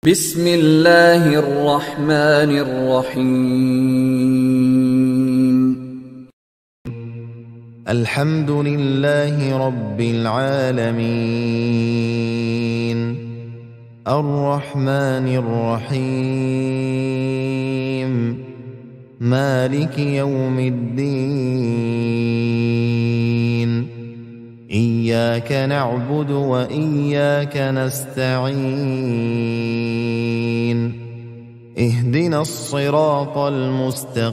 बिस्मिल्लाहिर्रहमानिर्रहीम। अल्हम्दुलिल्लाहि रब्बिल आलमीन अर्रहमानिर रहीम मालिकि यौमिद्दीन इय्याक नअबुदु व इय्याक नस्तईन इहदिनस सिरातल मुस्तकीम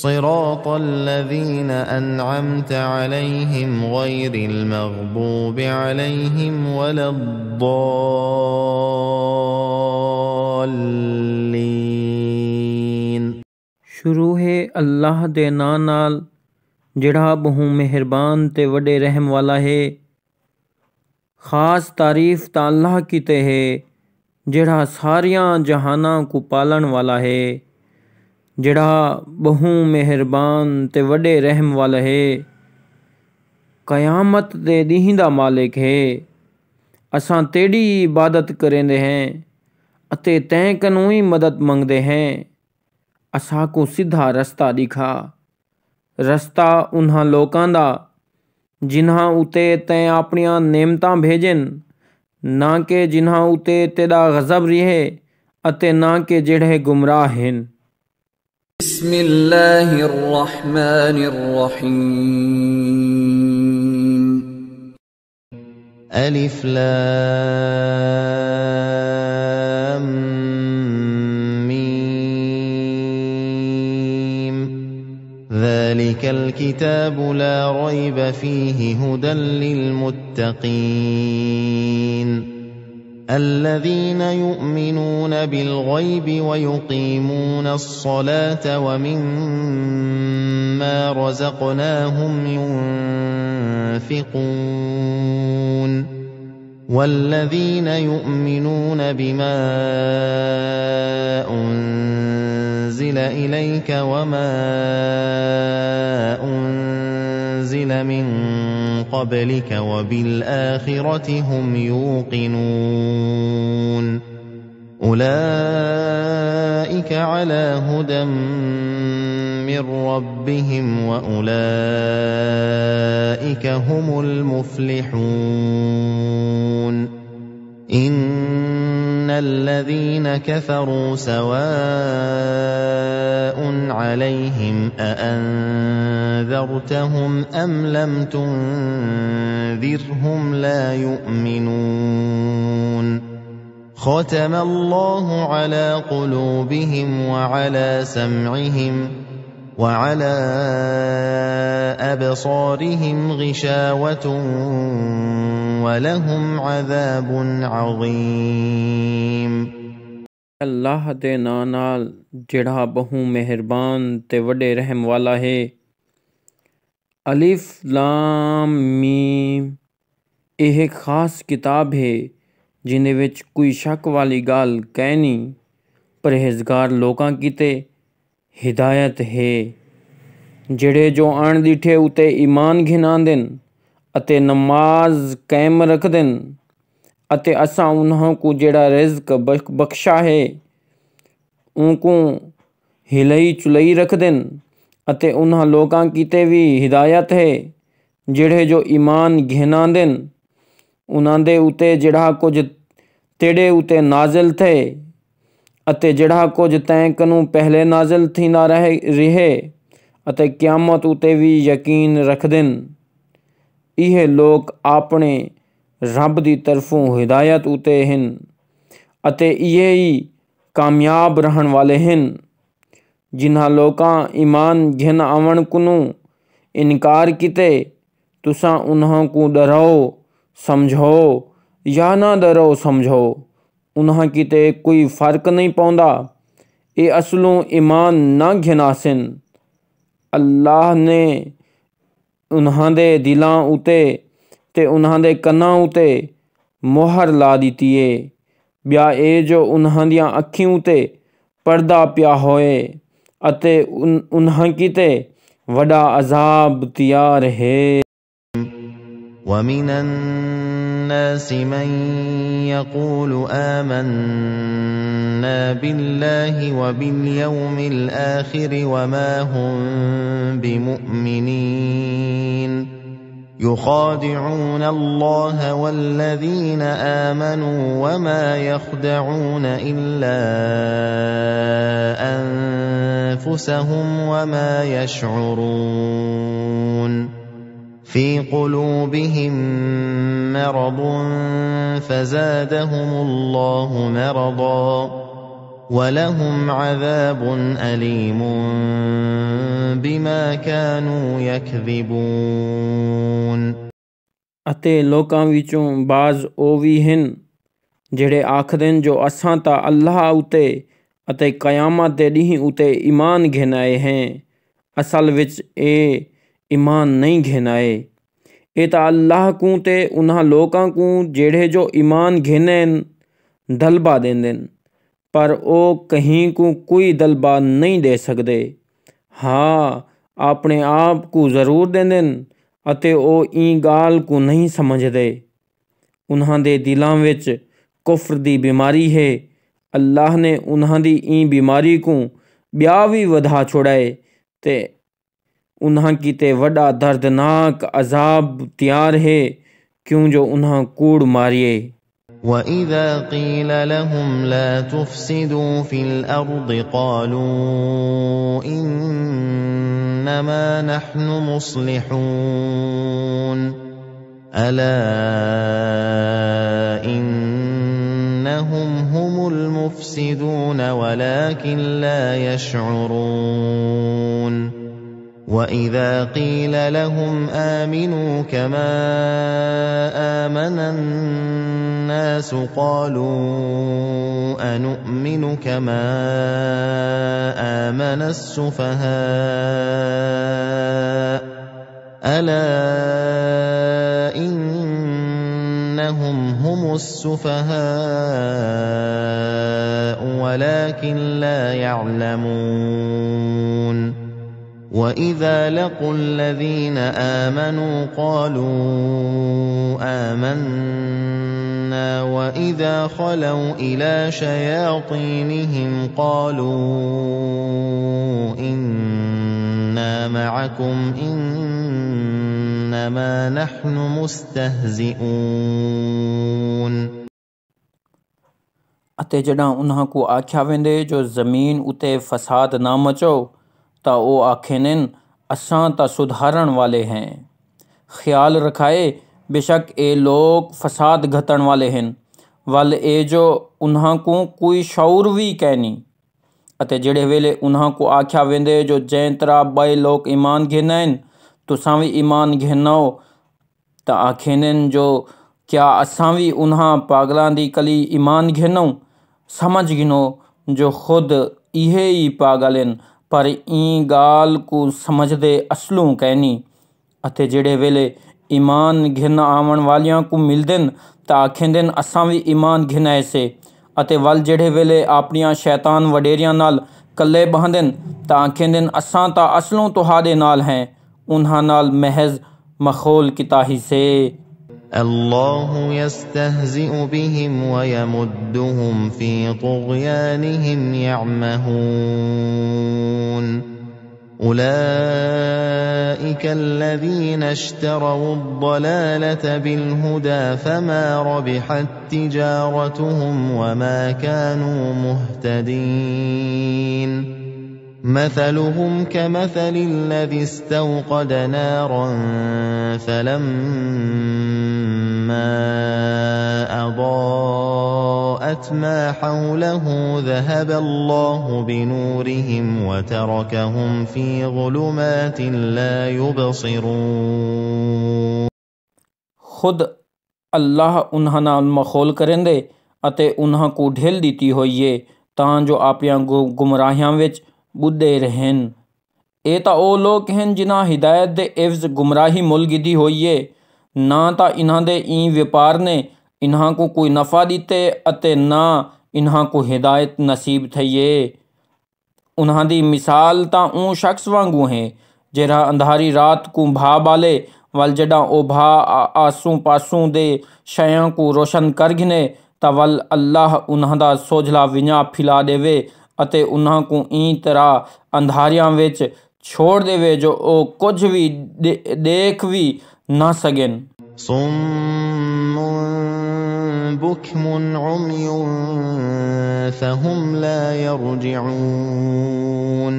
सिरातल लज़ीना अन्अमत अलैहिम गैरिल मग़दूबि अलैहिम वलद्दाल्लीन। शुरू है अल्लाह दे नां नाल जिहड़ा बहु मेहरबान ते वडे रहम वाला है। खास तारीफ ता अल्लाह कीते है जिहड़ा सारियां जहानां को पालन वाला है, जिहड़ा बहु मेहरबान ते वडे रहम वाला है। कयामत दे ॾींहं दा मालिक है। असां तेरी इबादत करेंदे हैं अते तैं कनू ही मदद मंगदे हैं। असां को सीधा रस्ता दिखा, रस्ता उन्हां लोकां दा जिन्हां उते तैं अपनियां नेमतां भेजन, ना कि जिन्हां उते तेरा गज़ब रिहे अते ना कि जेड़े गुमराह हैं। बिस्मिल्लाहिर्रहमानिर्रहीम। अलिफ लाम मीम ज़ालिकल किताबु ला रैब फीहि हुदल लिलमुत्तक़ीन الذين يؤمنون بالغيب ويقيمون الصلاة ومما رزقناهم ينفقون والذين يؤمنون بما أنزل إليك وما أنزل من قبلك وبالآخرة هم يوقنون أولئك على هدى من ربهم وأولئك هم المفلحون إن الذين كفروا سواء عليهم أأنذرتهم أم لم تنذرهم لا يؤمنون ختم الله على قلوبهم وعلى سمعهم وعلى أبصارهم غشاوة ولهم عذاب عظيم। अल्लाह दे नां नाल जिहड़ा बहु मेहरबान ते वडे रहम वाला है। अलिफ लाम मीम यह खास किताब है जिन्हें विच कोई शक वाली गाल कै नहीं। परहेजगार लोकां कीते हिदायत है जिहड़े जो आण दिठे उते ईमान घिनांदे अते नमाज कायम रखदे अते असां उन्हां को जेड़ा रिज़्क बख्शा है उनको हिलई चुलई रखदे अते उन्हां लोकां कीते भी हिदायत है जिहड़े जो ईमान घिनांदे उन्हां दे उते जेड़ा कुछ तेरे उते नाज़िल थे अते जेड़ा कुछ तैं कनू पहले नाज़िल थींदा रहे अते क़यामत उते भी यकीन रखदन। इहे लोग अपने रब दी तरफों हिदायत उते हैं अते इहे ही कामयाब रहन वाले हैं। जिन्हां लोकां ईमान घिन आवण कुनू इनकार कीते तुसां उन्हां को डरो समझो या ना डरो समझो उन्हां कीते कोई फ़र्क नहीं पौंदा। ये असलों ईमान ना घिनासिन। अल्लाह ने उन्हां दे दिलां उते ते उन्हां दे कन्नां उते मोहर ला दिती है। ब्या ए जो उन्हां दियां अखीं उते पर्दा पिया होए अते उन्हां कीते वडा अजाब तैयार है। ومن الناس من يقول آمنا بالله وباليوم الآخر وما هم بمؤمنين يخادعون الله والذين آمنوا وما يخدعون إلا أنفسهم وما يشعرون في قلوبهم مرض فزادهم الله مرضا ولهم عذاب أليم بما كانوا يكذبون ਅਤੇ ਲੋਕਾਂ ਵਿੱਚੋਂ ਬਾਜ਼ ਉਹ ਵੀ ਹਨ ਜਿਹੜੇ ਆਖਦੇ ਹਨ ਜੋ ਅਸਾਂ ਤਾਂ ਅੱਲਾਹ ਉਤੇ ਅਤੇ ਕਿਆਮਤ ਦੇ ਦਿਨ ਉਤੇ ਈਮਾਨ ਘਿਨਾਏ ਹੈ। ਅਸਲ ਵਿੱਚ ਇਹ ਈਮਾਨ ਨਹੀਂ ਘਿਨਾਏ, ਇਹ ਤਾਂ ਅੱਲਾਹ ਕੋ ਤੇ ਉਹਨਾਂ ਲੋਕਾਂ ਕੋ ਜਿਹੜੇ ਜੋ ਈਮਾਨ ਘਿਨੇ ਦਲਬਾ ਦਿੰਦੇ ਨੇ, ਪਰ ਉਹ ਕਹੀਂ ਕੋ ਕੋਈ ਦਲਬਾ ਨਹੀਂ ਦੇ ਸਕਦੇ। ਹਾਂ, ਆਪਣੇ ਆਪ ਕੋ ਜ਼ਰੂਰ ਦਿੰਦੇ ਨੇ ਅਤੇ ਉਹ ਇਹ ਗੱਲ ਕੋ ਨਹੀਂ ਸਮਝਦੇ। ਉਹਨਾਂ ਦੇ ਦਿਲਾਂ ਵਿੱਚ ਕੁਫਰ ਦੀ ਬਿਮਾਰੀ ਹੈ। ਅੱਲਾਹ ਨੇ ਉਹਨਾਂ ਦੀ ਇਹ ਬਿਮਾਰੀ ਕੋ ਬਿਆ ਵੀ ਵਧਾ ਛੋੜਾਏ ਤੇ ਉਹਨਾਂ ਕੀਤੇ ਵੱਡਾ ਦਰਦਨਾਕ ਅਜ਼ਾਬ ਤਿਆਰ ਹੈ ਕਿਉਂ ਜੋ ਉਹਨਾਂ ਕੂੜ ਮਾਰੀਏ। وَإِذَا قِيلَ لَهُمْ لَا تُفْسِدُوا فِي الْأَرْضِ قَالُوا إِنَّمَا نَحْنُ مُصْلِحُونَ أَلَا إِنَّهُمْ هُمُ الْمُفْسِدُونَ وَلَكِنْ لَا يَشْعُرُونَ وَإِذَا قِيلَ لَهُمْ آمِنُوا كَمَا آمَنَ النَّاسُ قَالُوا أَنُؤْمِنُ كَمَا آمَنَ السُّفَهَاءُ أَلَا إِنَّهُمْ هُمُ السُّفَهَاءُ وَلَكِنْ لَا يَعْلَمُونَ وَإِذَا لَقُوا الَّذِينَ آمَنُوا قَالُوا آمَنَّا وَإِذَا خَلَوْا إِلَى شَيَاطِينِهِمْ قَالُوا إِنَّا مَعَكُمْ إِنَّمَا نَحْنُ مُسْتَهْزِئُونَ ਅਤੇ ਜੜਾਂ ਉਹਨਾਂ ਕੋ ਆਖਿਆ ਵੈਂਦੇ ਜੋ ਜ਼ਮੀਨ ਉਤੇ ਫਸਾਦ ਨਾ ਮਚੋ ਤਾਂ ਉਹ ਆਖੇ ਨੇ ਅਸਾਂ ਤਾਂ ਸੁਧਾਰਨ ਵਾਲੇ हैं। ਖਿਆਲ ਰਖਾਏ ਬੇਸ਼ੱਕ ਇਹ ਲੋਕ ਫਸਾਦ ਘਟਣ ਵਾਲੇ ਹਨ ਵੱਲ ਇਹ ਜੋ ਉਹਨਾਂ ਕੋ ਕੋਈ ਸ਼ੌਰ ਵੀ ਕਹਿਨੀ। ਅਤੇ ਜਿਹੜੇ ਵੇਲੇ ਉਹਨਾਂ ਕੋ ਆਖਿਆ ਵੈਂਦੇ ਜੋ ਜੈ ਤਰ੍ਹਾਂ ਬਈ ਲੋਕ ਈਮਾਨ ਘਿਨਾਇਨ ਤੁਸਾਂ ਵੀ ਈਮਾਨ ਘਿਨਾਓ ਤਾਂ ਆਖੇ ਨੇ ਜੋ ਕਿਆ ਅਸਾਂ ਵੀ ਉਹਨਾਂ ਪਾਗਲਾਂ ਦੀ ਕਲੀ ਈਮਾਨ ਘਿਨਾਉ। ਸਮਝ ਗਿਨੋ ਜੋ ਖੁਦ ਇਹ ਹੀ ਪਾਗਲ ਹਨ ਪਰ ਇਹ ਗੱਲ ਕੋ ਸਮਝਦੇ ਅਸਲੋਂ ਕਹਿਨੀ। ਅਤੇ ਜਿਹੜੇ ਵੇਲੇ ਈਮਾਨ ਘਿਨ ਆਵਣ ਵਾਲਿਆਂ ਕੋ ਮਿਲਦੇ ਨੇ ਤਾਂ ਆਖਦੇ ਨੇ ਅਸਾਂ ਵੀ ਈਮਾਨ ਘਿਨਾਏ ਸੇ। ਅਤੇ ਵੱਲ ਜਿਹੜੇ ਵੇਲੇ ਆਪਣੀਆਂ ਸ਼ੈਤਾਨ ਵਡੇਰਿਆਂ ਨਾਲ ਕੱਲੇ ਬਹਿੰਦੇ ਨੇ ਤਾਂ ਆਖਦੇ ਨੇ ਅਸਾਂ ਤਾਂ ਅਸਲੋਂ ਤੁਹਾਡੇ ਨਾਲ ਹੈ, ਉਹਨਾਂ ਨਾਲ ਮਹਿਜ਼ ਮਖੌਲ ਕੀਤਾ ਹੀ ਸੇ। الله يستهزئ بهم ويمدهم في طغيانهم يعمهون أولئك الذين اشتروا الضلالة بالهدى فما ربحت تجارتهم وما كانوا مهتدين مثلهم كمثل الذي استوقد نارا فلما أضاءت ما حوله ذهب الله بنورهم وتركهم في ظلمات لا يبصرون خود ਅੱਲਾਹ ਉਹਨਾਂ ਨਾਲ ਮਖੌਲ ਕਰਨਦੇ ਅਤੇ ਉਹਨਾਂ ਕੋ ਢਿੱਲ ਦਿੱਤੀ ਹੋਈ ਏ ਤਾਂ ਜੋ ਆਪਣੀਆਂ ਗੁਮਰਾਹੀਆਂ ਵਿੱਚ ਬੁੱਧੇ ਰਹਿਣ। ਇਹ ਤਾਂ ਉਹ ਲੋਕ ਹਨ ਜਿਨ੍ਹਾਂ ਹਿਦਾਇਤ ਦੇ ਇਵਜ਼ ਗੁਮਰਾਹੀ ਮੁੱਲ ਗਿੱਦੀ ਹੋਈ ਏ। ਨਾ ਤਾਂ ਇਹਨਾਂ ਦੇ ਇਹ ਵਪਾਰ ਨੇ ਇਹਨਾਂ ਕੋ ਕੋਈ ਨਫਾ ਦਿੱਤੇ ਅਤੇ ਨਾ ਇਹਨਾਂ ਕੋ ਹਿਦਾਇਤ ਨਸੀਬ ਥਈ ਏ। ਉਹਨਾਂ ਦੀ ਮਿਸਾਲ ਤਾਂ ਉਹ ਸ਼ਖਸ ਵਾਂਗੂ ਹੈ ਜਿਹੜਾ ਅੰਧਾਰੀ ਰਾਤ ਕੋ ਭਾ ਬਾਲੇ वल जॾां ओभा आसूं पासूं दे शयां को रोशन कर घिने ਤਾਂ ਵੱਲ ਅੱਲਾਹ ਉਹਨਾਂ ਦਾ ਸੋਝਲਾ ਵਿੰਨ੍ਹਾ ਫਿਲਾ ਦੇਵੇ ਅਤੇ ਉਹਨਾਂ ਨੂੰ ਈ ਤਰ੍ਹਾਂ ਅੰਧਾਰਿਆਂ ਵਿੱਚ ਛੋੜ ਦੇਵੇ ਜੋ ਉਹ ਕੁਝ ਵੀ ਦੇਖ ਵੀ ਨਾ ਸਕਣ। صم بكم عمي فهم لا يرجعون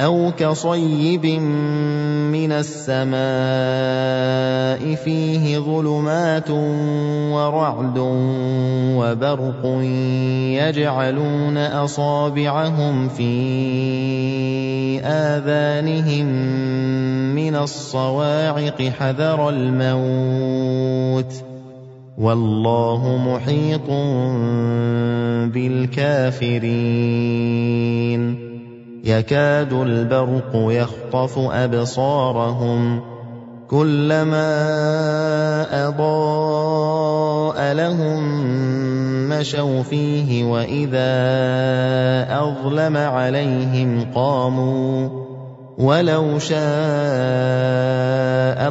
أو كصيب من السماء فيه ظلمات ورعد وبرق يجعلون أصابعهم في آذانهم من الصواعق حذر الموت والله محيط بالكافرين يكاد البرق يخطف أبصارهم كلما أضاء لهم مشوا فيه وإذا أظلم عليهم قاموا ولو شاء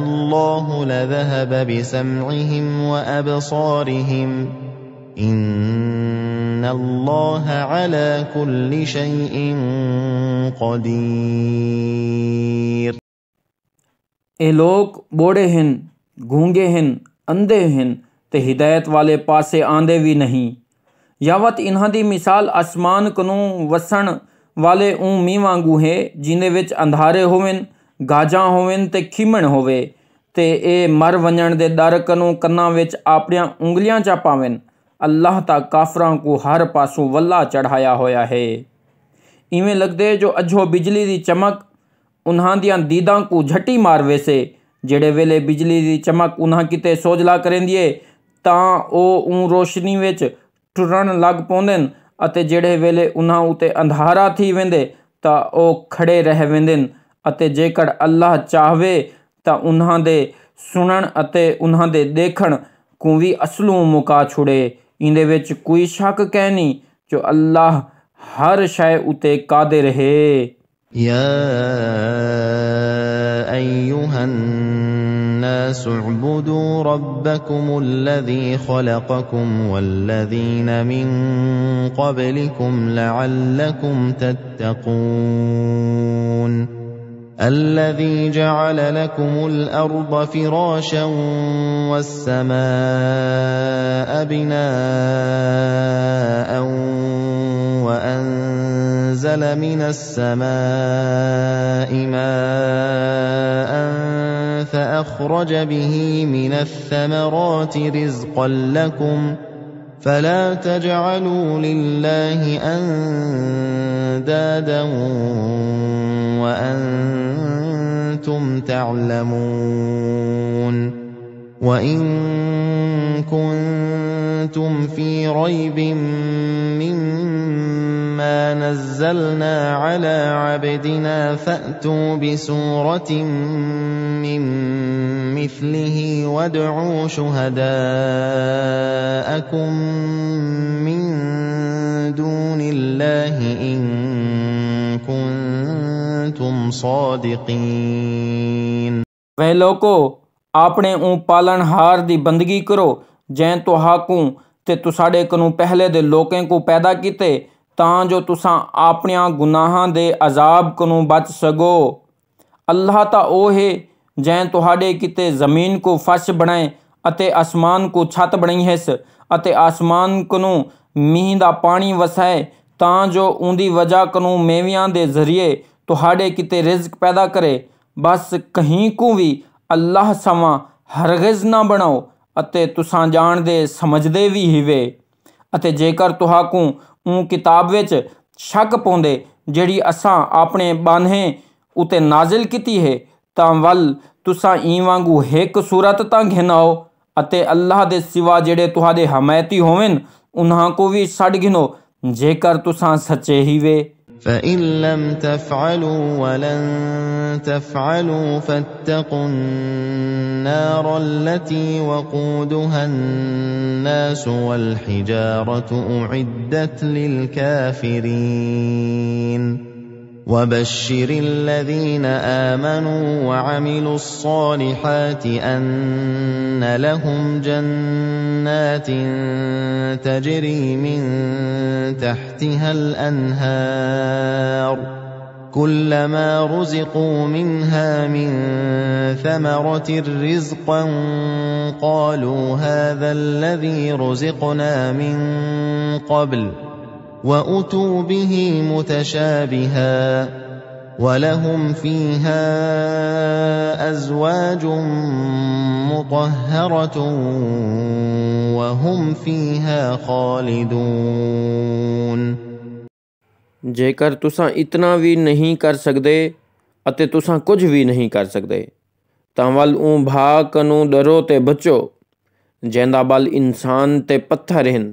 الله لذهب بسمعهم وأبصارهم إن الله على كل شيء قدير। ਇਹ ਲੋਕ ਬੋੜੇ ਹਨ, ਗੂੰਗੇ ਹਨ, ਅੰਧੇ ਹਨ ਤੇ ਹਿਦਾਇਤ ਵਾਲੇ ਪਾਸੇ ਆਂਦੇ ਵੀ ਨਹੀਂ। ਯਾਵਤ ਇਹਨਾਂ ਦੀ ਮਿਸਾਲ ਅਸਮਾਨ ਕਨੂੰ ਵਸਣ ਵਾਲੇ ਉਹ ਮੀਂਹ ਵਾਂਗੂ ਹੈ ਜਿਹਦੇ ਵਿੱਚ ਅੰਧਾਰੇ ਹੋਵਨ, ਗਾਜਾਂ ਹੋਵਨ ਤੇ ਖਿਮਣ ਹੋਵੇ ਤੇ ਇਹ ਮਰ ਵੰਜਣ ਦੇ ਡਰ ਕਨੂੰ ਕੰਨਾਂ ਵਿੱਚ ਆਪਣੀਆਂ ਉਂਗਲੀਆਂ ਚਾ ਪਾਵਨ। ਅੱਲਾਹ ਤਾਂ ਕਾਫਰਾਂ ਕੋ ਹਰ ਪਾਸੋਂ ਵੱਲਾ ਚੜ੍ਹਾਇਆ ਹੋਇਆ ਹੈ। ਇਵੇਂ ਲੱਗਦੇ ਜੋ ਅਜੋ ਬਿਜਲੀ ਦੀ ਚਮਕ ਉਹਨਾਂ ਦੀਆਂ ਦੀਦਾਂ ਕੋ ਝੱਟੀ ਮਾਰ ਵੇਸੇ। ਜਿਹੜੇ ਵੇਲੇ ਬਿਜਲੀ ਦੀ ਚਮਕ ਉਹਨਾਂ ਕਿਤੇ ਸੋਝਲਾ ਕਰੇਂਦੀ ਏ ਤਾਂ ਉਹ ਰੋਸ਼ਨੀ ਵਿੱਚ ਟੁਰਨ ਲੱਗ ਪਾਉਂਦੇ ਅਤੇ ਜਿਹੜੇ ਵੇਲੇ ਉਹਨਾਂ ਉਤੇ ਅੰਧਾਰਾ ਥੀ ਵੇਂਦੇ ਤਾਂ ਉਹ ਖੜੇ ਰਹਿ ਵੇਂਦੇ ਅਤੇ ਜੇਕਰ ਅੱਲਾਹ ਚਾਹਵੇ ਤਾਂ ਉਹਨਾਂ ਦੇ ਸੁਣਨ ਅਤੇ ਉਹਨਾਂ ਦੇ ਦੇਖਣ ਕੋ ਵੀ ਅਸਲੋਂ ਮੁਕਾ ਛੁੜੇ। ਇਹਦੇ ਵਿੱਚ ਕੋਈ ਸ਼ੱਕ ਕਹਿ ਨਹੀਂ ਜੋ ਅੱਲਾਹ ਹਰ ਸ਼ੈ ਉਤੇ ਕਾਦਰ ਹੈ। يا أيها الناس اعبدوا ربكم الذي خلقكم والذين من قبلكم لعلكم تتقون الذي جعل لكم الأرض فراشا والسماء بناء وأنزل من السماء ماء فأخرج به من الثمرات رزقا لكم فلا تجعلوا لله أندادا وأنتم تعلمون وإن كنتم في ريب مما نزلنا على عبدنا فأتوا بسورة من مثله وادعوا شهداءكم من دون الله إن كنتم صادقين। वह लोको ਆਪਣੇ ਉਹ ਪਾਲਣਹਾਰ ਦੀ ਬੰਦਗੀ ਕਰੋ ਜੈਂ ਤੁਹਾਕੂ ਤੇ ਤੁਸਾਡੇ ਕਨੂੰ ਪਹਿਲੇ ਦੇ ਲੋਕਾਂ ਕੋ ਪੈਦਾ ਕੀਤੇ ਤਾਂ ਜੋ ਤੁਸਾਂ ਆਪਣਿਆਂ ਗੁਨਾਹਾਂ ਦੇ ਅਜ਼ਾਬ ਕਨੂੰ ਬਚ ਸਕੋ। ਅੱਲਾਹ ਤਾਂ ਉਹ ਹੈ ਜੈਂ ਤੁਹਾਡੇ ਕਿਤੇ ਜ਼ਮੀਨ ਕੋ ਫਰਸ਼ ਬਣਾਏ ਅਤੇ ਅਸਮਾਨ ਕੋ ਛੱਤ ਬਣਾਈ ਹੈ ਅਤੇ ਆਸਮਾਨ ਕਨੂੰ ਮੀਂਹ ਦਾ ਪਾਣੀ ਵਸਾਏ ਤਾਂ ਜੋ ਉਹਦੀ ਵਜ੍ਹਾ ਕਨੂੰ ਮੇਵਿਆਂ ਦੇ ਜ਼ਰੀਏ ਤੁਹਾਡੇ ਕਿਤੇ ਰਿਜ਼ਕ ਪੈਦਾ ਕਰੇ। ਬਸ ਕਹੀਂ ਕੋ ਵੀ ਅੱਲਾਹ ਸਮਾਂ ਹਰਗਿਜ਼ ਨਾ ਬਣਾਓ ਅਤੇ ਤੁਸਾਂ ਜਾਣਦੇ ਸਮਝਦੇ ਵੀ ਹੀਵੇ। ਅਤੇ ਜੇਕਰ ਤੁਹਾਕੂ ਉਹ ਕਿਤਾਬ ਵਿੱਚ ਸ਼ੱਕ ਪਾਉਂਦੇ ਜਿਹੜੀ ਅਸਾਂ ਆਪਣੇ ਬਾਨੇ ਉਤੇ ਨਾਜ਼ਿਲ ਕੀਤੀ ਹੈ ਤਾਂ ਵੱਲ ਤੁਸਾਂ ਈ ਵਾਂਗੂ ਇੱਕ ਸੂਰਤ ਤਾਂ ਘਿਨਾਓ ਅਤੇ ਅੱਲਾਹ ਦੇ ਸਿਵਾ ਜਿਹੜੇ ਤੁਹਾਡੇ ਹਮਾਇਤੀ ਹੋਵਨ ਉਹਨਾਂ ਕੋ ਵੀ ਛੱਡ ਘਿਨੋ ਜੇਕਰ ਤੁਸਾਂ ਸੱਚੇ ਹੀਵੇ। فإن لم تفعلوا ولن تفعلوا فاتقوا النار التي وقودها الناس والحجارة أعدت للكافرين وبشر الذين آمنوا وعملوا الصالحات أن لهم جنات تجري من تحتها الأنهار كلما رزقوا منها من ثمرة رزقا قالوا هذا الذي رزقنا من قبل وأتوا به متشابها ولهم فيها أزواج مطهرة وهم فيها خالدون। जेकर तुसां इतना भी नहीं कर सकते अते तुसां कुछ भी नहीं कर सकते तां वल ऊं भाग कनू डरो ते बचो जैंदा बल इंसान ते पत्थर हैं।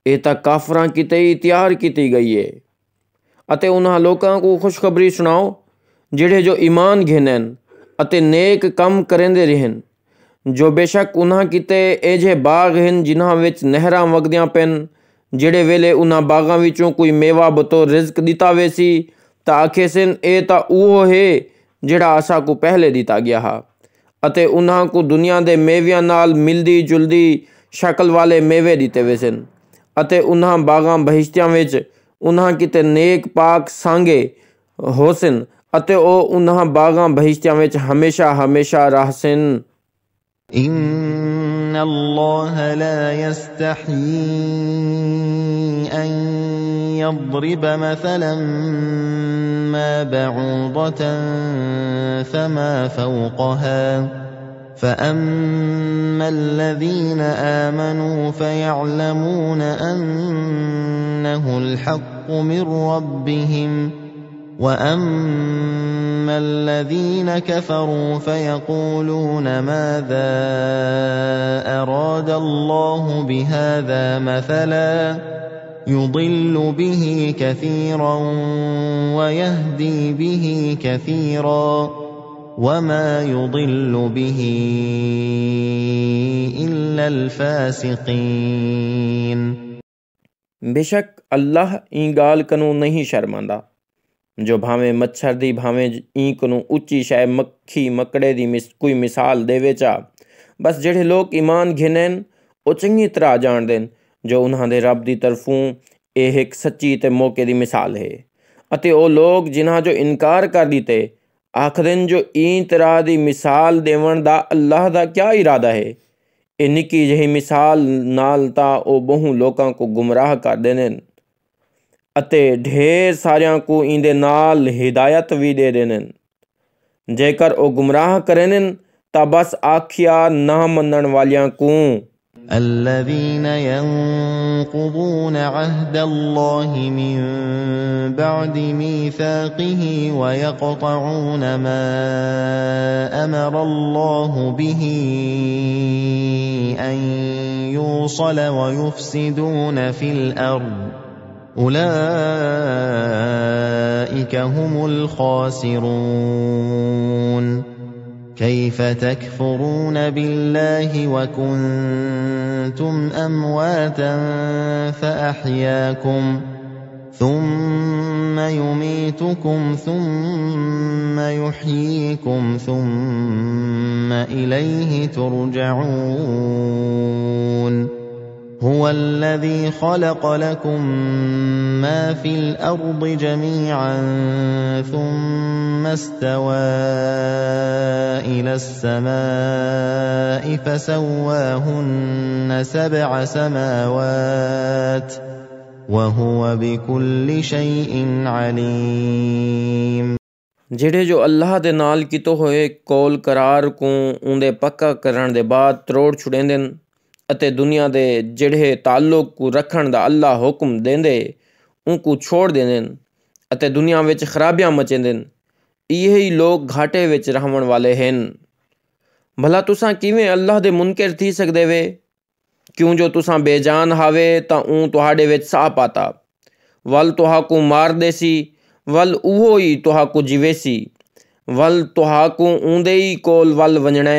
ਇਹ ਤਾਂ ਕਾਫਰਾਂ ਕਿਤੇ ਹੀ ਤਿਆਰ ਕੀਤੀ ਗਈ ਹੈ ਅਤੇ ਉਹਨਾਂ ਲੋਕਾਂ ਨੂੰ ਖੁਸ਼ਖਬਰੀ ਸੁਣਾਓ ਜਿਹੜੇ ਜੋ ਈਮਾਨ ਘਿਨਨ ਅਤੇ ਨੇਕ ਕੰਮ ਕਰਦੇ ਰਹਿਣ ਜੋ ਬੇਸ਼ੱਕ ਉਹਨਾਂ ਕਿਤੇ ਅਜਿਹੇ ਬਾਗ ਹਨ ਜਿਨ੍ਹਾਂ ਵਿੱਚ ਨਹਿਰਾਂ ਵਗਦੀਆਂ ਪੈਣ ਜਿਹੜੇ ਵੇਲੇ ਉਹਨਾਂ ਬਾਗਾਂ ਵਿੱਚੋਂ ਕੋਈ ਮੇਵਾ ਬਤੌਰ ਰਿਜ਼ਕ ਦਿੱਤਾ ਵੇ ਸੀ ਤਾਂ ਆਖੇ ਸਨ ਇਹ ਤਾਂ ਉਹ ਹੈ ਜਿਹੜਾ ਅਸਾਂ ਕੋ ਪਹਿਲੇ ਦਿੱਤਾ ਗਿਆ ਹੈ ਅਤੇ ਉਹਨਾਂ ਕੋ ਦੁਨੀਆ ਦੇ ਮੇਵਿਆਂ ਨਾਲ ਮਿਲਦੀ ਜੁਲਦੀ ਸ਼ਕਲ ਵਾਲੇ ਮੇਵੇ ਦਿੱਤੇ ਵੇ ਸਨ ਅਤੇ ਉਹਨਾਂ ਬਾਗਾਂ ਬਹਿਸ਼ਤਿਆਂ ਵਿੱਚ ਉਹਨਾਂ ਕਿਤੇ ਨੇਕ ਪਾਕ ਸਾਂਗੇ ਹੋਸਨ ਅਤੇ ਉਹ ਉਹਨਾਂ ਬਾਗਾਂ ਬਹਿਸ਼ਤਿਆਂ ਵਿੱਚ ਹਮੇਸ਼ਾ ਹਮੇਸ਼ਾ ਰਹਿਸਨ। إن الله لا يستحيي أن يضرب مثلا ما بعوضة فما فوقها فأما الذين آمنوا فيعلمون أنه الحق من ربهم وأما الذين كفروا فيقولون ماذا أراد الله بهذا مثلا يضل به كثيرا ويهدي به كثيرا وما يضل به إلا الفاسقين। बेशक अल्लाह ई गाल कनू नहीं शर्मांदा जो भावें मच्छर दी भावें ई कनू उच्ची शै मक्खी मकड़े दी कोई मिसाल देवे चा बस जेड़े लोग ईमान घिनन वो चंगी तरह जान देन जो उन्हां दे रब दी तरफों यह एक सच्ची ते मौके दी मिसाल है अते वो लोग जिन्हां जो इनकार कर दिते आखदन जो ई तरह दी मिसाल देवन दा अल्लाह दा क्या इरादा है। ये निकी जही मिसाल नाल ता ओ बहु लोकां को गुमराह कर देने अते ढेर सारियां को इंदे नाल हिदायत भी दे देने जेकर ओ गुमराह करेन ता बस आखिया ना मनन वालियां को الذين ينقضون عهد الله من بعد ميثاقه ويقطعون ما أمر الله به أن يوصل ويفسدون في الأرض أولئك هم الخاسرون كيف تكفرون بالله وكنتم أمواتا فأحياكم ثم يميتكم ثم يحييكم ثم إليه ترجعون هو الذي خلق لكم ما في الأرض جميعا ثم استوى إلى السماء فسواهن 7 سماوات وهو بكل شيء عليم। ਜਿਹੜੇ ਜੋ ਅੱਲਾਹ ਦੇ ਨਾਲ ਕੀਤੇ ਹੋਏ ਕੌਲ करार को उनके पक्का करन दे बाद त्रोड़ छुड़ेंदे ਅਤੇ ਦੁਨੀਆ ਦੇ ਜਿਹੜੇ ਤਾਲੁਕ को ਰੱਖਣ ਦਾ ਅੱਲਾਹ ਹੁਕਮ ਦੇਂਦੇ उनको छोड़ देंदे ਅਤੇ ਦੁਨੀਆ ਵਿੱਚ ਖਰਾਬੀਆਂ ਮਚेंदे ਇਹੀ ਲੋਕ ਘਾਟੇ ਵਿੱਚ ਰਹਿਣ ਵਾਲੇ ਹਨ। ਭਲਾ ਤੁਸਾਂ ਕਿਵੇਂ ਅੱਲਾਹ ਦੇ ਮੁਨਕਰ ਥੀ ਸਕਦੇ ਵੇ ਕਿਉਂ ਜੋ ਤੁਸਾਂ ਬੇਜਾਨ ਹਾਵੇ ਤਾਂ ਉਹ ਤੁਹਾਡੇ ਵਿੱਚ ਸਾਹ ਪਾਤਾ ਵੱਲ ਤੁਹਾਨੂੰ ਮਾਰਦੇ ਸੀ ਵੱਲ ਉਹੋ ਹੀ ਤੁਹਾਨੂੰ ਜਿਵੇ ਸੀ ਵੱਲ ਤੁਹਾਨੂੰ ਉਹਦੇ ਹੀ ਕੋਲ ਵੱਲ ਵੰਜਣਾ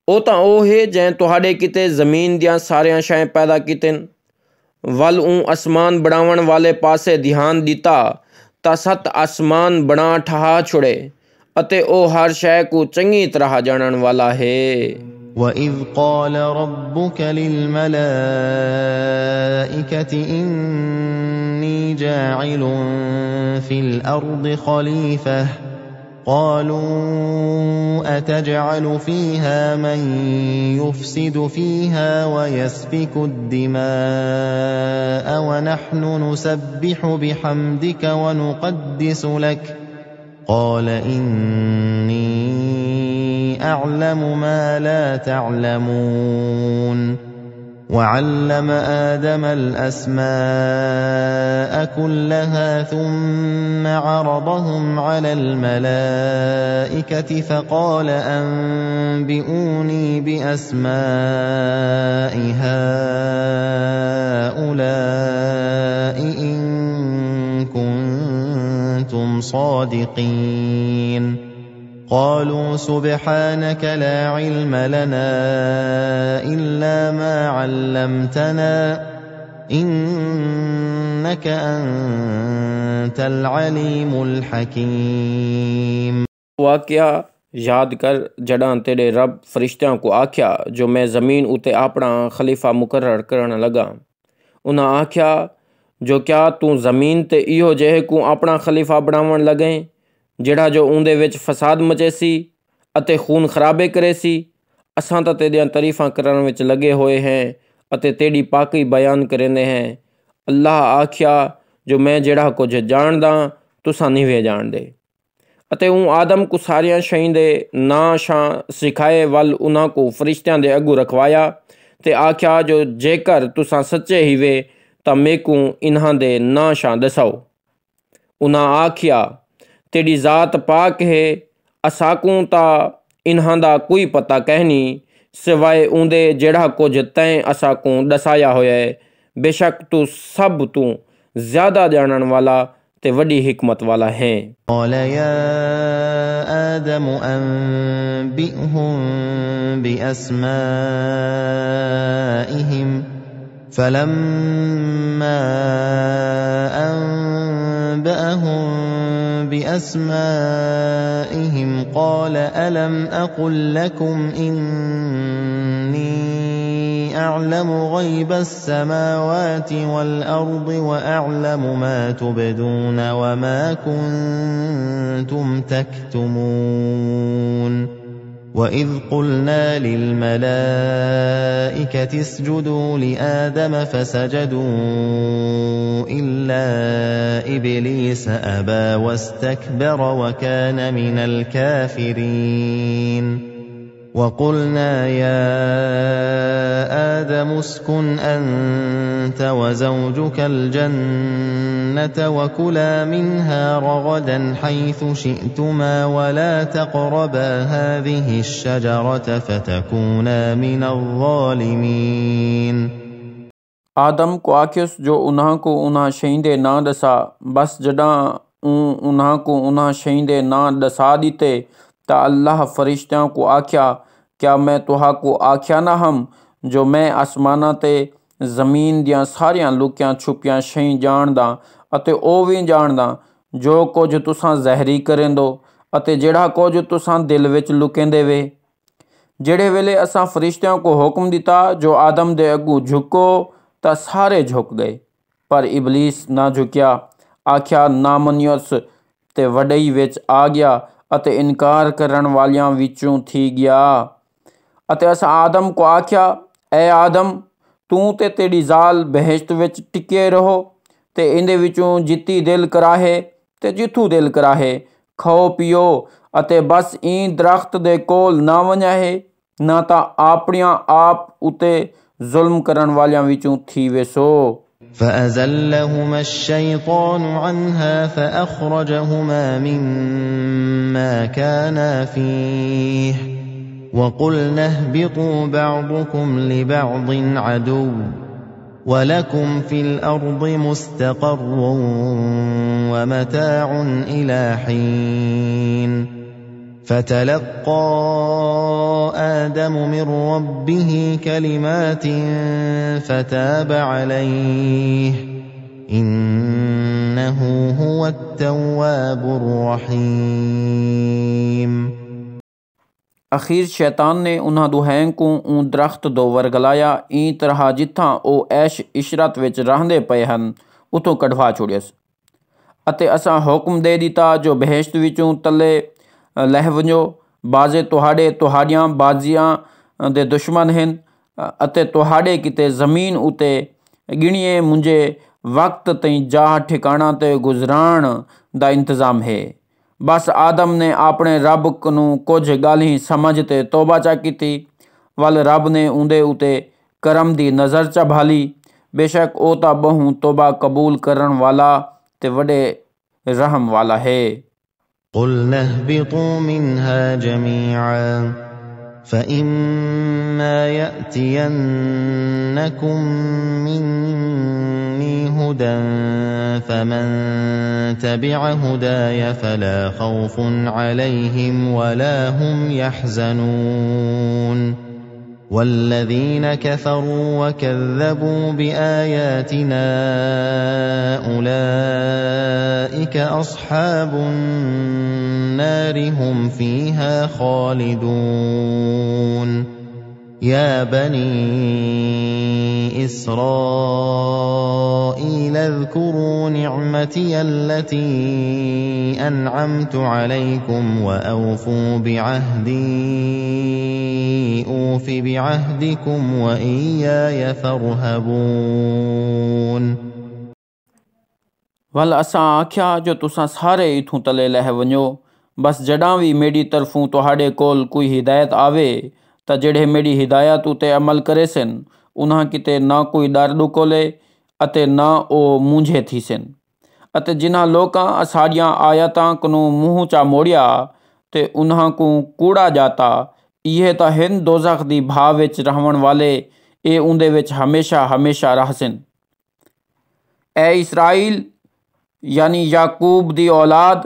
ਉਹ ਤਾਂ ਉਹ ਹੈ ਜੈ ਤੁਹਾਡੇ ਕਿਤੇ ਜ਼ਮੀਨ ਦੀਆਂ ਸਾਰੀਆਂ ਸ਼ੈ ਪੈਦਾ ਕੀਤੇ ਵੱਲ ਉਹ ਅਸਮਾਨ ਬਣਾਉਣ ਵਾਲੇ ਪਾਸੇ ਧਿਆਨ ਦਿੱਤਾ ਤਾਂ 7 आसमान बना ठहा छुड़े अते ओ हर शय को चंगी तरह जानन वाला है। وإذ قال ربك للملائكة إني جاعل في الأرض خليفة قالوا أتجعل فيها من يفسد فيها ويسفك الدماء ونحن نسبح بحمدك ونقدس لك قال إني أعلم ما لا تعلمون وعلم آدم الأسماء كلها ثم عرضهم على الملائكة فقال أنبئوني بأسماء هؤلاء إن كنتم صادقين قالوا سبحانك لا علم لنا إلا ما علمتنا إنك أنت العليم الحكيم। वाक़या याद कर जड़ां तेरे रब फरिश्तियां को आख्या जो मैं ज़मीन उते अपना खलीफा मुकर्रर करन लगा। उन्हां आख्या जो क्या तू ज़मीन ते इहो जेहे को अपना खलीफा बनावन लगे ਜਿਹੜਾ जो उंदे विच फसाद मचेसी अते खून खराबे करेसी। असां तां तेरियां तारीफां करन विच लगे होए हैं अते तेरी पाकी बयान करेंदे हैं। अल्लाह आख्या जो मैं जेड़ा कुछ जानदा तुसां नीवे जाणदे अते हूँ आदम को सारियां शईं दे नां शां सिखाए वल उन्हां को फरिश्तियां दे अगू रखवाया ते आख्या जो जेकर तुसां सच्चे हीवे तां मेकू इन्हां दे नां शां दसाओ। उन्हां आख्या तेरी ज़ात पाक है असाकू ता इन्हां दा कोई पता कहनी सिवाय उंदे जेड़ा कुछ तैं असाकू दसाया होया है। बेशक तू सब तू ज़्यादा जानन वाला ते वडी हिकमत वाला है। قال يا آدم أنبئهم بأسمائهم فلما أنبأهم بأسمائهم قال ألم أقل لكم إني أعلم غيب السماوات والأرض وأعلم ما تبدون وما كنتم تكتمون وإذ قلنا للملائكة اسجدوا لآدم فسجدوا إلا إبليس أبى واستكبر وكان من الكافرين وقلنا يا آدم اسكن أنت وزوجك الجنة وكلا منها رغدا حيث شئتما ولا تقربا هذه الشجرة فتكونا من الظالمين। आदम को आख्युस जो उन्हां को उन्हां शईं दे नां दसा बस जडां उन्हां को उन्हां शईं दे नां दसा दिते ता अल्लाह फरिश्तियां को आख्या क्या मैं तुहा को आख्या ना हम जो मैं आसमाना ते ज़मीन दियां सारियां लुकियां छुपियां शईं जानदा अते ओ भी जानदा जो कुछ तुसां ज़हरी करेंदो अते जेड़ा कुछ तुसां दिल विच लुकेंदे वे। जेड़े वेले असां फरिश्तियां को हुक्म दिता जो आदम दे अगू झुको तां सारे झुक गए पर इबलीस ना झुकिया। आख्या ना मनियोस ते वडई विच आ गया अते इनकार करन वालियां विचों थी गया। अते असां आदम को आख्या ए आदम तू ते तेरी जाल बहिश्त विच टिके रहो ते इंदे विचों जिती दिल कराहे ते जिथू दिल कराहे खाओ पियो अते बस ई दरख्त दे कोल ना वञाहे ना तां आपणियां आप उते जुल्म करन वालियां विचों थी वेसो। فأزلهما الشيطان عنها فأخرجهما مما كانا فيه وقلنا اهبطوا بعضكم لبعض عدو ولكم في الأرض مستقر ومتاع إلى حين فتلقى آدم من ربه كلمات فتاب عليه इन्नहु हुवत्तव्वाबुर रहीम। अखीर शैतान ने उन्हां दुहैं को ऊं दरख्त दो वरगलाया ई तरह जिथां ओ ऐश इशरत विच रहंदे पए हन उतों कढवा छोड़ियस अते असां हुक्म दे दिता जो बहिश्त विचों तले लह वञो। बाज़े तुहाड़ियां बाजियां दे दुश्मन हिन अते तुहाड़े किते ज़मीन उते गिणिए मुंहिंजे वक्त तई जाह ठिकाणा ते गुजराण दा इंतज़ाम है। बस आदम ने अपने रब को कुछ गाली समझ ते तौबा चा की वल रब ने उंदे उते करम दी नज़र चा भाली। बेशक ओ ता बहु तौबा कबूल करन वाला ते वडे रहम वाला है। क़ुल्ना ihbiतू मिन्हा जमीअन फ़इम्मा यअतियन्नकुम मिन्नी हुदन फ़मन तबिअ हुदाय फ़ला ख़ौफ़ुन अलैहिम वला हुम यहज़नून वल्लज़ीन कफ़रू वकज़्ज़बू बिआयातिना उलाइक अस्हाबुन नार हुम फ़ीहा ख़ालिदून। या बनी इस्राईल اذकुरू निअमती अल्लती अनअमतु अलैकुम वअवफू बिअहदी ऊफ़ि बिअहदिकुम वइय्याय फ़र्हबून। वल असां आख्या जो तुसां सारे इथों तले लह वञो। बस जॾां भी मेरी तरफों तुहाड़े कोल कोई हिदायत आवे त जेड़े मेरी हिदायत उते अमल करे सन उन्हां किते ना कोई डर डुकोले अते ना ओ मूंझे थी सन अते जिन्हां लोकां असाड़ियां आयतां कनो मुँह चा मोड़िया ते उन्हां को कूड़ा जाता इहे ता हिन दोज़ख दी भाव विच रहवन वाले ए उंदे विच हमेशा हमेशा रहसन। ए इसराइल यानी याकूब दी औलाद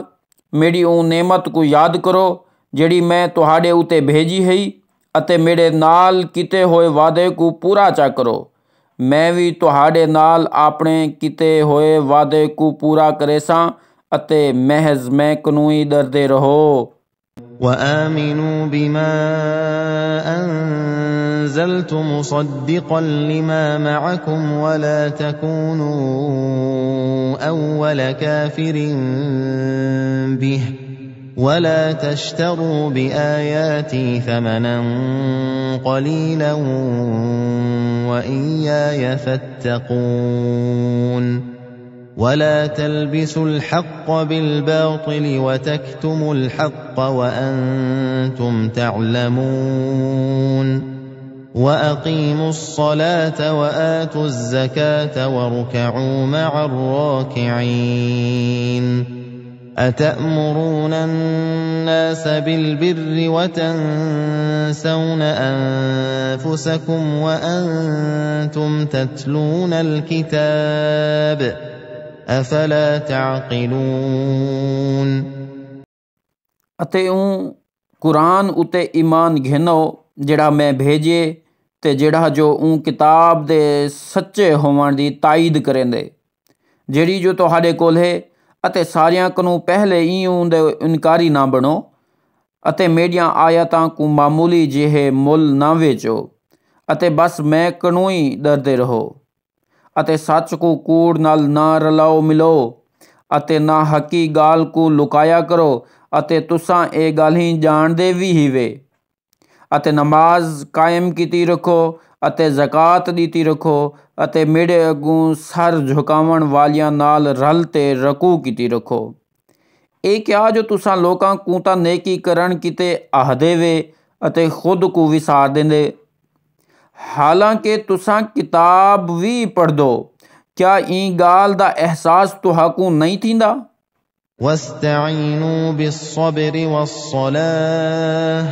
मेरी ऊ नेमत को याद करो जेड़ी मैं तुहाड़े उते भेजी है अते मेरे नाल किते होए वादे को पूरा चा करो। मैं भी तुहाड़े नाल अपने किते होए वादे को पूरा करे सां अते महज मैं कनूई डरदे रहो। وآمنوا بما أنزلت مصدقا لما معكم ولا تكونوا أول كافر به ولا تشتروا بآياتي ثمنا قليلا وإياي فاتقون ولا تلبسوا الحق بالباطل وتكتموا الحق وأنتم تعلمون وأقيموا الصلاة وآتوا الزكاة واركعوا مع الراكعين أتأمرون الناس بالبر وتنسون أنفسكم وأنتم تتلون الكتاب أفلا تعقلون। अते कुरान उते ईमान घिनो जेड़ा मैं भेजे ते जेड़ा जो किताब दे सच्चे होवन दी ताईद करेंदे जेड़ी जो तुहाडे कोल है अते सारियां कनू पहले दे इनकारी ना बनो अते मेरियां आयतां को मामूली जिहे मुल ना वेचो अते बस मैं कनू ही डरदे रहो अते सच को कूड़ नाल ना रलाओ मिलो अते ना हकी गाल को लुकाया करो अते तुसां ए गाल्हीं जाणदे भी ही वे अते नमाज कायम कीती रखो अते ज़कात दीती रखो अते मेरे अगों सर झुकावन वालियां नाल रल ते रकू कीती रखो। ए क्या जो तुसां लोकां को तां नेकी करन किते आहदे वे अते खुद को विसार देंदे हालांकि तुसां किताब भी पढ़ दो क्या ई गाल दा एहसास तुहाकू नहीं थींदा। वस्तईनू बिस्सब्रि वस्सलाह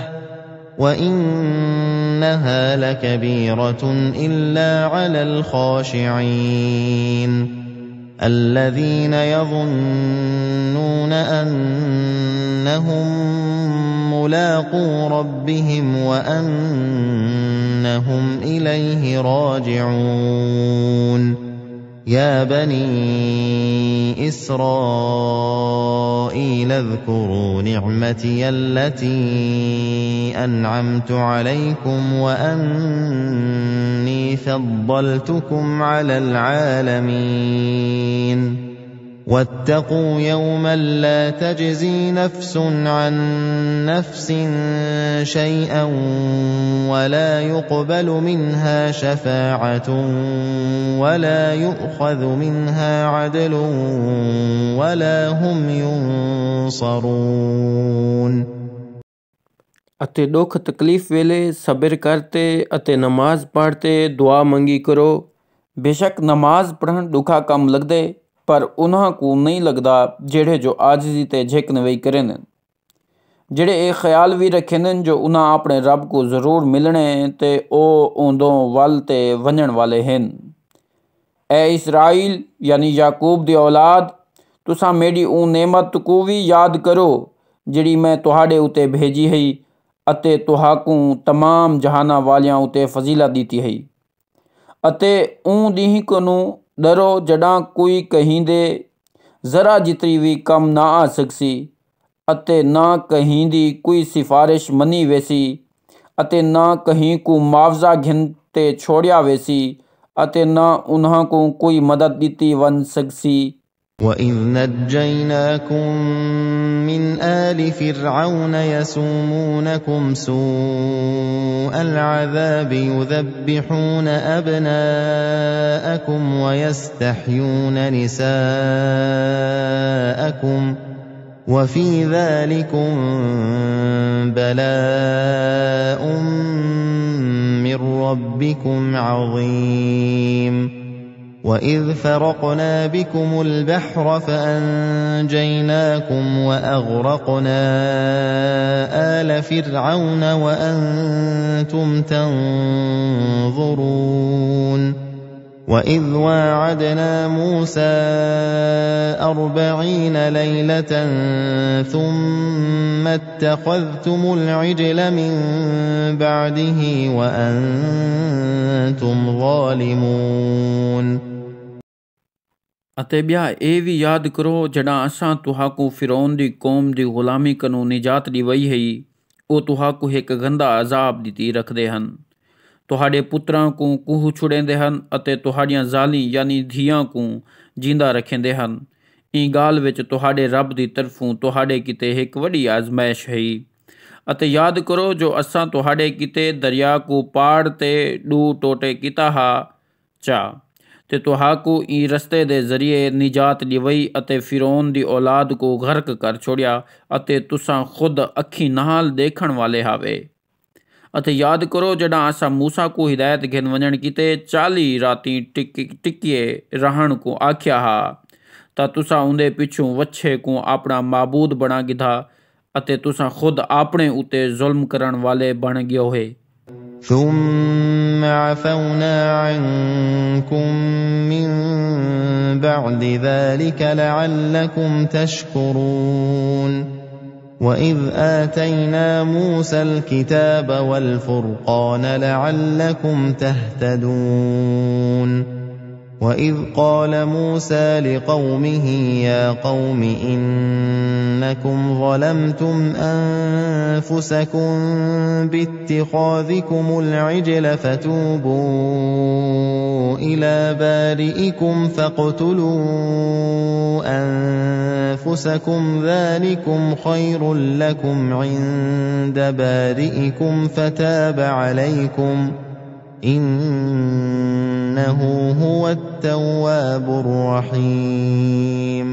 वइन्नहा लकबीरतुन इल्ला अलल खाशिईन الذين يظنون أنهم ملاقو ربهم وأنهم إليه راجعون يا بني إسرائيل اذكروا نعمتي التي أنعمت عليكم وأني فضلتكم على العالمين واتقوا يوما لا تجزي نفس عن نفس شيئا ولا يقبل منها شفاعة ولا يؤخذ منها عدل ولا هم ينصرون। अते दुख तकलीफ वेले सब्र करते अते नमाज पढ़ते दुआ मंगी करो। बेशक नमाज पढ़न दुखा कम लगदे पर उन्हां को नहीं लगदा जेड़े जो आजिज़ी ते झिकन वही करें, जेड़े ये ख्याल भी रखें जो उन्हां अपने रब को ज़रूर मिलने ते ओ ओंदों वल ते वंजण वाले हैं। ए इसराइल यानी याकूब दी औलाद, तुसां मेरी ऊ नेमत को भी याद करो जिहड़ी मैं तुहाडे उते भेजी है अते तुहाकू तमाम जहाना वालियां उते फजीलत दीती है। अते ऊ दीह कोनू डरो जड़ा कोई कहीं दे जरा जितरी भी कम ना आ सकसी अते ना कहीं दी कोई सिफारिश मनी वेसी अते ना कहीं को मुआवजा घिनते छोड़िया वेसी अते ना उन्हां को कोई मदद दीती वन सकसी। وَإِذْ نَجَّيْنَاكُمْ مِنْ آلِ فِرْعَوْنَ يَسُومُونَكُمْ سُوءَ الْعَذَابِ يُذَبِّحُونَ أَبْنَاءَكُمْ وَيَسْتَحْيُونَ نِسَاءَكُمْ وَفِي ذَلِكُمْ بَلَاءٌ مِّن رَّبِّكُمْ عَظِيمٌ। وَإِذْ فَرَقْنَا بِكُمُ الْبَحْرَ فَأَنْجَيْنَاكُمْ وَأَغْرَقْنَا آلَ فِرْعَوْنَ وَأَنْتُمْ تَنظُرُونَ وَإِذْ وَاعَدْنَا مُوسَى 40 لَيْلَةً ثُمَّ اتَّخَذْتُمُ الْعِجْلَ مِنْ بَعْدِهِ وَأَنْتُمْ ظَالِمُونَ। अते ॿिया ए भी याद करो जॾां असां तुहाकू फ़िरौन दी कौम दी ग़ुलामी कनू निजात दी वई है, ओ तुहाकू एक गंदा अजाब दी रखदे हन, तुहाडे पुत्रां को कूह छुड़ेंदे हन अते तुहाड़ियां ज़ाली यानी धियां को जींदा रखेंदे हन। ई गाल विच तुहाडे रब दी तरफों तुहाडे किते एक वडी आजमाइश है। अते याद करो जो असां तुहाडे किते दरिया को पाड़ ते डू टोटे किता हा चा ते तुहाकू ई रस्ते दे जरिए निजात दिवई अते फ़िरौन दी औलाद को गर्क कर छोड़िया अते तुसां खुद अखी नाल देखण वाले हावे। अते याद करो जॾां असां मूसा को हिदायत घिन वञण किते 40 राती टिकिए रहण को आख्या हा ता तुसां उंदे पिछू वच्छे को अपना माबूद बना गिधा अते तुसां खुद अपने उते जुल्म करण वाले बन गयो है। ثُمَّ عَفَوْنَا عَنْكُمْ مِنْ بَعْدِ ذَلِكَ لَعَلَّكُمْ تَشْكُرُونَ وَإِذْ آتَيْنَا مُوسَى الْكِتَابَ وَالْفُرْقَانَ لَعَلَّكُمْ تَهْتَدُونَ وَإِذْ قَالَ مُوسَى لِقَوْمِهِ يَا قَوْمِ إِنَّكُمْ ظَلَمْتُمْ أَنفُسَكُمْ بِاتِّخَاذِكُمُ الْعِجْلَ فَتُوبُوا إِلَى بَارِئِكُمْ فَاقْتُلُوا أَنفُسَكُمْ ذَلِكُمْ خَيْرٌ لَكُمْ عِندَ بَارِئِكُمْ فَتَابَ عَلَيْكُمْ إِنَّهُ هُوَ التَّوَّابُ الرَّحِيمُ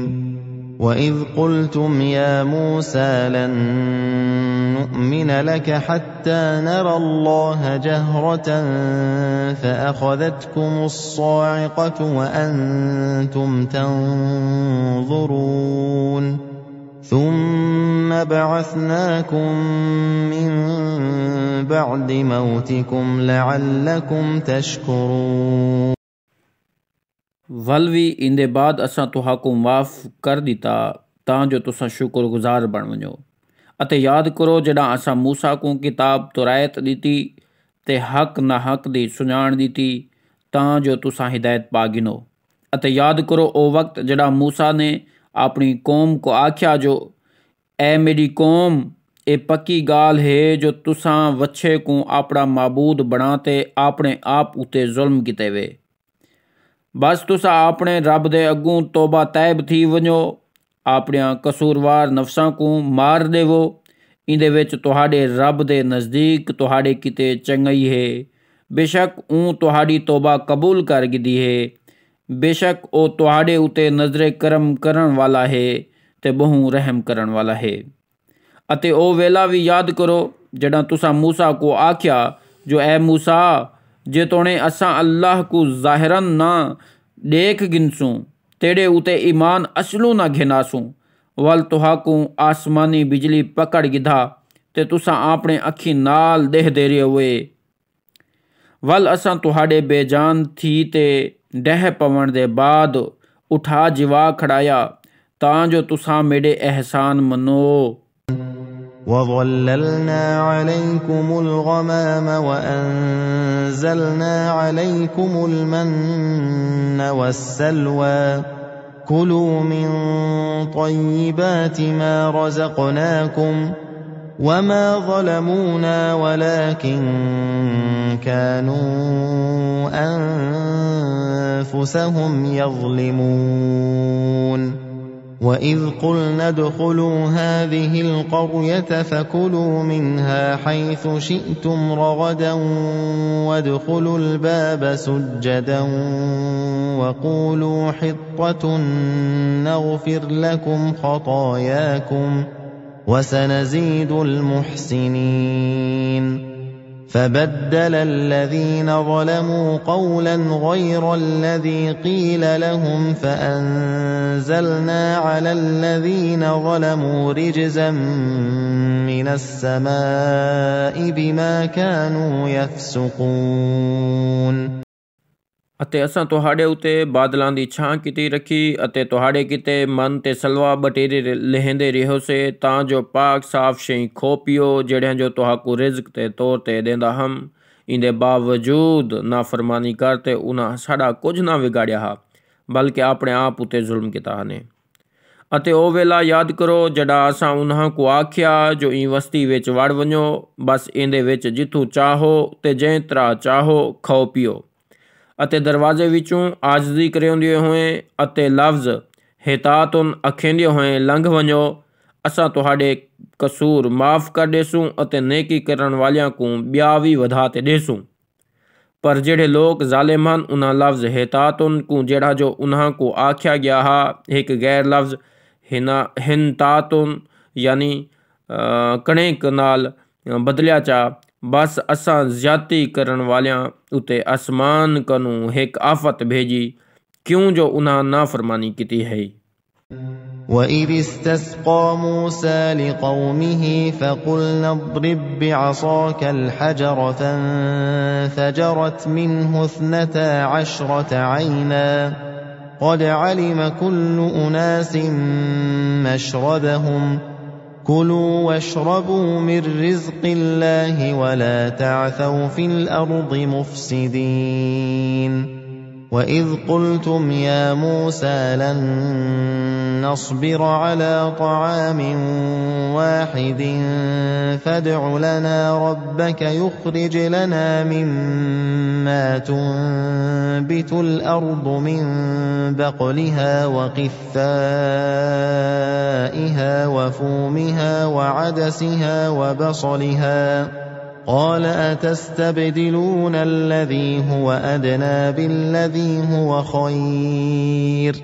وَإِذْ قُلْتُمْ يَا مُوسَى لَن نُّؤْمِنَ لَكَ حَتَّى نَرَى اللَّهَ جَهْرَةً فَأَخَذَتْكُمُ الصَّاعِقَةُ وَأَنْتُمْ تَنظُرُونَ ثُمَّ بَعَثْنَاكُمْ مِنْ بَعْدِ مَوْتِكُمْ لَعَلَّكُمْ تَشْكُرُونَ। वल भी इंदे बाद असां तुहाकू माफ़ कर दिता तां जो तुसां शुक्रगुजार बण वञो। अते याद करो जॾां असां मूसा को किताब तुरायत ॾिती ते हक़ ना हक़ दी सुञाण ॾिती तां जो तुसां हिदायत पा गिनो। अते याद करो ओ वक्त जड़ा मूसा ने अपनी कौम को आख्या जो ए मेरी कौम ए पक्की गाल है जो तुसां वच्छे को अपना माबूद बनाते अपने आप उते जुल्म किते वे। बस तुसा अपने रब दे अगू तौबा तैब थी वञो, अपने कसूरवार नफसां को मार देवो। इंदे विच तुहाडे रब दे नज़दीक तुहाडे किते चंगाई है। बेशक ऊँ तुहाडी तौबा कबूल कर गिदी है। बेशक ओ तुहाडे उते नजरे करम करन वाला है ते बहु रहम करन वाला है। अते ओ वेला भी याद करो जड़ा तुसा मूसा को आख्या जो ए मूसा जे तोने असां अल्लाह को ज़ाहिरन ना देख गिनसूं तेरे उते ईमान असलू ना घिनासूं वल तुहाकू आसमानी बिजली पकड़ गिधा ते तुसा अपने अखी नाल देह दे रहे हुए वल असां तुहाडे बेजान थी ते डह पवन दे बाद उठा जिवा खड़ाया तां जो तुसा मेरे एहसान मनो। وَظَلَّلْنَا عَلَيْكُمُ الْغَمَامَ وَأَنزَلْنَا عَلَيْكُمُ الْمَنَّ وَالسَّلْوَىٰ كُلُوا مِن طَيِّبَاتِ مَا رَزَقْنَاكُمْ وَمَا ظَلَمُونَا وَلَٰكِن كَانُوا أَنفُسَهُمْ يَظْلِمُونَ وَإِذْ قُلْنَا ادْخُلُوا هَٰذِهِ الْقَرْيَةَ فَكُلُوا مِنْهَا حَيْثُ شِئْتُمْ رَغَدًا وَادْخُلُوا الْبَابَ سُجَّدًا وَقُولُوا حِطَّةٌ نَّغْفِرْ لَكُمْ خَطَايَاكُمْ وَسَنَزِيدُ الْمُحْسِنِينَ فَبَدَّلَ الَّذِينَ ظَلَمُوا قَوْلًا غَيْرَ الَّذِي قِيلَ لَهُمْ فَأَنزَلْنَا عَلَى الَّذِينَ ظَلَمُوا رِجْزًا مِّنَ السَّمَاءِ بِمَا كَانُوا يَفْسُقُونَ। अते असां तुहाडे उते बादलां दी छां कीती रखी अते तुहाडे किते मन ते सलवा बटेरे लहेंदे रहोसे तां जो पाक साफ शई खो पियो जड़ियां जो तुहाकू रिज़्क ते तौर ते देंदा हम। इंदे बावजूद नाफरमानी करते उन्हां साडा कुछ ना विगाड़िया हा बल्कि अपने आप उते जुल्म किता ने। अते ओ वेला याद करो जड़ा असां उन्हां को आख्या जो ई वस्ती विच वड़ वञो बस इंदे विच जिथू चाहो ते जंहिं तरह चाहो खाओ पियो अते दरवाजे विचों आजजी करियोंदे होए अते लफ्ज़ हितातुन अखेंदे होए लंघ वञो असां तुहाडे कसूर माफ़ कर देसूं अते नेकी करन वालियां को ॿिया भी वधा ते देसूं। पर जेड़े लोग ज़ालिमान उन्हां लफ्ज़ हितातुन को जेड़ा जो उन्हां को आख्या गया हा एक गैर लफ्ज़ हिनतातुन यानी कणेक नाल बदलिया चा बस असां ज्यादती करन वालियां उते आसमान कनू एक आफत भेजी क्यों जो उन्हां नाफरमानी कीती है। وَإِذِ اسْتَسْقَىٰ مُوسَىٰ لِقَوْمِهِ فَقُلْنَا اضْرِب بِّعَصَاكَ الْحَجَرَ فَانفَجَرَتْ مِنْهُ 12 عَيْنًا قَدْ عَلِمَ كُلُّ أُنَاسٍ مَّشْرَبَهُمْ كُلُوا وَاشْرَبُوا مِن رِّزْقِ اللَّهِ وَلَا تَعْثَوْا فِي الْأَرْضِ مُفْسِدِينَ وَإِذْ قُلْتُمْ يَا مُوسَىٰ لَن نَّصْبِرَ عَلَىٰ طَعَامٍ وَاحِدٍ فَادْعُ لَنَا رَبَّكَ يُخْرِجْ لَنَا مِمَّا تُنبِتُ الْأَرْضُ مِن بَقْلِهَا وَقِثَّائِهَا وَفُومِهَا وَعَدَسِهَا وَبَصَلِهَا قَالَ أَتَسْتَبْدِلُونَ الَّذِي هُوَ أَدْنَىٰ بِالَّذِي هُوَ خَيْرٌ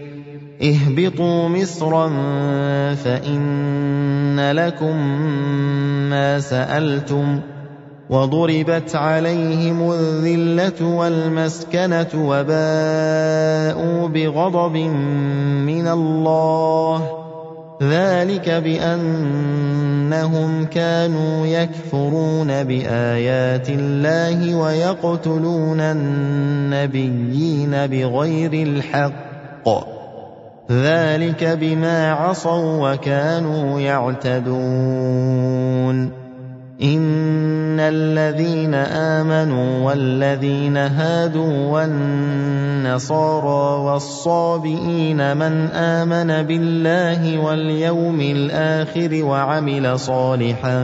اهْبِطُوا مِصْرًا فَإِنَّ لَكُم مَّا سَأَلْتُمْ وَضُرِبَتْ عَلَيْهِمُ الذِّلَّةُ وَالْمَسْكَنَةُ وَبَاءُوا بِغَضَبٍ مِّنَ اللَّهِ ذَلِكَ بِأَنَّهُمْ كَانُوا يَكْفُرُونَ بِآيَاتِ اللَّهِ وَيَقْتُلُونَ النَّبِيِّينَ بِغَيْرِ الْحَقِّ ذَلِكَ بِمَا عَصَوا وَّكَانُوا يَعْتَدُونَ إن الذين آمنوا والذين هادوا والنصارى والصابئين من آمن بالله واليوم الآخر وعمل صالحا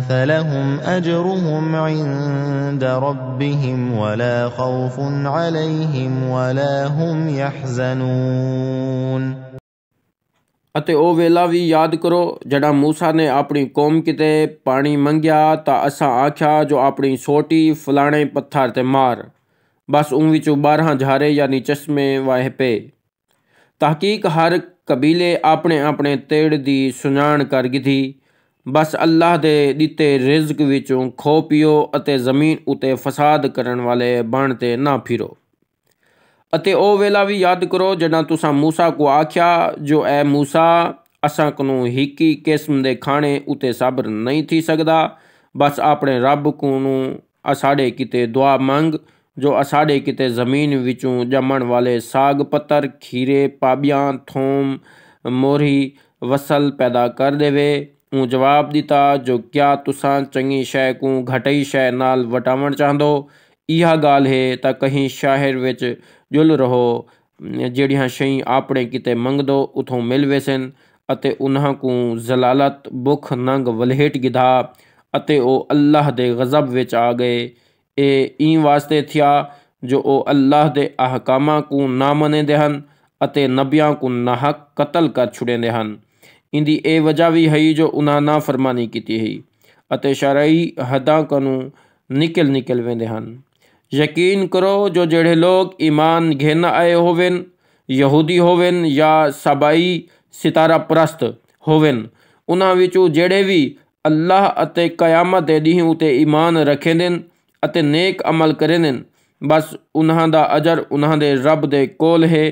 فلهم أجرهم عند ربهم ولا خوف عليهم ولا هم يحزنون। ਅਤੇ ਉਹ ਵੇਲਾ ਵੀ ਯਾਦ ਕਰੋ ਜਿਹੜਾ ਮੂਸਾ ਨੇ ਆਪਣੀ ਕੌਮ ਕਿਤੇ ਪਾਣੀ ਮੰਗਿਆ ਤਾਂ ਅਸਾਂ ਆਖਿਆ ਜੋ ਆਪਣੀ ਸੋਟੀ ਫਲਾਣੇ ਪੱਥਰ ਤੇ ਮਾਰ, ਬਸ ਉਂ ਵਿੱਚੋਂ 12 ਝਾਰੇ ਯਾਨੀ ਚਸ਼ਮੇ ਵਾਹ ਪਏ। ਤਹਕੀਕ ਹਰ ਕਬੀਲੇ ਆਪਣੇ ਆਪਣੇ ਤੇੜ ਦੀ ਸੁਣਾਣ ਕਰ ਗਈ। ਬਸ ਅੱਲਾਹ ਦੇ ਦਿੱਤੇ ਰਿਜ਼ਕ ਵਿੱਚੋਂ ਖੋ ਪੀਓ ਅਤੇ ਜ਼ਮੀਨ ਉੱਤੇ ਫਸਾਦ ਕਰਨ ਵਾਲੇ ਬਣ ਤੇ ਨਾ ਫਿਰੋ। ਅਤੇ ਉਹ ਵੇਲਾ ਵੀ ਯਾਦ ਕਰੋ ਜਦੋਂ ਤੁਸਾਂ ਮੂਸਾ ਕੋ ਆਖਿਆ ਜੋ ਐ ਮੂਸਾ ਅਸਾਂ ਕੋਲੋਂ ਹਿੱਕੀ ਕਿਸਮ ਦੇ ਖਾਣੇ ਉੱਤੇ ਸਬਰ ਨਹੀਂ ਥੀ ਸਕਦਾ, ਬਸ ਆਪਣੇ ਰੱਬ ਕੋ ਨੂੰ ਅਸਾੜੇ ਕਿਤੇ ਦੁਆ ਮੰਗ ਜੋ ਅਸਾੜੇ ਕਿਤੇ ਜ਼ਮੀਨ ਵਿੱਚੋਂ ਜੰਮਣ ਵਾਲੇ ਸਾਗ ਪੱਤਰ ਖੀਰੇ ਪਾਬੀਆਂ ਥੋਮ ਮੋਰੀ ਵਸਲ ਪੈਦਾ ਕਰ ਦੇਵੇ। ਉਹ ਜਵਾਬ ਦਿੱਤਾ ਜੋ ਕਿਆ ਤੁਸਾਂ ਚੰਗੀ ਸ਼ੈ ਕੋ ਘਟਈ ਸ਼ੈ ਨਾਲ ਵਟਾਵਣ ਚਾਹੁੰਦੋ। इहा गाल है तो कहीं शहर विच जुल रहो ਜਿਹੜੀਆਂ ਸ਼ਈ ਆਪਣੇ ਕਿਤੇ ਮੰਗਦੋ ਉਥੋਂ ਮਿਲ ਵੇਸਨ ਅਤੇ ਉਹਨਾਂ ਕੋ ਜ਼ਲਾਲਤ ਭੁੱਖ ਨੰਗ ਵਲਹੇਟ ਗਿਧਾ ਅਤੇ ਉਹ ਅੱਲਾਹ ਦੇ ਗਜ਼ਬ ਵਿੱਚ ਆ ਗਏ। ਇਹ ਈ ਵਾਸਤੇ ਥਿਆ ਜੋ ਉਹ ਅੱਲਾਹ ਦੇ ਅਹਕਾਮਾਂ ਕੋ ਨਾ ਮੰਨਦੇ ਹਨ ਅਤੇ ਨਬੀਆਂ ਕੋ ਨਾਹਕ ਕਤਲ ਕਰ ਛੁੜੇਂਦੇ ਹਨ। ਇੰਦੀ ਇਹ ਵਜ੍ਹਾ ਵੀ ਹੈ ਜੋ ਉਹਨਾਂ ਨਾ ਫਰਮਾਨੀ ਕੀਤੀ ਹੈ ਅਤੇ ਸ਼ਰਈ ਹੱਦਾਂ ਕਨੂੰ ਨਿਕਲ वेंदे ਹਨ। यकीन करो जो जेड़े लोग ईमान घेन आए होवन यहूदी होवन या सबाई सितारा परस्त होवन उन्हां विचों जेड़े भी अल्लाह अते कयामत दे ॾींहुं उते ईमान रखेंदे अते नेक अमल करेंदे बस उन्हां दा अजर उन्हां दे रब दे कोल है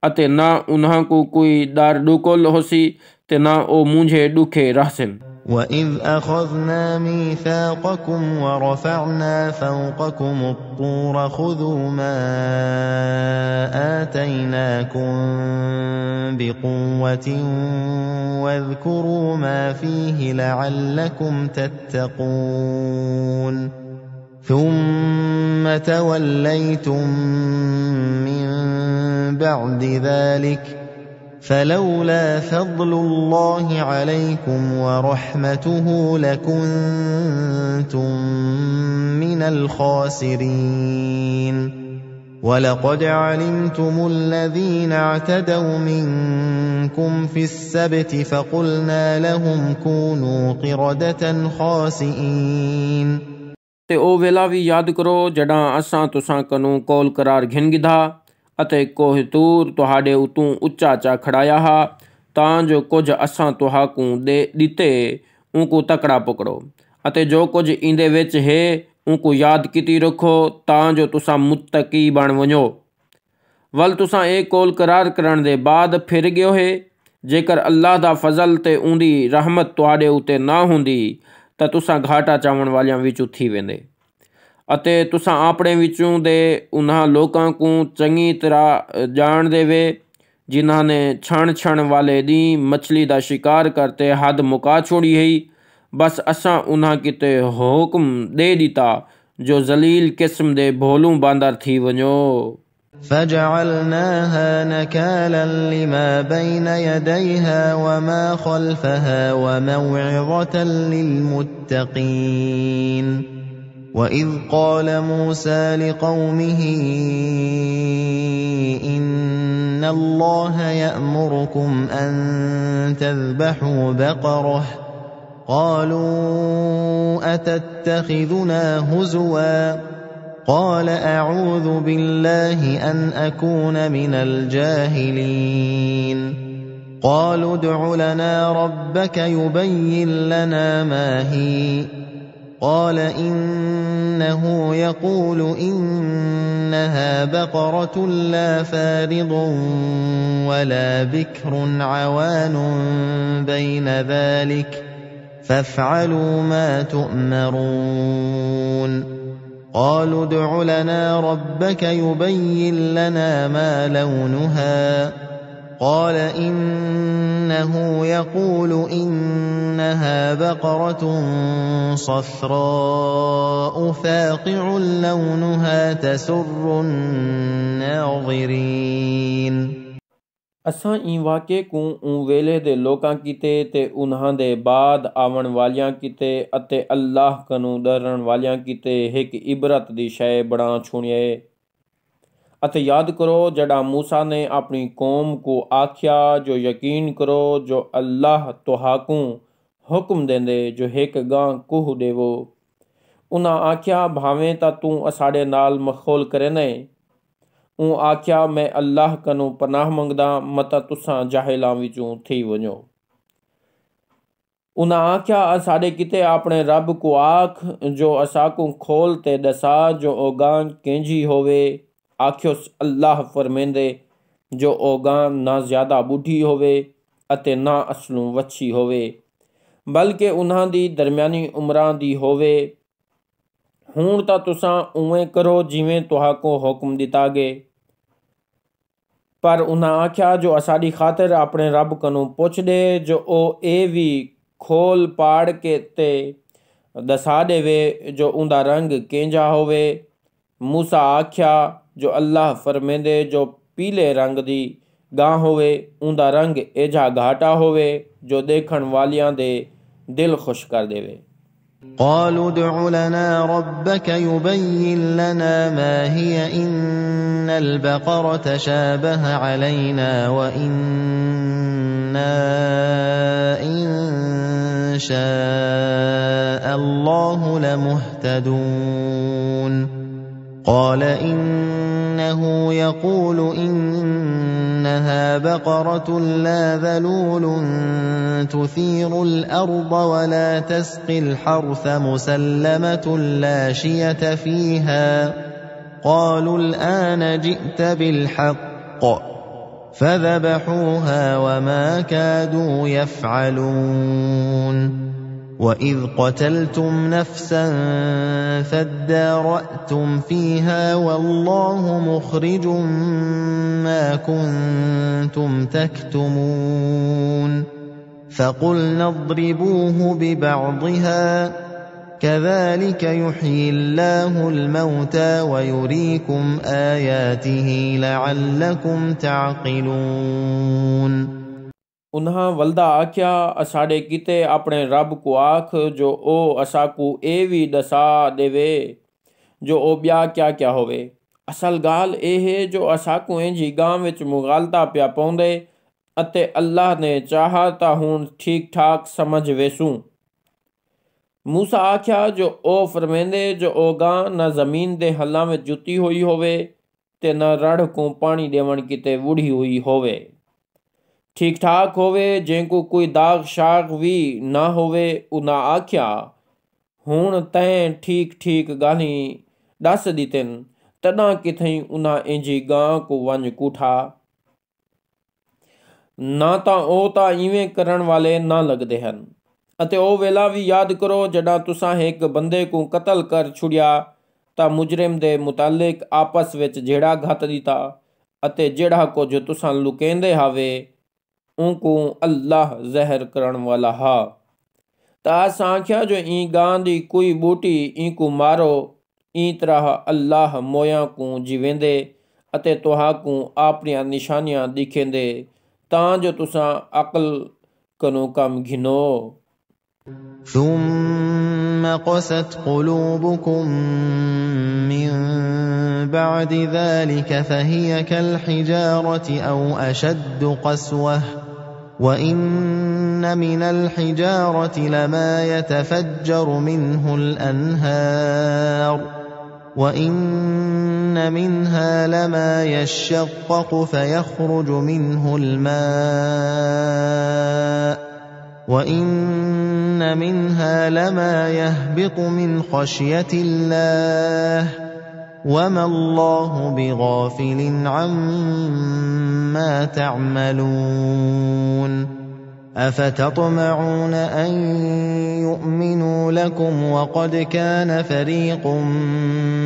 अते ना उन्हां को कोई डर डुकोल होसी ते ना ओ मुंझे डुखे रहसन। وَإِذْ أَخَذْنَا مِيثَاقَكُمْ وَرَفَعْنَا فَوْقَكُمُ الطُّورَ خُذُوا مَا آتَيْنَاكُمْ بِقُوَّةٍ وَاذْكُرُوا مَا فِيهِ لَعَلَّكُمْ تَتَّقُونَ ثُمَّ تَوَلَّيْتُمْ مِنْ بَعْدِ ذَلِكَ فلولا فضل الله عليكم ورحمته لكنتم من الخاسرين ولقد علمتم الذين اعتدوا منكم في السبت فقلنا لهم كونوا قردة خاسئين। ਤੇ ਉਹ ਵੇਲਾ ਵੀ ਯਾਦ ਕਰੋ ਜੜਾਂ ਅਸਾਂ ਤੁਸਾਂ ਕਨੂੰ ਕੋਲ ਕਰਾਰ ਘਿਨ ਗਿਧਾ ਅਤੇ ਕੋਹਤੂਰ ਤੁਹਾਡੇ ਉਤੋਂ ਉੱਚਾ ਚਾ ਖੜਾਇਆ ਹਾ ਤਾਂ ਜੋ ਕੁਝ ਅਸਾਂ ਤੁਹਾਕੂ ਦੇ ਦਿੱਤੇ ਉਨਕੂ ਤਕੜਾ ਪਕੜੋ ਅਤੇ ਜੋ ਕੁਝ ਇੰਦੇ ਵਿੱਚ ਹੈ ਉਨਕੂ ਯਾਦ ਕੀਤੀ ਰੱਖੋ ਤਾਂ ਜੋ ਤੁਸਾਂ ਮੁੱਤਕੀ ਬਣ ਵਣੋ। ਵੱਲ ਤੁਸਾਂ ਇਹ ਕੋਲ ਕਰਾਰ ਕਰਨ ਦੇ ਬਾਅਦ ਫਿਰ ਗਿਓ ਹੈ ਜੇਕਰ ਅੱਲਾਹ ਦਾ ਫਜ਼ਲ ਤੇ ਉਹਦੀ ਰਹਿਮਤ ਤੁਹਾਡੇ ਉੱਤੇ ਨਾ ਹੁੰਦੀ ਤਾਂ ਤੁਸਾਂ ਘਾਟਾ ਚਾਵਣ ਵਾਲਿਆਂ ਵਿੱਚ ਉੱਥੀ ਵੇਂਦੇ ਅਤੇ ਤੁਸਾਂ ਆਪਣੇ ਵਿੱਚੋਂ ਦੇ ਉਹਨਾਂ ਲੋਕਾਂ ਕੋ ਚੰਗੀ ਤਰ੍ਹਾਂ ਜਾਣ ਦੇਵੇ ਜਿਨ੍ਹਾਂ ਨੇ ਛਣ ਵਾਲੇ ਦੀ ਮਛਲੀ ਦਾ ਸ਼ਿਕਾਰ ਕਰਤੇ ਹੱਦ ਮੁਕਾ ਛੋੜੀ ਹੈ। ਬਸ ਅਸਾਂ ਉਹਨਾਂ ਕਿਤੇ ਹੁਕਮ ਦੇ ਦਿੱਤਾ ਜੋ ਜ਼ਲੀਲ ਕਿਸਮ ਦੇ ਭੋਲੂ ਬਾਂਦਰ ਥੀ ਵਣੋ। فجعلناها نكالا لما بين يديها وما خلفها وموعظة للمتقين وإذ قال موسى لقومه إن الله يأمركم أن تذبحوا بقرة قالوا أتتخذنا هزوا قال أعوذ بالله أن أكون من الجاهلين قالوا ادع لنا ربك يبين لنا ما هي قال إنه يقول إنها بقرة لا فارض ولا بكر عوان بين ذلك فافعلوا ما تؤمرون قالوا ادع لنا ربك يبين لنا ما لونها قال إنه يقول إنها بقرة صفراء فاقع لونها تسر الناظرين असां ई वाक़े को वेले दे लोकां कीते ते उन्हां दे बाद आवन वालियां कीते अते अल्लाह कनू डरण वालियां कीते एक इबरत दी शय बना छुड़िए। अते याद करो जड़ा मूसा ने अपनी कौम को आख्या जो यकीन करो जो अल्लाह तुहाकू हुक्म देंदे जो एक गां कुह देवो। उन्हां आख्या भावें ता तू असाड़े नाल मखौल करे ने। ऊँ आख्या मैं अल्लाह कनू पनाह मंगदा मता तुसां जाहिलां विचों थी वञो। उन्हां आख्या असाड़े किते अपने रब को आख जो असाकू खोल ते दसा जो ओगां केंजी होवे। आख्योस अल्लाह फरमेंदे जो ओगां ना ज़्यादा बुढ़ी होवे अते ना असलों वच्छी होवे बल्कि उन्हां दी दरम्यानी उमरां दी होवे। हुण तां तुसां उवें करो जिवें तुहाको हुक्म दिता गे। पर उन्हां आख्या जो असाड़ी खातिर अपने रब कनू पुछ दे जो ओ ए भी खोल पाड़ के ते दसा देवे जो उंदा रंग केंजा होवे। मूसा आख्या जो अल्लाह फरमेंदे जो पीले रंग दी गां होवे उंदा रंग एजा घाटा होवे जो देखण वालियां दे दिल खुश कर देवे। قالوا ادع لنا ربك يبين لنا ما هي إن البقرة شابه علينا وإنا إن شاء الله لمهتدون قال إنه يقول إنها بقرة لا ذلول تثير الأرض ولا تسقي الحرث مسلمة لا شية فيها قالوا الآن جئت بالحق فذبحوها وما كادوا يفعلون وإذ قتلتم نفسا فادارأتم فيها والله مخرج ما كنتم تكتمون فقلنا اضربوه ببعضها كذلك يحيي الله الموتى ويريكم آياته لعلكم تعقلون उन्हां वल्दा आख्या असाड़े किते अपने रब को आख जो ओ असाकू ए भी दसा देवे जो ओ ब्या क्या क्या होवे। असल गाल ए है जो असाकू इंजी गां विच मुगालता प्या पौंदे अते अल्लाह ने चाहा ता हुण ठीक ठाक समझ वेसूं। मूसा आख्या जो ओ फरमेंदे जो ओ गां न जमीन दे हल्लां विच जुती हुई होवे ते न रड़ को पानी देवण किते वुढ़ी हुई होवे। ठीक ठाक होवे जेको कोई दाग शाग भी ना होवे। उन्हां आख्या हुण तैं ठीक ठीक गाली दस दितन तदा किथई उन्हां इंजी गां को वंज कूठा ना तां ओ तां इवें करण वाले ना लगदे हन। अते ओ वेला भी याद करो जड़ा तुसां एक बंदे को कतल कर छुड़िया तां मुजरिम दे मुतालिक आपस विच जेड़ा घत दिता अते जेड़ा कुछ तुसां लुकेंदे हावे उनको अल्लाह जहर करण वाला हा। ता सांख्या जो ई गां दी कोई बूटी इंको मारो ई तरह अल्लाह मोया को जीवेंदे अते तुहाकू अपनियां निशानियां दिखेंदे तां जो तुसां अकल कनो कम घिनो। ثم قست قلوبكم من بعد ذلك فهي كالحجارة أو أشد قسوة وإن من الحجارة لما يتفجر منه الأنهار وإن منها لما يشقق فيخرج منه الماء وإن منها لما يهبط من خشية الله وما الله بغافل عما تعملون أفتطمعون أن يؤمنوا لكم وقد كان فريق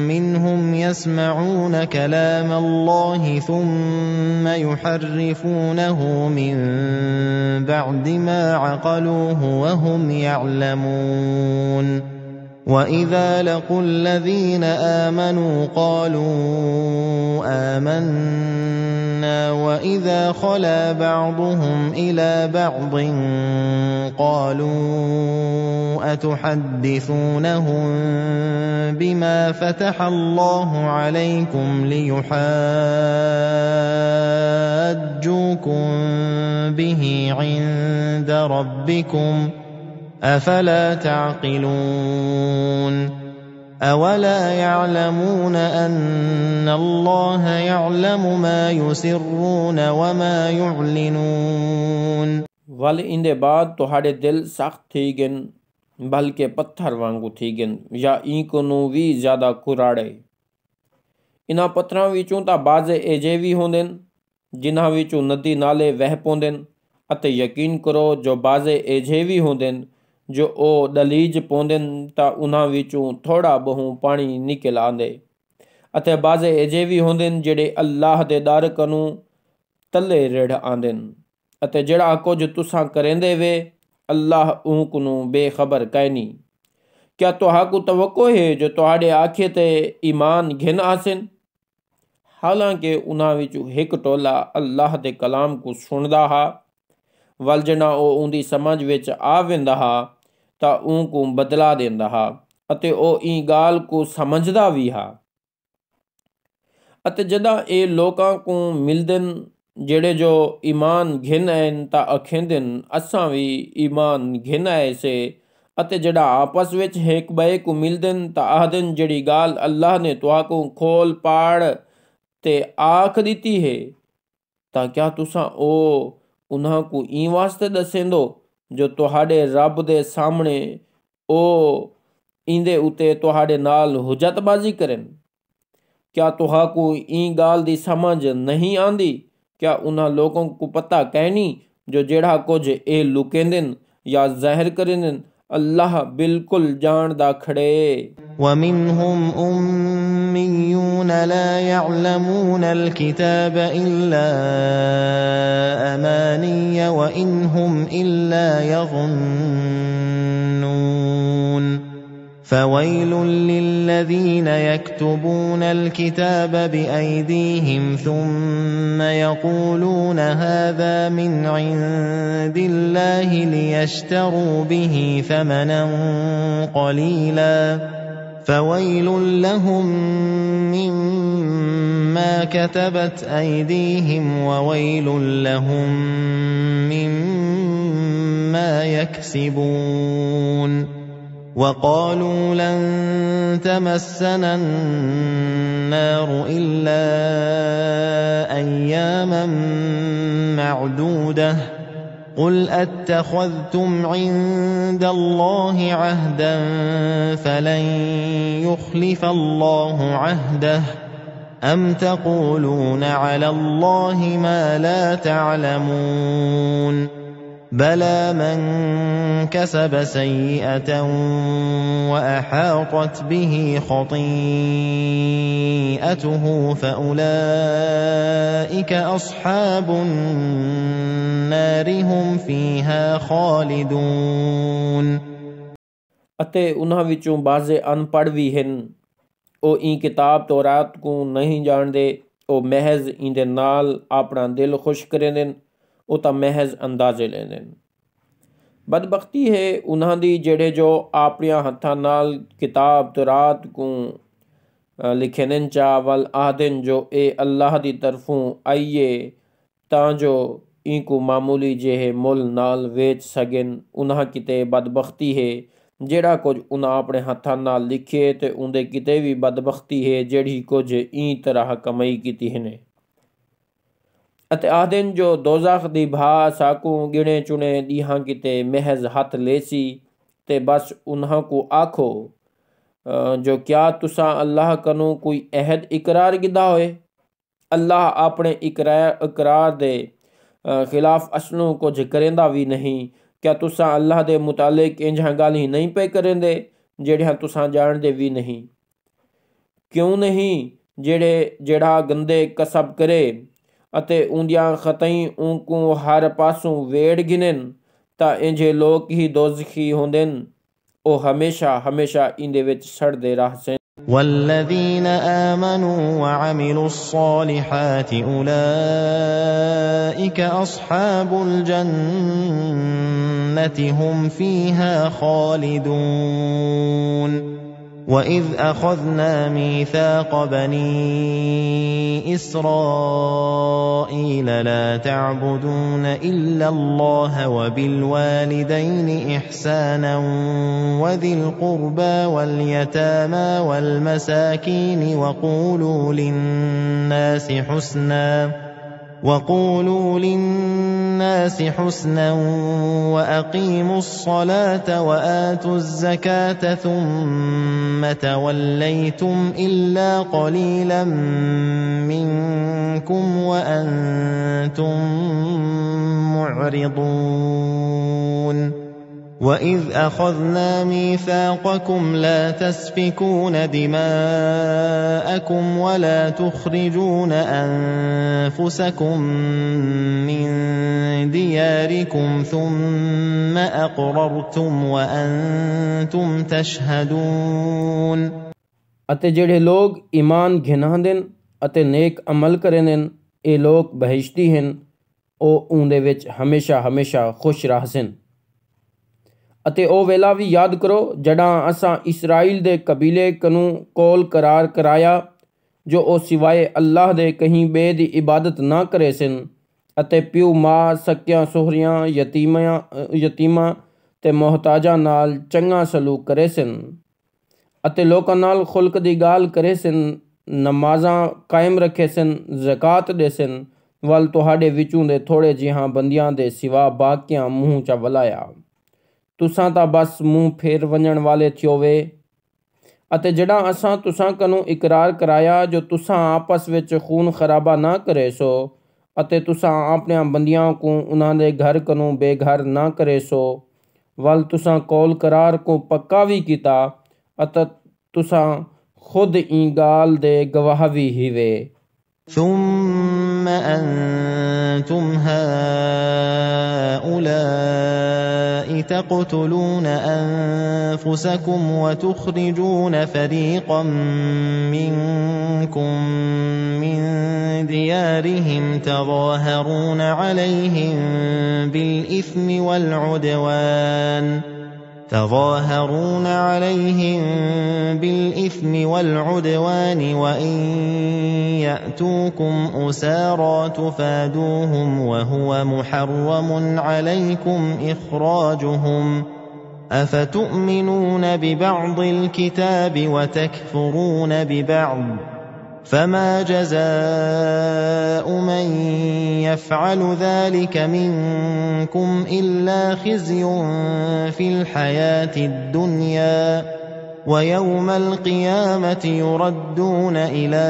منهم يسمعون كلام الله ثم يحرفونه من بعد ما عقلوه وهم يعلمون وإذا لقوا الذين آمنوا قالوا آمنا وإذا خلا بعضهم إلى بعض قالوا أتحدثونهم بما فتح الله عليكم ليحاجوكم به عند ربكم أفلا تعقلون أولا يعلمون أن الله يعلم ما يسرون وما يعلنون वल इंदे बाद तुहाड़े दिल सख्त थी गन बल्कि पत्थर वांगू थी गन या इंक नू भी ज्यादा कुराड़े इन्हां पत्थरां विचों तां बाज़े एजे भी होंदे जिन्हां विचों नदी नाले वह पौंदे अते यकीन करो जो बाज़े एजे भी होंदे जो ओ दलीज पौंदे तां उन्हां विचों थोड़ा बहु पानी निकल आंदे अते बाज़े एजे भी होंदे जिहड़े अल्लाह दे दर कनू तले रेड़ आंदे अते जिहड़ा कुछ तुसां करेंदे वे अल्लाह ऊंक नू बेखबर कैनी क्या तुहाकू तवक्को है जो तुहाड़े आखे ते ईमान घिन आसिन हालांकि उन्हां विचों हिक टोला अल्लाह दे कलाम को सुनदा हा वल जना ओ उंदी समझ विच आ वेंदा हा तां ऊंकू बदला देंदा हा अते ओ ई गाल को समझदा भी हा अते जदा ए लोकां को मिलदन जेड़े जो ईमान घिन आइन तां अखेंदन असां भी ईमान घिन आए से अते जड़ा आपस विच हिक बए को मिलदन तां आखदन जड़ी गाल अल्लाह ने तुहाको खोल पाड़ ते आख दिती है तां क्या तुसां ओ उन्हां को ई वास्ते दसेंदो जो तुहाडे रब दे सामने ओ इंदे उते तुहाडे नाल हुज्जतबाजी करन क्या तुहाको ई गाल दी समझ नहीं आंदी क्या उन्हां लोगों को पता कहनी जो जेड़ा कुछ ए लुकेंदन या ज़ाहिर करेंदन अल्लाह बिल्कुल जानदा खड़े ومنهم أميون لا يعلمون الكتاب إلا أماني وإن هم إلا يظنون فويل للذين يكتبون الكتاب بأيديهم ثم يقولون هذا من عند الله ليشتروا به ثمنا قليلا فويل لهم مما كتبت أيديهم وويل لهم مما يكسبون وقالوا لن تمسنا النار إلا أياما معدودة قل أتخذتم عند الله عهدا فلن يخلف الله عهده أم تقولون على الله ما لا تعلمون بلى من كسب سيئة وأحاطت به خطيئته فأولئك أصحاب النار هم فيها خالدون अते उन्हां विचों बाज़े अनपढ़ भी हैं ओ ई किताब तौरात को नहीं जानदे ओ महज इंदे नाल अपना दिल खुश करेंदे ਉਹ ਤਾਂ ਮਹਿਜ਼ ਅੰਦਾਜ਼ੇ ਲੈਂਦੇ ਨੇ ਬਦਬਖਤੀ ਹੈ ਉਹਨਾਂ ਦੀ ਜਿਹੜੇ ਜੋ ਆਪਣੀਆਂ ਹੱਥਾਂ ਨਾਲ ਕਿਤਾਬ ਤੌਰਾਤ को लिखे ने चावल आदन जो ए अल्लाह दी तरफों आइए तां जो इनको मामूली जेहे मुल नाल वेच सकें उन्हां किते बदबख्ती है जेड़ा कुछ उन्हां अपने हत्थां नाल लिखे ते उंदे किते भी बदबख्ती है जेड़ी कुछ ई तरह कमाई कीती है अते आदन जो दोज़ख दी भा साकू गिणे चुने दीहां किते महज हथ लेसी ते बस उन्हां को आखो जो क्या तुसा अल्लाह कनू कोई अहद इकरार गिदा होए अल्लाह अपने इकरार दे खिलाफ असलों कुछ करेंदा भी नहीं। क्या तुसा अल्लाह दे मुतालिक इंजां गाली नहीं पे करेंदे जेड़ियां तुसा जानदे भी नहीं? क्यों नहीं जेड़ा गंदे कसब करे अते उंदियां खतई उनको हर पासों वेड़ गिनन ता इंजे लोग ही दोज़खी होंदेन, ओ हमेशा हमेशा इंदे विच सड़दे रहसन। والذين آمنوا وعملوا الصالحات أولئك أصحاب الجنة هم فيها خالدون وإذ أخذنا ميثاق بني إسرائيل لا تعبدون إلا الله وبالوالدين إحسانا وذي القربى واليتامى والمساكين وقولوا للناس حسنا وأقيموا الصلاة وآتوا الزكاة ثم توليتم إلا قليلا منكم وأنتم معرضون وإذ أخذنا ميثاقكم لا تسفكون دماءكم ولا تخرجون أنفسكم من دياركم ثم أقررتم وأنتم تشهدون अते जेड़े लोग ईमान घिनांदे अते नेक अमल करेंदे ए लोग बहिश्ती हैं, ओ उंदे विच हमेशा हमेशा खुश रहसन। अते ओ वेला भी याद करो जड़ा असां इसराइल दे कबीले कनू कोल करार कराया जो ओ सिवाए अल्लाह दे कहीं बे दी इबादत ना करे सन अते प्यू मां सकियां सोहरियां यतीमां ते मोहताजां नाल चंगा सलूक करे सन अते लोकां नाल खुल्क दी गाल करे सन, नमाज़ां कायम रखे सन, ज़कात दे सन, वल तुहाडे विचों दे थोड़े जिहां बंदियां दे सिवा बाकियां मूंह चा वलाया। तुसां ता बस मुंह फेर वंजण वाले थियो वे। अते जड़ा असां तुसां कनू इकरार कराया जो तुसां आपस विच खून खराबा ना करे सो अते तुसां अपने बंदियां को उन्हां दे घर कनू बेघर ना करे सो, वल तुसां कौल करार को पक्का भी कीता अते तुसां खुद ई गाल दे गवाह भी हीवे। ثم أنتم هؤلاء تقتلون أنفسكم وتخرجون فريقا منكم من ديارهم تظاهرون عليهم بالإثم والعدوان وإن يأتوكم أسارى تفادوهم وهو محرم عليكم إخراجهم أفتؤمنون ببعض الكتاب وتكفرون ببعض فما جزاء من يفعل ذلك منكم إلا خزي في الحياة الدنيا ويوم القيامة يردون إلى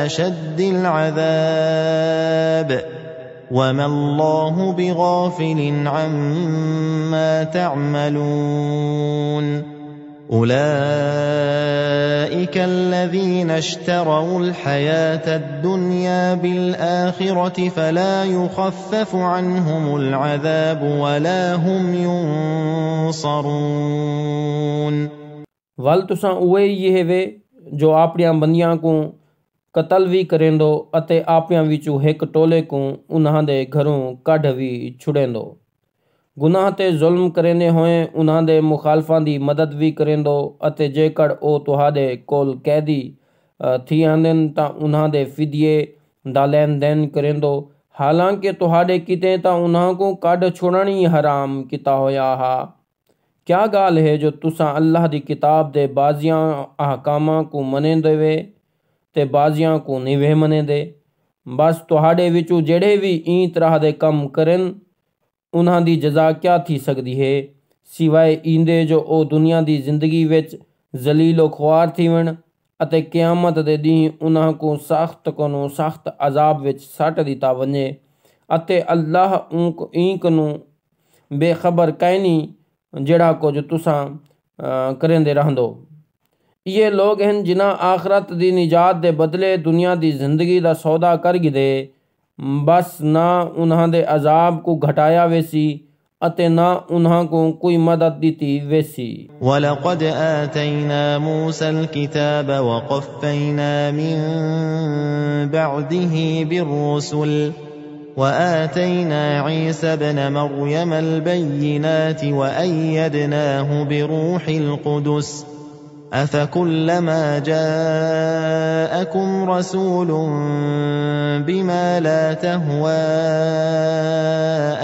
أشد العذاب وما الله بغافل عما تعملون أولئك الذين اشتروا الحياة الدنيا بالآخرة فلا يخفف عنهم العذاب ولا هم ينصرون। वल तुसां उहे ही हेवे जो आपणियां बंदियां को कतल भी करेंदो अते आपणियां विचों हिक टोले को उन्हां दे घरों कढ भी छुड़ेंदो। गुनाह ते जुल्म करेंदे होए उन्हां दे मुखालफां दी मदद भी करेंदो अते जेकर ओ तुहाडे कोल कैदी थी आंदन तां उन्हां दे फिदिये दा लैन देन करेंदो, हालांकि तुहाडे किते तां उन्हां को कढ छुड़ण ही हराम किता होया हा। क्या गाल है जो तुसां अल्लाह दी किताब दे बाजियां अहकामां को मनेंदे वे ते बाजियां को निवे मनेंदे। बस तुहाडे विचों जेड़े भी ई तरह दे कम करन उन्हां दी जजा क्या थी सकदी है सिवाय ईंदे जो ओ दुनिया दी जिंदगी विच जलीलो ख्वार थीवन अते क़यामत दे ॾींहुं उन्हां को सख्त कोनो सख्त अज़ाब विच सट दिता वञे अते अल्लाह इंक नू बेखबर कैनी जिहड़ा कुछ तुसां करेंदे रहंदो। ये लोग हैं जिन्हां आखरत दी निजात दे बदले दुनिया दी जिंदगी दा सौदा कर गिदे, बस ना उन्हां दे अजाब को घटाया वेसी अते ना उन्हां को कोई मदद दी वेसी। वलक़द आतैना मूसल किताब वक़फ़ैना मिन बअदिही बिर्रुसुल वआतैना ईसा इब्न मर्यम अल-बय्यिनात वअय्यदनाहु बिरूहिल क़ुदुस अफ़कुल्लमा जाअकुम रसूलुन बिमा ला तहवा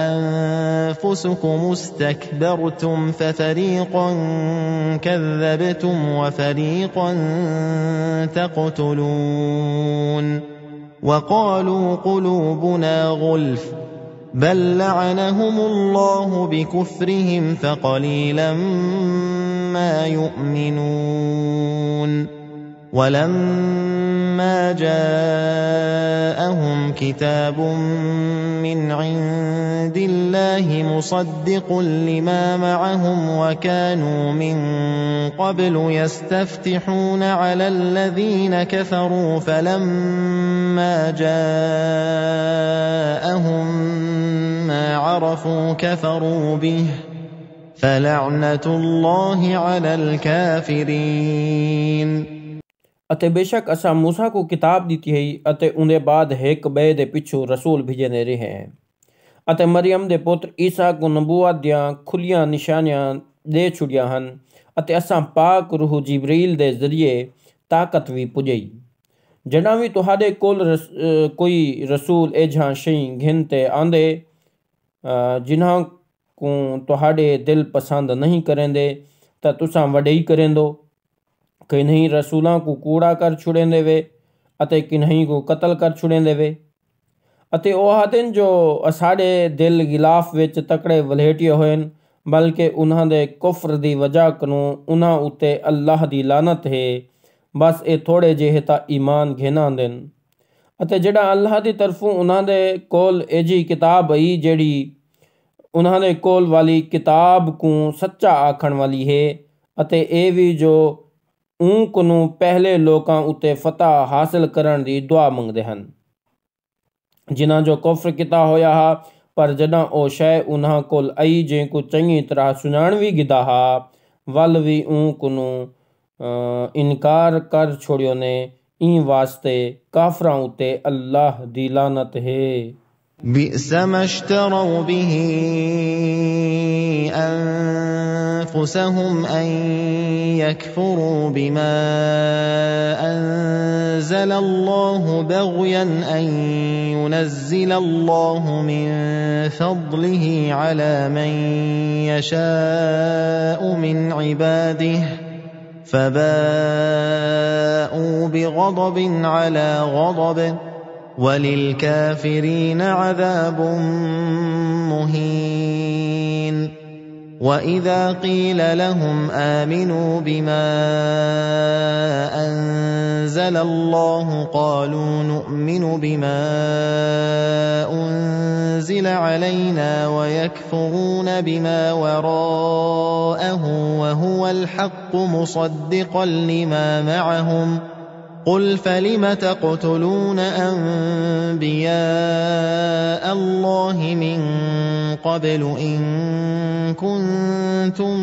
अनफुसुकुम इस्तकबरतुम फफरीक़न कज़्ज़बतुम वफरीक़न तक़तुलून वक़ालू क़ुलूबुना गुल्फ़ बल लअनहुमुल्लाहु बिकुफ्रिहिम फ़क़लीलन मा युमिनून वलम्मा जाअहुम किताबुम मिन इंदिल्लाहि मुसद्दिक़ुन लिमा मअहुम वकानू मिन क़ब्लु यस्तफ्तिहून अलल्लज़ीन कफ़रू फलम्मा जाअहुम मा अरफू कफ़रू बिहि फ़लअनतुल्लाहि अलल काफ़िरीन। अते बेशक असा मूसा को किताब दी है अते उनके बाद एक बे दे पिछू रसूल भेजने रहे हैं अते मरियम दे पुत्र ईसा को नबूवत दियां खुलियां निशानियां दे छुड़िया हन अते असा पाक रूह जिब्रील दे जरिए ताकत भी पुजई। जड़ा भी तुहाडे कोल कोई रसूल एझा शई घिनते आंदे जिन्हां को तुहाडे दिल पसंद नहीं करेंदे ता तुसा वडेई करेंदो। किन्हीं रसूलों को कूड़ा कर छुड़ेंदे वे अते किन्हीं को कत्ल कर छुड़ेंदे वे अते ओ आखदे जो असाडे दिल गिलाफ विच तकड़े वलेटिए होए बल्कि उन्हां दे कुफ्र दी वजह कनू उन्हां उत्ते अल्लाह दी लानत है। बस ये थोड़े जेहे ता ईमान घेना देन अते जिहड़ा अल्लाह दी तरफों उन्हां दे कोल एजी किताब आई जेड़ी उन्हां दे कोल वाली किताब को सच्चा आखण वाली है अते ए भी जो ऊक नू पहले लोकां उत्ते फतह हासिल करन दी दुआ मंगदे हन जिन्हां जो कुफ्र किता होया हा पर जॾां ओ शय उन्हां कोल आई जंहिं को चङी तरह सुञाण भी गिदा हा वल भी ऊक नू इनकार कर छोड़ियो ने ई वास्ते काफरां उत्ते अल्लाह दी लानत है। बिअस मा इश्तरौ बिही अनफुसहुम अन यकफुरू बिमा अंज़लल्लाहु बग़यन अन युनज़्ज़िलल्लाहु मिन फ़ज़लिही अला मन यशाअु मिन इबादिही फ़बाअू बिग़ज़बिन अला ग़ज़ब वलिलकाफिरीन अज़ाबुम मुहीन। वइज़ा क़ील लहुम आमिनू बिमा अंज़लल्लाहु क़ालू नुअमिनु बिमा उन्ज़िल अलैना वयकफ़ुरून बिमा वराअहु वहुवल हक़्क़ु मुसद्दिक़न लिमा मअहुम क़ुल फ़लिम तक़्तुलून अंबियाअ अल्लाहि मिन क़ब्लु इन कुन्तुम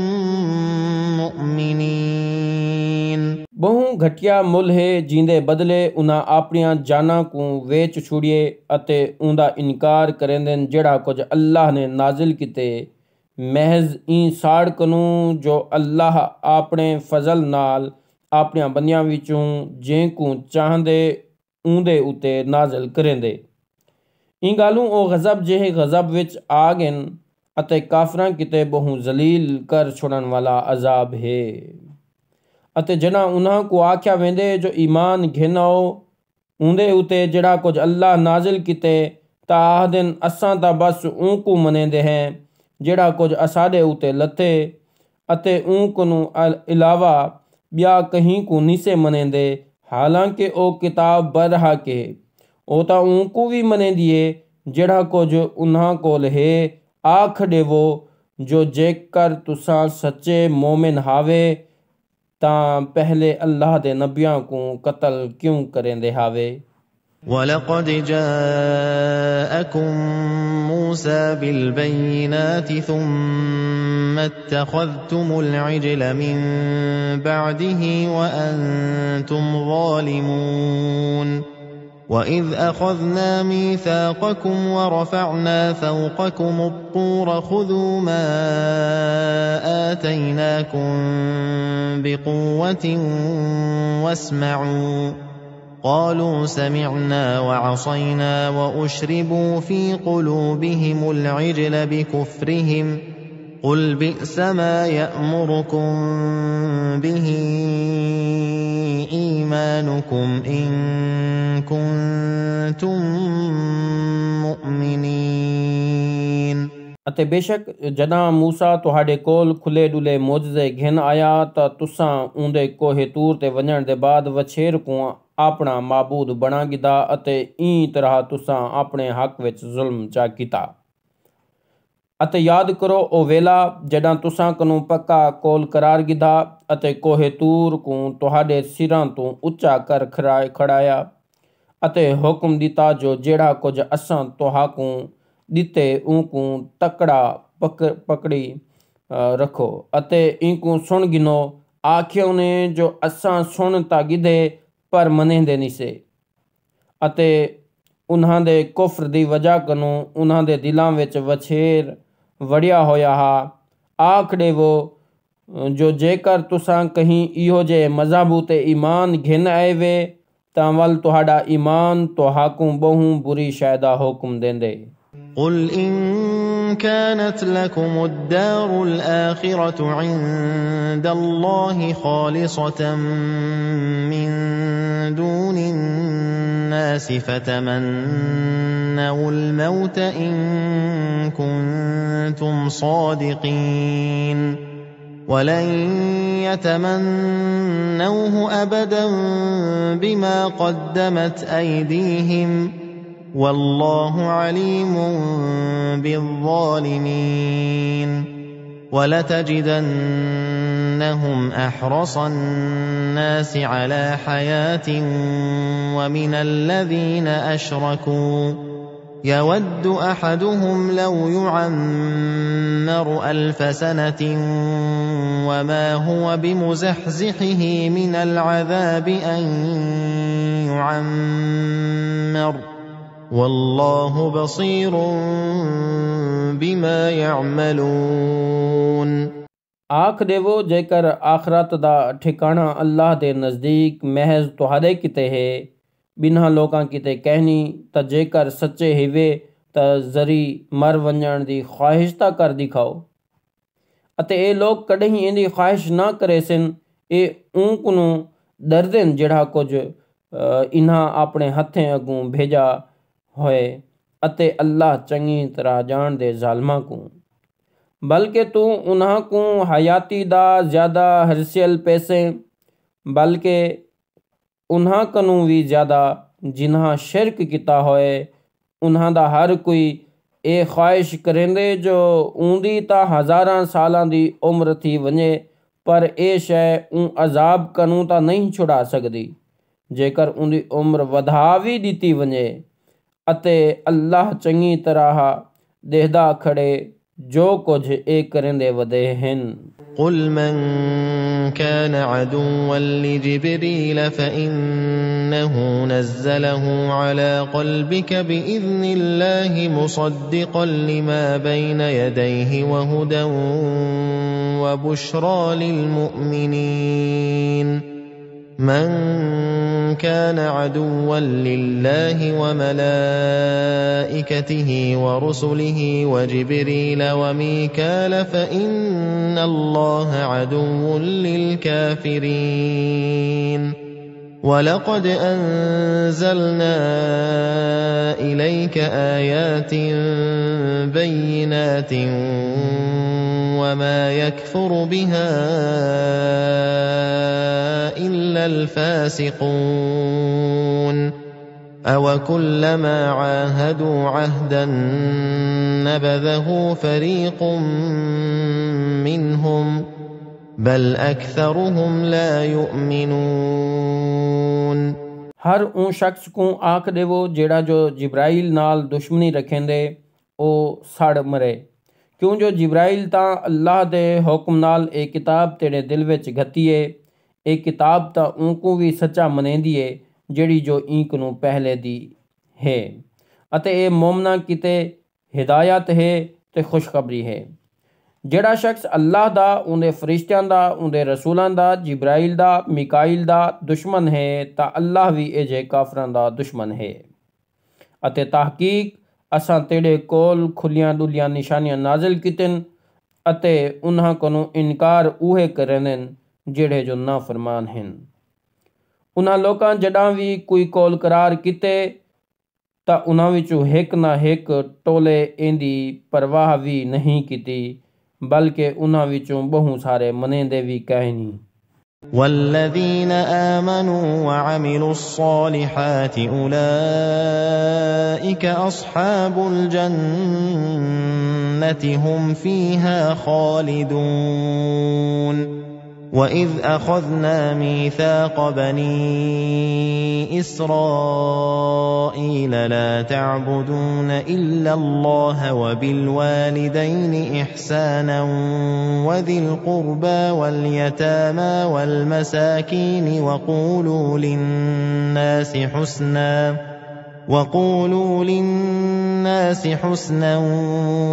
मुअमिनीन। बहु घटिया मुल है जिंदे बदले उन्हां अपनियां जाना को वेच छुड़िए अते उंदा इनकार करेंदन जिहड़ा कुछ अल्लाह ने नाजिल किते महज ई साड़ कनू जो अल्लाह अपने फजल नाल अपने बंदियां विचों जेको चाहदे उंदे उते नाज़िल करेंदे। ई गालू ओ गज़ब जेहे गज़ब विच आ गन अते काफरां किते बहु जलील कर छोड़न वाला अजाब है अते जना उन्हां को आख्या वेंदे जो ईमान घेनाओ उंदे उते जिहड़ा कुछ अल्लाह नाजिल किते ता आखदन असां ता बस ऊंकू मनेंदे हैं जिहड़ा कुछ असाडे उते लथे अते ऊंक नू इलावा ब्या कहीं को निसे मनेंदे हालांकि ओ किताब बरहा के ओ ता ऊंकू भी मनेंदी है ਜਿਹੜਾ ਕੁਝ ਉਹਨਾਂ ਕੋਲ ਹੈ ਆਖ ਦੇਵੋ ਜੋ ਜੇਕਰ ਤੁਸਾਂ ਸੱਚੇ ਮੋਮਿਨ ਹਾਵੇ ਤਾਂ ਪਹਿਲੇ ਅੱਲਾਹ ਦੇ ਨਬੀਆਂ को ਕਤਲ ਕਿਉਂ ਕਰੇਂਦੇ ਹਾਵੇ। وَلَقَدْ جَاءَكُم مُّوسَىٰ بِالْبَيِّنَاتِ ثُمَّ اتَّخَذْتُمُ الْعِجْلَ مِن بَعْدِهِ وَأَنتُمْ ظَالِمُونَ وَإِذْ أَخَذْنَا مِيثَاقَكُمْ وَرَفَعْنَا فَوْقَكُمُ الطُّورَ خُذُوا مَا آتَيْنَاكُم بِقُوَّةٍ وَاسْمَعُوا قالوا سمعنا وعصينا وأشربوا في قلوبهم العجل بكفرهم قل بئس ما يأمركم به إيمانكم إن كنتم مؤمنين। ਅਤੇ ਬੇਸ਼ੱਕ ਜਦਾਂ ਮੂਸਾ ਤੁਹਾਡੇ ਕੋਲ ਖੁੱਲੇ ਡੁੱਲੇ ਮੌਜਜ਼ੇ ਘਿਨ ਆਇਆ ਤਾਂ ਤੁਸਾਂ ਉਹਦੇ ਕੋਹੇ ਤੂਰ ਤੇ ਵੰਝਣ ਦੇ ਬਾਅਦ ਵਛੇਰ ਕੋ ਆਪਣਾ ਮਾਬੂਦ ਬਣਾ ਗਿਦਾ ਅਤੇ ਈ ਤਰ੍ਹਾਂ ਤੁਸਾਂ ਆਪਣੇ ਹੱਕ ਵਿੱਚ ਜ਼ੁਲਮ ਚਾ ਕੀਤਾ। ਅਤੇ ਯਾਦ ਕਰੋ ਉਹ ਵੇਲਾ ਜਦਾਂ ਤੁਸਾਂ ਕਨੂੰ ਪੱਕਾ ਕੋਲ ਕਰਾਰ ਗਿਦਾ ਅਤੇ ਕੋਹੇ ਤੂਰ ਕੋ ਤੁਹਾਡੇ ਸਿਰਾਂ ਤੋਂ ਉੱਚਾ ਕਰ ਖੜਾਇਆ ਅਤੇ ਹੁਕਮ ਦਿੱਤਾ ਜੋ ਜਿਹੜਾ ਕੁਝ ਅਸਾਂ ਤੁਹਾਕੂ ਦਿੱਤੇ ਉਹਕੂ ਤਕੜਾ ਪਕੜੀ ਰੱਖੋ ਅਤੇ ਇਨਕੂ ਸੁਣ ਗਿਨੋ। ਆਖਿਓ ਨੇ ਜੋ ਅਸਾਂ ਸੁਣ ਤਾਂ ਗਿਦੇ ਪਰ ਮੰਨਦੇ ਨਹੀਂ ਸੇ ਅਤੇ ਉਹਨਾਂ ਦੇ ਕੁਫਰ ਦੀ ਵਜ੍ਹਾ ਕਨੂੰ ਉਹਨਾਂ ਦੇ ਦਿਲਾਂ ਵਿੱਚ ਵਛੇਰ ਵੜਿਆ ਹੋਇਆ ਹਾ। ਆਖ ਦੇਵੋ ਜੋ ਜੇਕਰ ਤੁਸਾਂ ਕਹੀਂ ਇਹੋ ਜਿਹੇ ਮਜ਼ਹਬ ਉਤੇ ਈਮਾਨ ਘਿਨ ਆਏ ਵੇ ਤਾਂ ਵੱਲ ਤੁਹਾਡਾ ਈਮਾਨ ਤੁਹਾਕੂ ਬਹੁ ਬੁਰੀ ਸ਼ੈ ਦਾ ਹੁਕਮ ਦਿੰਦੇ। قل إن كانت لكم الدار الآخرة عند الله خالصة من دون الناس فتمنوا الموت إن كنتم صادقين ولن يتمنوه أبدا بما قدمت أيديهم والله عليم بالظالمين ولتجدنهم أحرص الناس على حياة ومن الذين أشركوا يود أحدهم لو يعمر 1000 سنة وما هو بمزحزحه من العذاب أن يعمر والله بصير بما يعملون। ਆਖ ਦੇਵੋ ਜੇਕਰ ਆਖਰਤ ਦਾ ਠਿਕਾਣਾ ਅੱਲਾਹ ਦੇ ਨਜ਼ਦੀਕ ਮਹਿਜ਼ ਤੁਹਾਡੇ ਕਿਤੇ ਹੈ ਬਿਨਾਂ ਲੋਕਾਂ ਕਿਤੇ ਕਹਿਣੀ ਤਾਂ ਜੇਕਰ ਸੱਚੇ ਹੀਵੇ ਤਾਂ ਜ਼ਰੀ ਮਰ ਵੰਜਣ ਦੀ ਖਵਾਹਿਸ਼ ਤਾਂ ਕਰ ਦਿਖਾਓ ਅਤੇ ਇਹ ਲੋਕ ਕਦੇ ਹੀ ਇਹਦੀ ਖਵਾਹਿਸ਼ ਨਾ ਕਰੇ ਸਨ। ਇਹ ਊਂਕ ਨੂੰ ਡਰਦੇ ਜਿਹੜਾ ਕੁਝ ਇਹਨਾਂ ਆਪਣੇ ਹੱਥਾਂ ਅੱਗੋਂ ਭੇਜਾ ਹੋਏ ਅਤੇ ਅੱਲਾਹ ਚੰਗੀ ਤਰ੍ਹਾਂ ਜਾਣਦੇ ਜ਼ਾਲਮਾਂ को। ਬਲਕਿ ਤੂੰ ਉਹਨਾਂ को ਹਯਾਤੀ ਦਾ ਜ਼ਿਆਦਾ ਹਰਸਿਲ ਪੈਸੇ ਬਲਕਿ ਉਹਨਾਂ ਕਨੂੰ ਵੀ ਜ਼ਿਆਦਾ ਜਿਨ੍ਹਾਂ ਸ਼ਿਰਕ ਕੀਤਾ ਹੋਏ ਉਹਨਾਂ ਦਾ ਹਰ ਕੋਈ ਇਹ ਖਵਾਹਿਸ਼ ਕਰੇਂਦੇ ਜੋ ਉਂਦੀ ਤਾਂ ਹਜ਼ਾਰਾਂ ਸਾਲਾਂ ਦੀ ਉਮਰ ਥੀ ਵञे ਪਰ ਇਹ ਸ਼ੈ ਅਜ਼ਾਬ ਕਨੂੰ ਤਾਂ ਨਹੀਂ ਛੁਡਾ ਸਕਦੀ ਜੇਕਰ ਉਹਦੀ ਉਮਰ ਵਧਾ ਵੀ ਦਿੱਤੀ ਵञे ਅਤੇ ਅੱਲਾਹ ਚੰਗੀ ਤਰ੍ਹਾਂ ਦੇਖਦਾ ਖੜੇ ਜੋ ਕੁਝ ਇਹ ਕਰੇਂਦੇ ਵਦੇ ਹਨ। قل من كان عدوا لجبريل فإنه نزله على قلبك بإذن الله مصدقا لما بين يديه وهدى وبشرى للمؤمنين من كان عدوا لله وملائكته ورسله وجبريل وميكال فإن الله عدو للكافرين ولقد أنزلنا إليك آيات بينات وما يكفر بها إلا الفاسقون أَوَكُلَّمَا عَاهَدُوا عَهْدًا نَّبَذَهُ فَرِيقٌ مِّنْهُمْ بَلْ أَكْثَرُهُمْ لَا يُؤْمِنُونَ हर उन शख्स को आख देवो जेड़ा जो जिब्राइल नाल दुश्मनी रखेंदे ओ सड़ मरे, क्यों जो जिब्राइल तां अल्लाह दे हुक्म नाल ए किताब तेरे दिल विच घतीए। ए किताब तां उनको भी सच्चा मनेंदी है जेड़ी जो इंक नूं पहले दी है, अते ए मोमना किते हिदायत है ते खुशखबरी है। जेड़ा शख्स अल्लाह दा, उनदे फरिश्तियां दा, उनदे रसूलां दा, जिब्राइल दा, मिकाइल दा दुश्मन है तां अल्लाह भी इजे काफरां दा दुश्मन है। अते तहकीक असां तेरे कोल खुलियां डुलियां निशानियां नाजिल कीतिन, अते उन्हां कोलों इनकार उहे करन जेड़े जो ना फरमान हैं। उन्हां लोकां जडां भी कोई कौल करार कीते तां उन्हां विचों हिक ना हिक टोले इंदी परवाह भी नहीं कीती, बल्कि उन्हां विचों बहु सारे मनेंदे भी कहनी। वल्लज़ीन आमनू वअमिलु स्सालिहात उलाइक अस्हाबुल जन्नति हुम फीहा खालिदून। وَإِذْ أَخَذْنَا مِيثَاقَ بَنِي إِسْرَائِيلَ لَا تَعْبُدُونَ إِلَّا اللَّهَ وَبِالْوَالِدَيْنِ إِحْسَانًا وَذِي الْقُرْبَى وَالْيَتَامَى وَالْمَسَاكِينِ وَقُولُوا لِلنَّاسِ حُسْنًا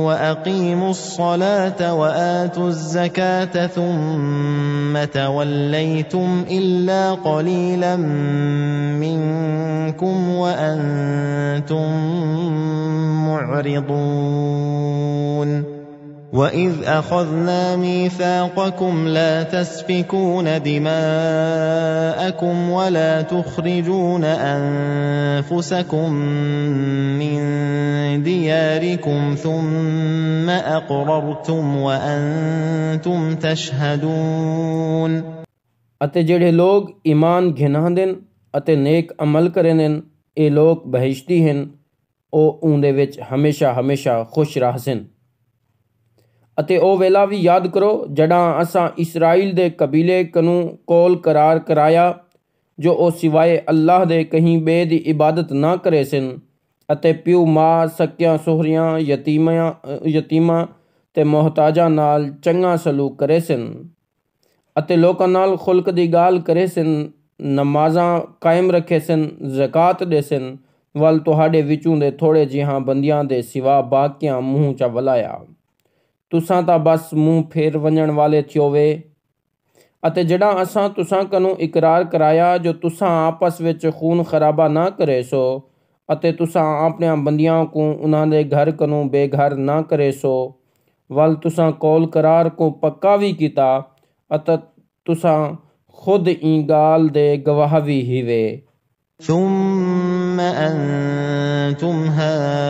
وَأَقِيمُوا الصَّلَاةَ وَآتُوا الزَّكَاةَ ثُمَّ تَوَلَّيْتُمْ إِلَّا قَلِيلًا مِّنكُمْ وَأَنتُم مُّعْرِضُونَ وَإِذْ أَخَذْنَا مِيثَاقَكُمْ لَا تَسْفِكُونَ دِمَاءَكُمْ وَلَا تُخْرِجُونَ أَنفُسَكُم مِّن دِيَارِكُمْ ثُمَّ أَقْرَرْتُمْ وَأَنتُمْ تَشْهَدُونَ। अते जेड़े लोग ईमान घिनांदन अते नेक अमल करेंदन, ए लोग बहिश्ती हैं, ओ उंदे विच हमेशा हमेशा खुश रहसन। अते ओ वेला भी याद करो जड़ां असां इसराइल दे कबीले कनू कौल करार कराया जो ओ सिवाए अल्लाह दे कहीं बे दी इबादत ना करे सन, अते प्यू मां सकियां सोहरियां यतीमां ते मोहताजां नाल चंगा सलूक करे सन, अते लोकां नाल खुल्क दी गाल करे सन, नमाज़ां कायम रखे सन, ज़कात दे सन, वल तुहाडे विचों दे थोड़े जिहां बंदियां दे सिवा बाकियां मूंह चा वलाया। तुसां तां बस मुंह फेर वञण वाले थियोवे। अते जड़ा असां तुसां कनू इकरार कराया जो तुसां आपस विच खून खराबा ना करे सो, अते तुसां अपने बंदियां को उन्हां दे घर कनू बेघर ना करे सो, वल तुसां कौल करार को पक्का भी कीता, अते तुसां खुद ई गाल दे गवाह भी हीवे। ثُمَّ أَنْتُمْ هَؤُلَاءِ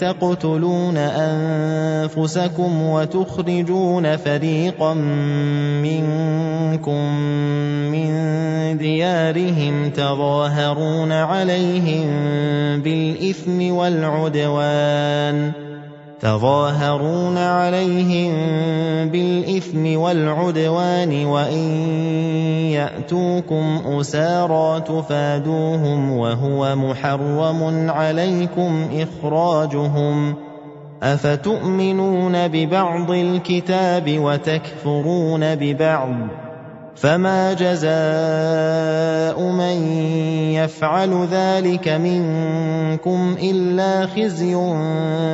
تَقْتُلُونَ أَنفُسَكُمْ وَتُخْرِجُونَ فَرِيقًا مِّنكُم مِّن دِيَارِهِمْ تَظَاهَرُونَ عَلَيْهِم بِالْإِثْمِ وَالْعُدْوَانِ وَإِن يَأْتُوكُمْ أُسَارَىٰ تُفَادُوهُمْ وَهُوَ مُحَرَّمٌ عَلَيْكُمْ إِخْرَاجُهُمْ أَفَتُؤْمِنُونَ بِبَعْضِ الْكِتَابِ وَتَكْفُرُونَ بِبَعْضٍ فَمَا جَزَاءُ مَن يَفْعَلُ ذَلِكَ مِنكُمْ إِلَّا خِزْيٌ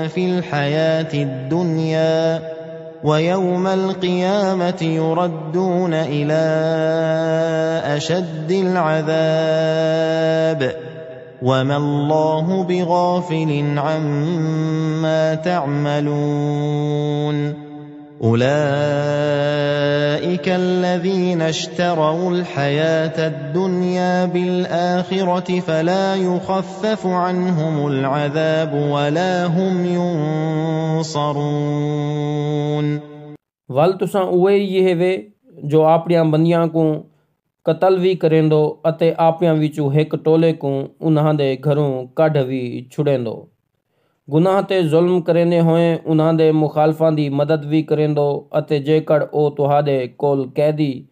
فِي الْحَيَاةِ الدُّنْيَا وَيَوْمَ الْقِيَامَةِ يُرَدُّونَ إِلَىٰ أَشَدِّ الْعَذَابِ وَمَا اللَّهُ بِغَافِلٍ عَمَّا تَعْمَلُونَ أُولَئِكَ الَّذِينَ اشْتَرَوُا الْحَيَاةَ الدُّنْيَا بِالْآخِرَةِ فَلَا يُخَفَّفُ عَنْهُمُ الْعَذَابُ وَلَا هُمْ يُنصَرُونَ। वल तुसां उहे ही वे जो अपनियां बंदियां को ਕਤਲ ਵੀ ਕਰੇਂਦੋ ਅਤੇ ਆਪਿਆਂ ਵਿੱਚੋਂ ਇੱਕ ਟੋਲੇ ਕੋ ਉਹਨਾਂ ਦੇ ਘਰੋਂ ਕੱਢ ਵੀ ਛੁੜੇਂਦੋ। ਗੁਨਾਹ ਤੇ ਜ਼ੁਲਮ ਕਰੇਂਦੇ ਹੋਏ ਉਹਨਾਂ ਦੇ ਮੁਖਾਲਫਾਂ ਦੀ ਮਦਦ ਵੀ ਕਰੇਂਦੋ ਅਤੇ ਜੇਕਰ ਉਹ ਤੁਹਾਡੇ ਕੋਲ ਕੈਦੀ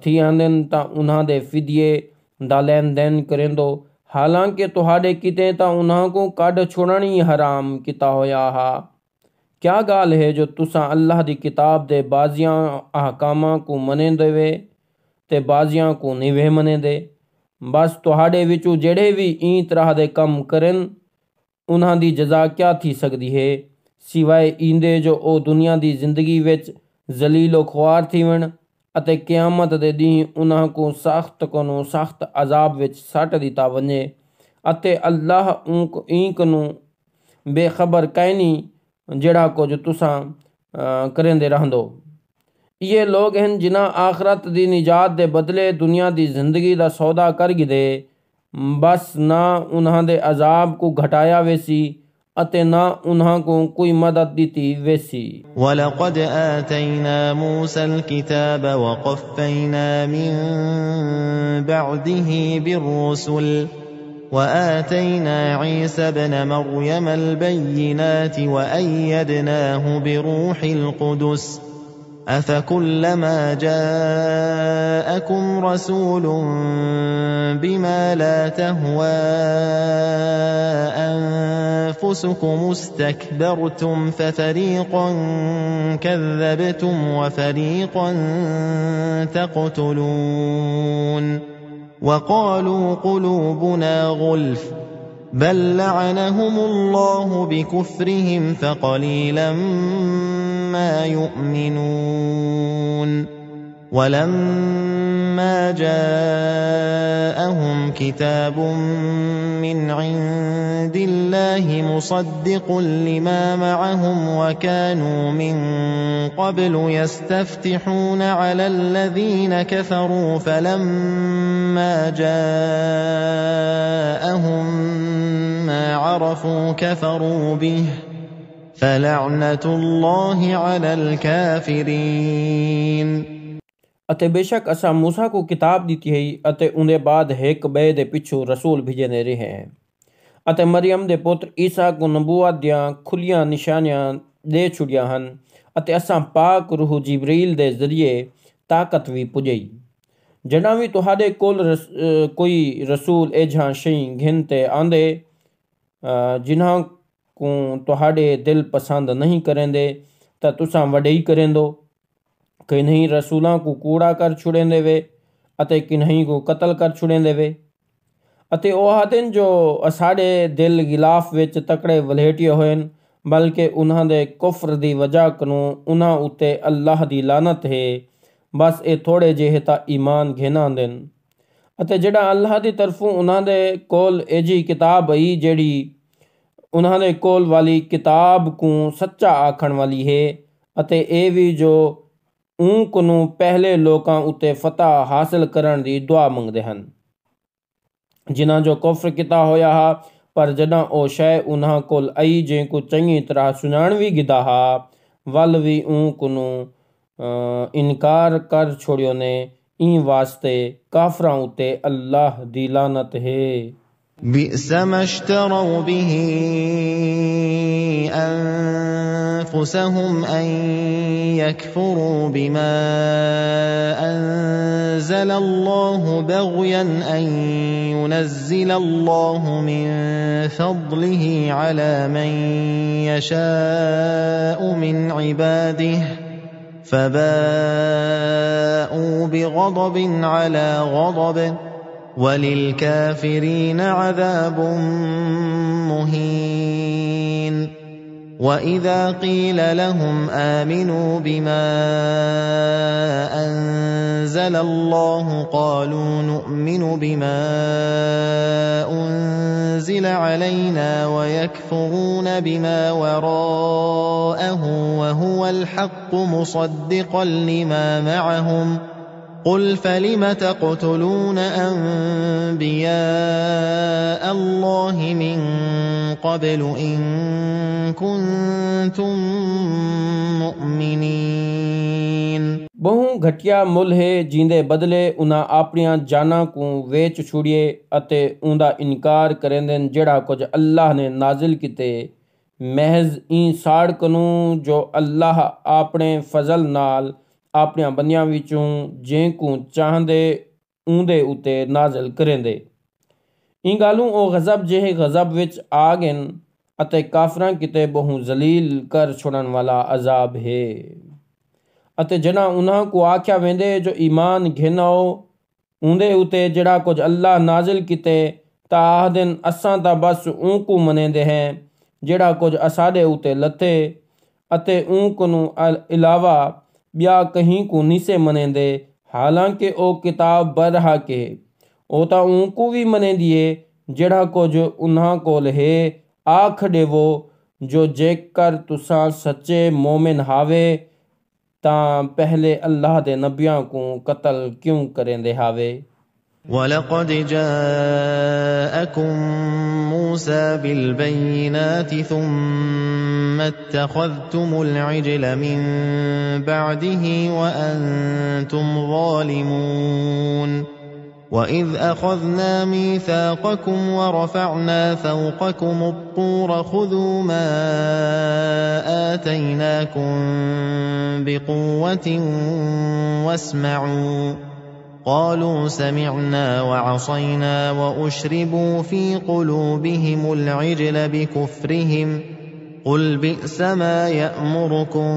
ਥੀ ਆਂਦਨ ਤਾਂ ਉਹਨਾਂ ਦੇ ਫਿਦਏ ਦਾ ਲੈਣ ਦੇਣ ਕਰੇਂਦੋ। ਹਾਲਾਂਕਿ ਤੁਹਾਡੇ ਕਿਤੇ ਤਾਂ ਉਹਨਾਂ को ਕੱਢ ਛੁੜਨ ਹੀ ਹਰਾਮ ਕੀਤਾ ਹੋਇਆ ਹਾ। क्या गाल है जो तुसा अल्लाह दी किताब दे बाजियां अहकामां को मने देवे ते बाजियां को निवे मने दे। बस तुहाडे विचों जेड़े भी ई तरह दे कम करन उन्हां दी जजा क्या थी सकदी है सिवाय ईंदे जो ओ दुनिया दी जिंदगी विच जलीलो ख्वार थीवन अते क़यामत दे ॾींहुं उन्हां को सख्त कोनों सख्त अजाब विच सट दिता वञे अते अल्लाह इंक नूं बेखबर कैनी ਜਿਹੜਾ ਕੁਝ ਤੁਸਾਂ ਕਰੇਂਦੇ ਰਹਿੰਦੋ। ये लोग हैं जिन्हां आखरत दी निजात दे बदले दुनिया दी जिंदगी दा सौदा कर गिदे। बस ना उन्हां दे अजाब को घटाया वेसी अते ना उन्हां को कोई मदद दीती वेसी। वलक़द आतैना मूसा الكتاب वक़फ़ैना मिन बअदिही बिर्रुसुल وآتينا عيسى ابن مريم البينات وأيدناه بروح القدس أفكلما جاءكم رسول بما لا تهوى أنفسكم استكبرتم ففريقا كذبتم وفريقا تقتلون وقالوا قلوبنا غلف بل لعنهم الله بكفرهم فقليلا ما يؤمنون ولما جاءهم كتاب من عند الله مصدق لما معهم وكانوا من قبل يستفتحون على الذين كفروا فلما جاءهم ما عرفوا كفروا به فلعنة الله على الكافرين। अते बेशक असां मूसा को किताब दी है अते उनके बाद एक बे दे पिछू रसूल भेजने रहे हैं अते मरियम दे पुत्र ईसा को नबूवत दियां खुलियां निशानियां दे छुड़ियां हन अते असां पाक रूह जिब्रील दे जरिए ताकत भी पुजई। जॾां भी तुहाडे कोल कोई रसूल एझां शई घिन ते आंदे जिन्हां को तुहाडे दिल पसंद नहीं करेंदे तां तुसां वडेई करेंदो। किन्हीं रसूलों को कूड़ा कर छुड़ेंदे वे अते किन्हीं को कतल कर छुड़ेंदे वे अते ओ आदन जो असाडे दिल गिलाफ विच तकड़े वलेटिए होन बल्कि उन्हां दे कुफ्र दी वजह कनों उन्हां उत्ते अल्लाह दी लानत है। बस ए थोड़े जेहे ता ईमान घेना देन अते जेड़ा अल्लाह दी तरफों उन्हां दे कोल एजी किताब आई जेड़ी उन्हां दे कोल वाली किताब को सच्चा आखण वाली है अते ए भी जो ऊंक नूं पहले लोकां उत्ते फतह हासिल करन दी दुआ मंगदे हन जिन्हां जो कुफ्र किता होया हा। पर जॾां ओ शय उन्हां कोल आई जंहिंको चङी तरह सुञाण भी गिदा हा वल भी ऊंक नूं इनकार कर छोड़ियो ने ई वास्ते काफरां उत्ते अल्लाह दी लानत है। बिअस मा इश्तरौ बिही أنفسهم أن يكفروا بما أنزل الله بغيا أن ينزل الله من فضله على من يشاء من عباده فباءوا بغضب على غضب وللكافرين عذاب مهين। وَإِذَا قِيلَ لَهُمْ آمِنُوا بِمَا أَنزَلَ اللَّهُ قَالُوا نُؤْمِنُ بِمَا أُنزِلَ عَلَيْنَا وَيَكْفُرُونَ بِمَا وَرَاءَهُ وَهُوَ الْحَقُّ مُصَدِّقًا لِمَا مَعَهُمْ قُلْ فَلِمَ تَقْتُلُونَ أَنبِيَاءَ اللَّهِ مِن قَبْلُ إِن كُنتُم مُّؤْمِنِينَ। बहु घटिया मुल है जिंदे बदले उन्हां अपनियां जानां को वेच छुड़िए अते उंदा इनकार करेंदे जेड़ा कुछ अल्लाह ने नाजिल किते महज ई साड़ कनू जो अल्लाह अपने फजल नाल अपनियां बंदियां विचों जेकू चाहंदे ऊंदे उते नाजिल करेंदे। ई गालू ओ गज़ब जेहे गज़ब विच आ गन अते काफरां किते बहु जलील कर छुड़न वाला अजाब है। अते जना उन्हां को आख्या वेंदे जो ईमान घिनाओ ऊंदे उते जेड़ा कुछ अल्लाह नाजिल किते ता आखदन असां ता बस ऊंकू मनेंदे हैं जेड़ा कुछ असाडे उते लथे अते ऊंकनू इलावा ब्या कहीं को निसे मनेंदे हालांकि ओ किताब बरहा के ओ ता ऊंकू भी मनेंदी है जेड़ा कुछ उन्हां कोल है आख देवो जो जेकर तुसां सच्चे मोमिन हावे तां पहले अल्लाह दे नबियां को कत्ल क्यों करेंदे हावे। वलक़द जाअकुम मूसा बिलबय्यिनात थुम्मा इत्तख़ज़्तुमुल इज्ल मिन बअदिही वअन्तुम ज़ालिमून वइज़ अख़ज़ना मीसाक़कुम वरफ़अना फ़ौक़कुम अत्तूर ख़ुज़ू मा आतैनाकुम बिक़ुव्वतिन वस्मअू क़ालू समिअना वअसैना वअश्रिबू फ़ी क़ुलूबिहिमुल इज्ल बिकुफ़्रिहिम क़ुल बि'स मा यअमुरुकुम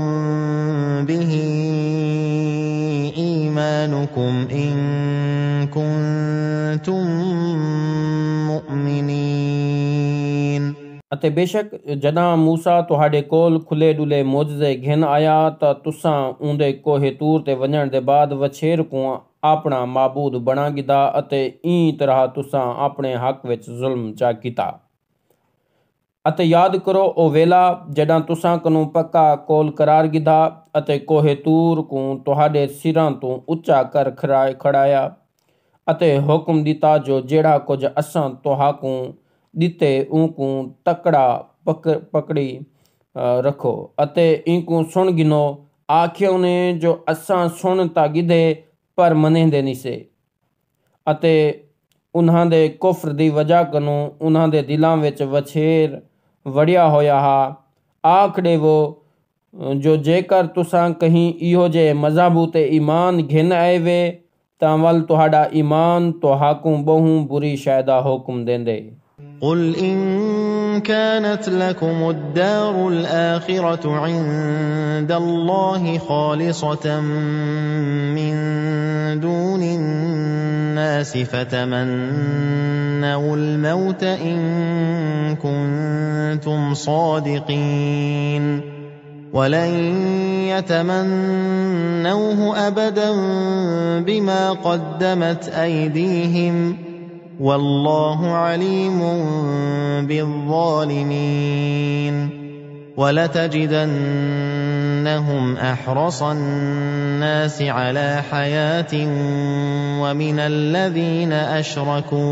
बिही ईमानुकुम इन कुन्तुम मुअमिनीन। अते बेशक जदा मूसा तुहाडे कोल खुले डुले मोजज़े घिन आया त तुसां ऊंदे कोहे तूर ते वञण दे बाद वछेर को अपना माबूद बना गिदा अते ई तरह तुसां अपने हक विच जुल्म चा कीता। अते याद करो ओ वेला जदा तुसां कनू पक्का कोल करार गिदा अते कोहे तूर को तुहाडे सिरां तो उच्चा कर खड़ाया अते हुक्म दिता जो जेड़ा कुछ असां तुहाकू दिते ऊंकू तकड़ा पकड़ी रखो अते इंकू सुन गिनो आखियों ने जो असां सुन ता गिदे पर मनेंदे निसे अते उन्हां दे कुफ्र दी वजह कनू उन्हां दे दिलां विच वछेर वड़िया होया हा। आख देवो जो जेकर तुसां कहीं इहो जे मज़हबू ते ईमान घिन आए वे तां वल तुहाडा ईमान तुहाकू बहु बुरी शैदा हुक्म देंदे। क़ुल इन कानत लकुमुद्दारुल आखिरतु इंदल्लाहि खालिसतन मिन दूनिन नासि फतमन्नउल मौत इन कुन्तुम सादिक़ीन वलन यतमन्नौहु अबदन बिमा क़द्दमत ऐदीहिम वल्लाहु अलीमुन बिज़्ज़ालिमीन वलतजिदन्नहुम अहरसन्नासि अला हयातिन वमिनल्लज़ीन अशरकू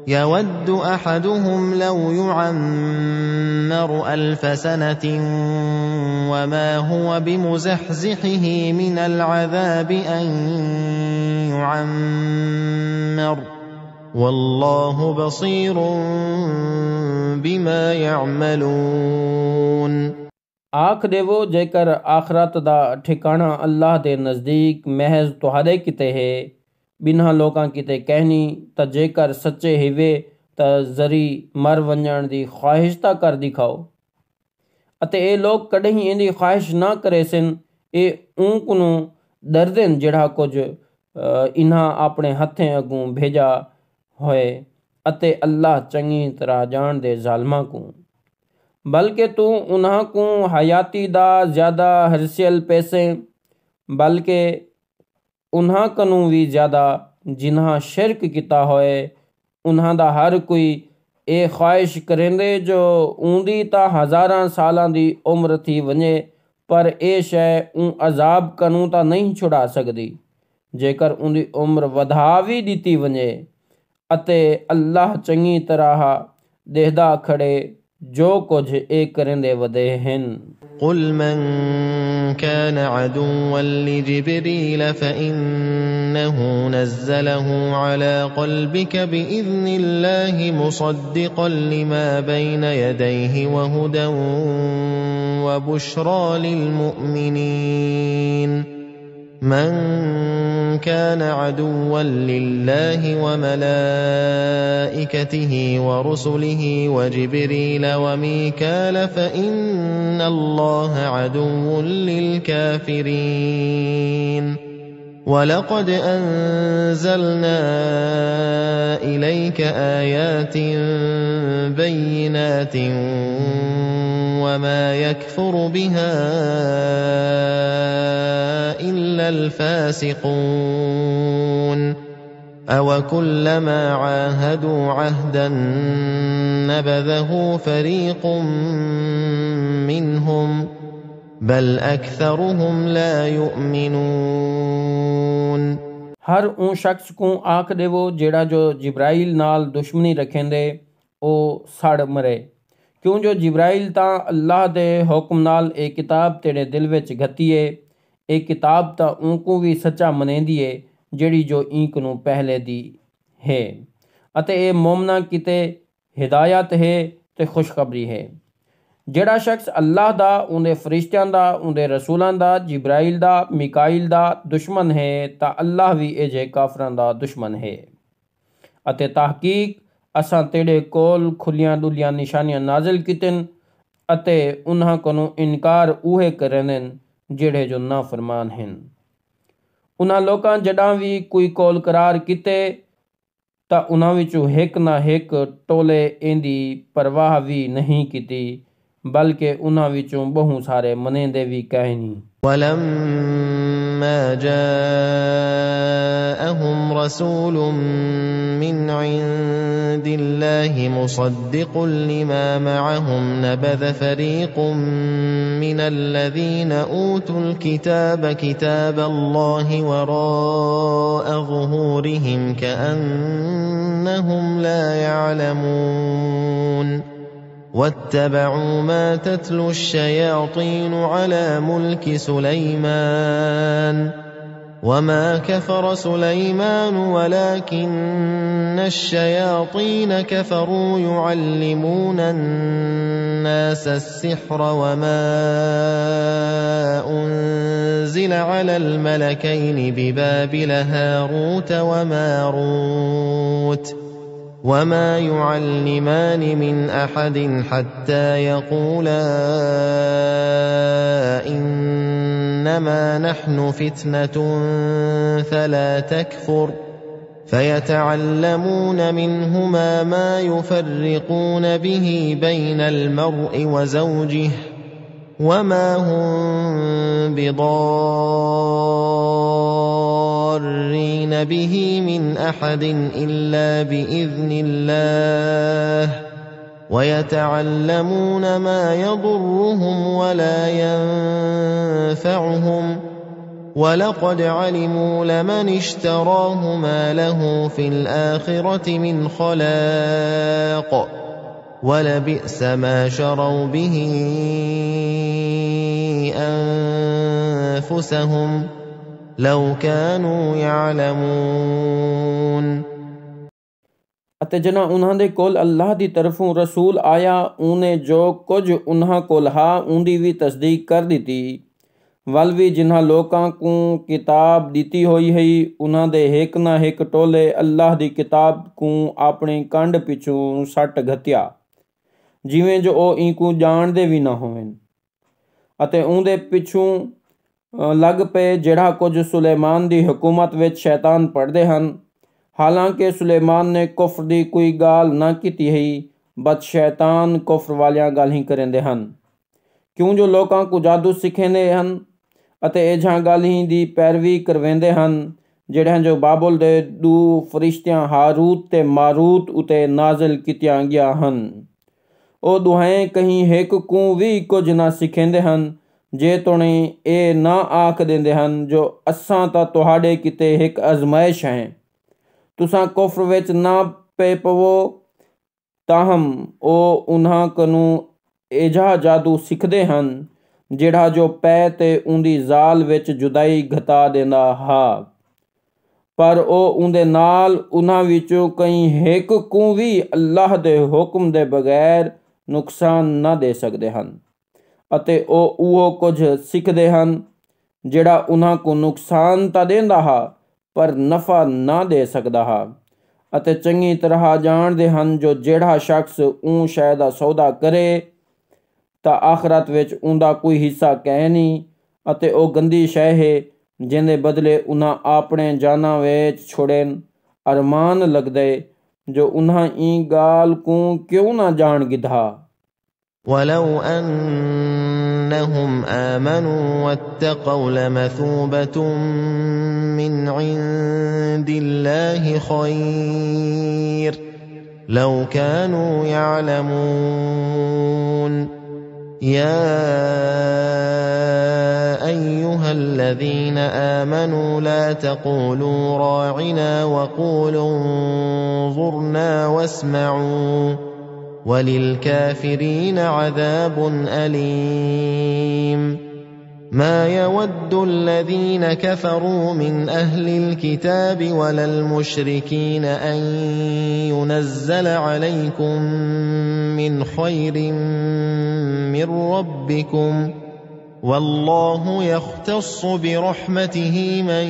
यवद्दु अहदुहुम लौ युअम्मरु अल्फ सनतिन वमा हुव बिमुज़हज़िहिहि मिनल अज़ाबि अन युअम्मर वल्लाहु बसीरुन बिमा यअमलून। आख देवो जेकर आखरत दा ठिकाना अल्लाह दे नज़दीक महज तुहाडे किते है बिना लोकां किते कहनी त जेकर सच्चे हिवे त जरी मर वञण दी ख्वाहिश ता कर दिखाओ अते ए लोग कदहीं इंदी ख्वाहिश ना करे सन ए ऊंकनू दर्दन जेड़ा कुछ इन्हां अपने हथें अगू भेजा होए अते अल्लाह चंगी तरह जान दे जालमा को बल्कि तू उन्हां को हयाती दा ज्यादा हरसियल पैसे बल्कि उन्हां कनू भी ज्यादा जिन्हां शिरक किता होए उन्हां दा हर कोई ए ख्वाहिश करेंदे जो ऊंदी ता हज़ारां सालां दी उम्र थी वञे पर ए शय ऊं अजाब कनू ता नहीं छुड़ा सकदी जेकर उंदी उम्र वधा भी दी वञे अते अल्लाह चंगी तरह देहदा खड़े जो कुछ ए करेंदे वदे हन। قل من كان عدوا لجبريل فإنه نزله على قلبك بإذن الله مصدقا لما بين يديه وهدى وبشرى للمؤمنين من كان عدوا لله وملائكته ورسله وجبريل وميكال فإن الله عدو للكافرين ولقد أنزلنا إليك آيات بينات وما يكفر بها إلا الفاسقون أوكلما عاهدوا عهدا نبذه فريق منهم بل أكثرهم لا يؤمنون हर उन शख्स को आख देवो जेड़ा जो जिब्राइल नाल दुश्मनी रखेंदे ओ सड़ मरे, क्यों जो जिब्राइल तां अल्लाह दे हुक्म नाल एक किताब तेरे दिल विच घतीए। एक किताब तां उनको भी सच्चा मनेंदी है जेड़ी जो इंक नूं पहले दी है, अते ए मोमना किते हिदायत है ते खुशखबरी है। जेड़ा शख्स अल्लाह दा, उनके फरिश्तियां दा, उनके रसूलां दा, जिब्राइल दा, मिकाइल दा दुश्मन है तां अल्लाह भी एजे काफरां दा दुश्मन है। अते तहकीक असां तेरे कोल खुलियां दुलियां निशानियां नाजिल कीतिन अते उन्हां कोलों इनकार उहे करन जेड़े जो ना फरमान हैं। उन्हां लोकां जडां भी कोई कौल करार कीते तां उन्हां विचों हिक ना हिक टोले इंदी परवाह भी नहीं कीती, बल्कि उन्हां विचों बहु सारे मनेंदे भी कहनी। ولما جاءهم رسول من عند الله مصدق لما معهم نبذ فريق من الذين أوتوا الكتاب كتاب الله وراء ظهورهم كأنهم لا يعلمون واتبعوا ما تتلو الشياطين على ملك سليمان وما كفر سليمان ولكن الشياطين كفروا يعلمون الناس السحر وما أنزل على الملكين ببابل هاروت وماروت وما يعلمان من أحد حتى يقولا إنما نحن فتنة فلا تكفر فيتعلمون منهما ما يفرقون به بين المرء وزوجه وما هم بضارين به من أحد إلا بإذن الله ويتعلمون ما يضرهم ولا ينفعهم ولقد علموا لمن اشتراه ما له في الآخرة من خلاق ولبئس ما شروا به أنفسهم لو كانوا يعلمون। ਅਤੇ ਜਿਨ੍ਹਾਂ ਉਹਨਾਂ ਦੇ ਕੋਲ ਅੱਲਾਹ ਦੀ ਤਰਫੋਂ ਰਸੂਲ ਆਇਆ, ਉਹਨੇ ਜੋ ਕੁਝ ਉਹਨਾਂ ਕੋਲ ਹਾ ਉਹਦੀ ਵੀ ਤਸਦੀਕ ਕਰ ਦਿੱਤੀ। ਵੱਲ ਵੀ ਜਿਨ੍ਹਾਂ ਲੋਕਾਂ ਨੂੰ ਕਿਤਾਬ ਦਿੱਤੀ ਹੋਈ ਹੈ, ਉਹਨਾਂ ਦੇ ਹਿੱਕ ਨਾ ਹਿੱਕ ਟੋਲੇ ਅੱਲਾਹ ਦੀ ਕਿਤਾਬ ਨੂੰ ਆਪਣੀ ਕੰਡ ਪਿੱਛੋਂ ਸੱਟ ਘਤਿਆ, ਜਿਵੇਂ ਜੋ ਉਹ ਇੰਕੂ ਜਾਣਦੇ ਵੀ ਨਾ ਹੋਣ। ਅਤੇ ਉਹਦੇ ਪਿੱਛੋਂ ਲੱਗ ਪਏ ਜਿਹੜਾ ਕੁਝ ਸੁਲੇਮਾਨ ਦੀ ਹਕੂਮਤ ਵਿੱਚ ਸ਼ੈਤਾਨ ਪੜ੍ਹਦੇ ਹਨ। ਹਾਲਾਂਕਿ ਸੁਲੇਮਾਨ ਨੇ ਕੁਫਰ ਦੀ ਕੋਈ ਗਾਲ ਨਾ ਕੀਤੀ ਹੈ, ਬਸ ਸ਼ੈਤਾਨ ਕੁਫਰ ਵਾਲੀਆਂ ਗੱਲ ਹੀ ਕਰਿੰਦੇ ਹਨ, ਕਿਉਂ ਜੋ ਲੋਕਾਂ ਨੂੰ ਜਾਦੂ ਸਿਖਾਉਂਦੇ ਹਨ ਅਤੇ ਇਹਾਂ ਗੱਲ ਹੀ ਦੀ ਪੈਰਵੀ ਕਰਵਾਉਂਦੇ ਹਨ, ਜਿਹੜੀਆਂ ਜੋ ਬਾਬਲ ਦੇ ਦੋ ਫਰਿਸ਼ਤਿਆਂ ਹਾਰੂਤ ਤੇ ਮਾਰੂਤ ਉਤੇ ਨਾਜ਼ਿਲ ਕੀਤੀਆਂ ਗਿਆ ਹਨ। ਉਹ ਦੋਹੇਂ ਕਹੀਂ ਹਿੱਕ ਨੂੰ ਵੀ ਕੁਝ ਨਾ ਸਿਖਾਉਂਦੇ ਹਨ, ਜੇ ਤੁਣੀ ਇਹ ਨਾ ਆਖ ਦਿੰਦੇ ਹਨ ਜੋ ਅਸਾਂ ਤਾਂ ਤੁਹਾਡੇ ਕਿਤੇ ਇੱਕ ਅਜ਼ਮਾਇਸ਼ ਹੈ, ਤੁਸਾਂ ਕੁਫਰ ਵਿੱਚ ਨਾ ਪੈ ਪਵੋ ताहम ਉਹ ਉਹਨਾਂ ਕੋਲੋਂ ਅਜਿਹਾ ਜਾਦੂ ਸਿੱਖਦੇ ਹਨ ਜਿਹੜਾ ਜੋ ਪੈ ਤੇ ਉਹਦੀ ਜ਼ਾਲ ਵਿੱਚ ਜੁਦਾਈ ਘਟਾ ਦਿੰਦਾ ਹਾ। ਪਰ ਉਹ ਉਹਦੇ ਨਾਲ ਉਹਨਾਂ ਵਿੱਚੋਂ ਕਈ ਇੱਕ ਨੂੰ ਵੀ ਅੱਲਾਹ ਦੇ ਹੁਕਮ ਦੇ ਬਗੈਰ ਨੁਕਸਾਨ ਨਾ ਦੇ ਸਕਦੇ ਹਨ ਅਤੇ ਉਹ ਕੁਝ ਸਿੱਖਦੇ ਹਨ ਜਿਹੜਾ ਉਹਨਾਂ ਨੂੰ ਨੁਕਸਾਨ ਤਾਂ ਦਿੰਦਾ ਹਾ ਪਰ ਨਫਾ ਨਾ ਦੇ ਸਕਦਾ ਹਾ ਅਤੇ ਚੰਗੀ ਤਰ੍ਹਾਂ ਜਾਣਦੇ ਹਨ ਜੋ ਜਿਹੜਾ ਸ਼ਖਸ ਉਹ ਸ਼ੈ ਦਾ ਸੌਦਾ ਕਰੇ ਤਾਂ ਆਖਰਤ ਵਿੱਚ ਉਹਦਾ ਕੋਈ ਹਿੱਸਾ ਕਹੇ ਨਹੀਂ ਅਤੇ ਉਹ ਗੰਦੀ ਸ਼ੈ ਹੈ ਜਿਹਦੇ ਬਦਲੇ ਉਹਨਾਂ ਆਪਣੇ ਜਾਨਾਂ ਵਿੱਚ ਛੁੜਨ ਅਰਮਾਨ ਲੱਗਦੇ ਜੋ ਉਹਨਾਂ ਇਹ ਗਾਲ ਨੂੰ ਕਿਉਂ ਨਾ ਜਾਣ ਗਿਧਾ। وَلَوْ أَنَّهُمْ آمَنُوا وَاتَّقَوْا لَمَثُوبَةٌ مِّنْ عِندِ اللَّهِ خَيْرٌ لَوْ كَانُوا يَعْلَمُونَ يَا أَيُّهَا الَّذِينَ آمَنُوا لَا تَقُولُوا رَاعِنَا وَقُولُوا انظُرْنَا وَاسْمَعُوا وَلِلْكَافِرِينَ عَذَابٌ أَلِيمٌ مَا يَوَدُّ الَّذِينَ كَفَرُوا مِنْ أَهْلِ الْكِتَابِ وَلَا الْمُشْرِكِينَ أَنْ يُنَزَّلَ عَلَيْكُمْ مِنْ خَيْرٍ مِّنْ رَبِّكُمْ وَاللَّهُ يَخْتَصُّ بِرَحْمَتِهِ مَنْ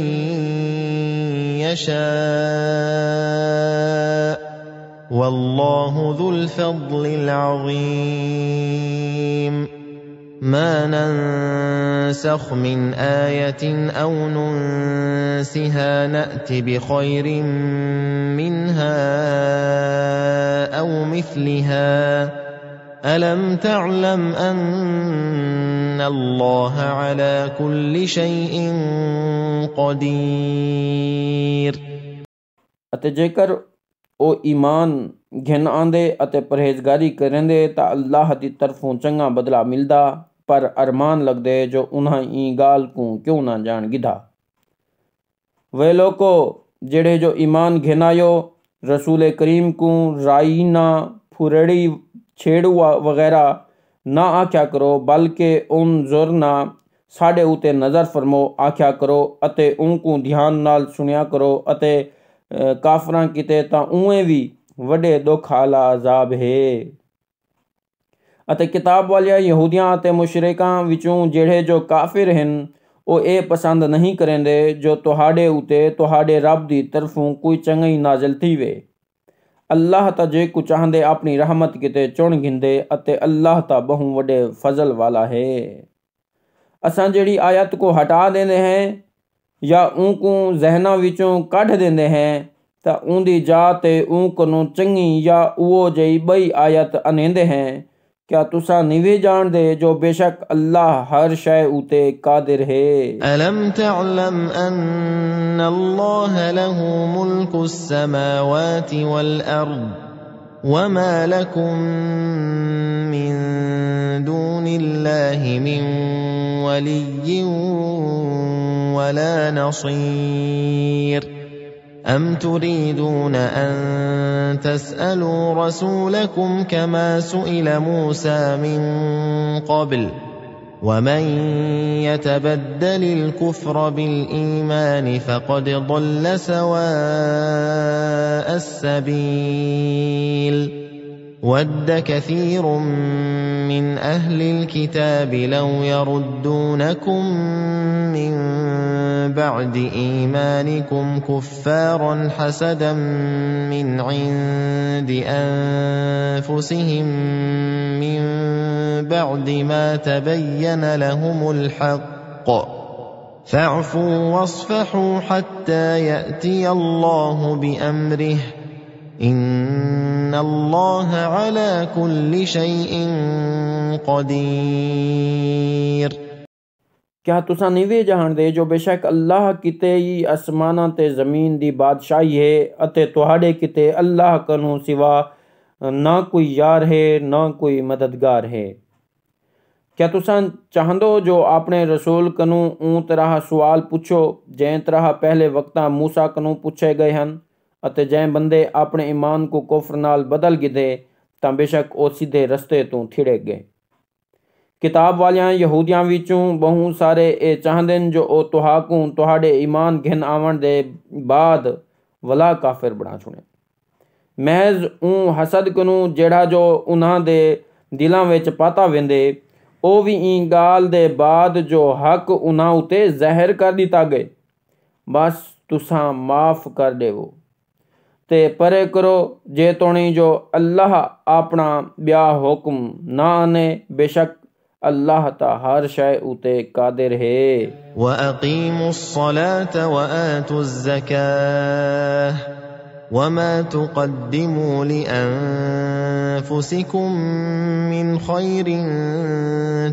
يَشَاءُ وَاللَّهُ ذُو الْفَضْلِ الْعَظِيمِ مَا نَنْسَخْ مِنْ آيَةٍ أَوْ نُنْسِهَا نَأْتِ بِخَيْرٍ مِنْهَا أَوْ مِثْلِهَا أَلَمْ تَعْلَمْ أَنَّ اللَّهَ عَلَى كُلِّ شَيْءٍ قَدِيرٌ। ਅਤੇ ਜੇਕਰ ਉਹ ਈਮਾਨ ਘਿਨ ਆਂਦੇ ਅਤੇ ਪਰਹੇਜ਼ਗਾਰੀ ਕਰਨਦੇ ਤਾਂ ਅੱਲਾਹ ਦੀ ਤਰਫੋਂ ਚੰਗਾ ਬਦਲਾ ਮਿਲਦਾ ਪਰ ਅਰਮਾਨ ਲੱਗਦੇ ਜੋ ਉਹਨਾਂ ਇਹ ਗਾਲ ਨੂੰ ਕਿਉਂ ਨਾ ਜਾਣ ਗਿਧਾ। ਵੇ ਲੋਕੋ ਜਿਹੜੇ ਜੋ ਈਮਾਨ ਘਿਨਾਇਓ ਰਸੂਲ ਕਰੀਮ को ਰਾਈਨਾ ਫੁਰੜੀ ਛੇੜੂ ਵਗੈਰਾ ਨਾ ਆਖਿਆ ਕਰੋ ਬਲਕਿ ਉਨਜ਼ੁਰਨਾ ਸਾਡੇ ਉਤੇ ਨਜ਼ਰ ਫਰਮੋ ਆਖਿਆ ਕਰੋ ਅਤੇ ਉਹਨੂੰ ਧਿਆਨ ਨਾਲ ਸੁਣਿਆ ਕਰੋ ਅਤੇ ਕਾਫਰਾਂ ਕਿਤੇ ਤਾਂ ਉਵੇਂ ਵੀ ਵੱਡੇ ਦੁੱਖ ਵਾਲਾ ਅਜ਼ਾਬ ਹੈ। ਅਤੇ ਕਿਤਾਬ ਵਾਲਿਆਂ ਯਹੂਦੀਆਂ ਅਤੇ ਮੁਸ਼ਰਿਕਾਂ ਵਿੱਚੋਂ ਜਿਹੜੇ ਜੋ ਕਾਫਿਰ ਹਨ ਉਹ ਇਹ ਪਸੰਦ ਨਹੀਂ ਕਰਨਦੇ ਜੋ ਤੁਹਾਡੇ ਉਤੇ ਤੁਹਾਡੇ ਰੱਬ ਦੀ ਤਰਫੋਂ ਕੋਈ ਚੰਗੀ ਨਾਜ਼ਲ ਥੀਵੇ। ਅੱਲਾਹ ਤਾਂ ਜੇ ਕੋ ਚਾਹੁੰਦੇ ਆਪਣੀ ਰਹਿਮਤ ਕਿਤੇ ਚੁਣ ਗਿੰਦੇ ਅਤੇ ਅੱਲਾਹ ਤਾਂ ਬਹੁ ਵੱਡੇ ਫਜ਼ਲ ਵਾਲਾ ਹੈ। ਅਸਾਂ ਜਿਹੜੀ ਆਇਤ ਕੋ ਹਟਾ ਦਿੰਦੇ ਹੈ ਜਾਂ ਉਹਨੂੰ ਜ਼ਹਿਨਾਂ ਵਿੱਚੋਂ ਕੱਢ ਦਿੰਦੇ ਹੈ ਤਾਂ ਉਹਦੀ ਜਾ ਤੇ ਉਹ ਨੂੰ ਚੰਗੀ ਜਾਂ ਉਹ ਜਿਹੀ ਬਈ ਆਇਤ ਅਨੇਂਦੇ ਹੈ। क्या तुसा निवे जान दे जो बेशक अल्लाह हर शय उते कादिर है। अलम तअलम अन्न अल्लाह लहु मुल्कु अस्समावाति वल अर्द वमा लकुम मिन दूनिल्लाहि मिन वलिय्यिन वला नसीर أَمْ تُرِيدُونَ أَن تَسْأَلُوا رَسُولَكُمْ كَمَا سُئِلَ مُوسَى مِن قَبْلُ وَمَن يَتَبَدَّلِ الْكُفْرَ بِالْإِيمَانِ فَقَدْ ضَلَّ سَوَاءَ السَّبِيلِ وَدَّ كَثِيرٌ مِّنْ أَهْلِ الْكِتَابِ لَوْ يَرُدُّونَكُم مِّن بَعْدِ إِيمَانِكُمْ كُفَّارًا حَسَدًا مِّنْ عِندِ أَنفُسِهِم مِّن بَعْدِ مَا تَبَيَّنَ لَهُمُ الْحَقُّ فَاعْفُوا وَاصْفَحُوا حَتَّى يَأْتِيَ اللَّهُ بِأَمْرِهِ إِنَّ اللَّهَ عَلَى كُلِّ شَيْءٍ قَدِيرٌ। क्या तुसा नहीं जानते जो बेशक अल्लाह किते ही आसमानां ते ज़मीन दी बादशाही है अते तुहाडे किते अल्लाह कनू सिवा ना कोई यार है ना कोई मददगार है। क्या तुसा चाहंदो जो अपने रसूल कनू ऊं तरह सवाल पुछो जैं तरह पहले वक्तां मूसा कनू पूछे गए हन अते जैं बंदे अपने ईमान को कुफ्र नाल बदल गिदे ਤਾਂ ਬੇਸ਼ੱਕ ਉਹ ਸਿੱਧੇ ਰਸਤੇ ਤੋਂ ਥਿੜੇ ਗਏ। किताब वालियां यहूदियां विचों बहुत सारे ये चाहते हैं जो ओ तुहाकू तुहाडे ईमान घिन आवन दे बाद वला काफिर बना छुड़े। महज ऊँ हसद कनू जेड़ा जो उन्हां दे दिलां विच पाता वेंदे ओ भी ई गाल दे बाद जो हक उन्हां उते ज़ाहिर कर दिता गए, बस तुसां माफ़ कर देवो ते परे करो जे तोणी जो अल्लाह अपना ब्या हुक्म ना आने, बेशक अल्लाह ता हर शय उते कादिर है। وأقيموا الصلاة وآتوا الزكاة وما تقدموا لأنفسكم من خير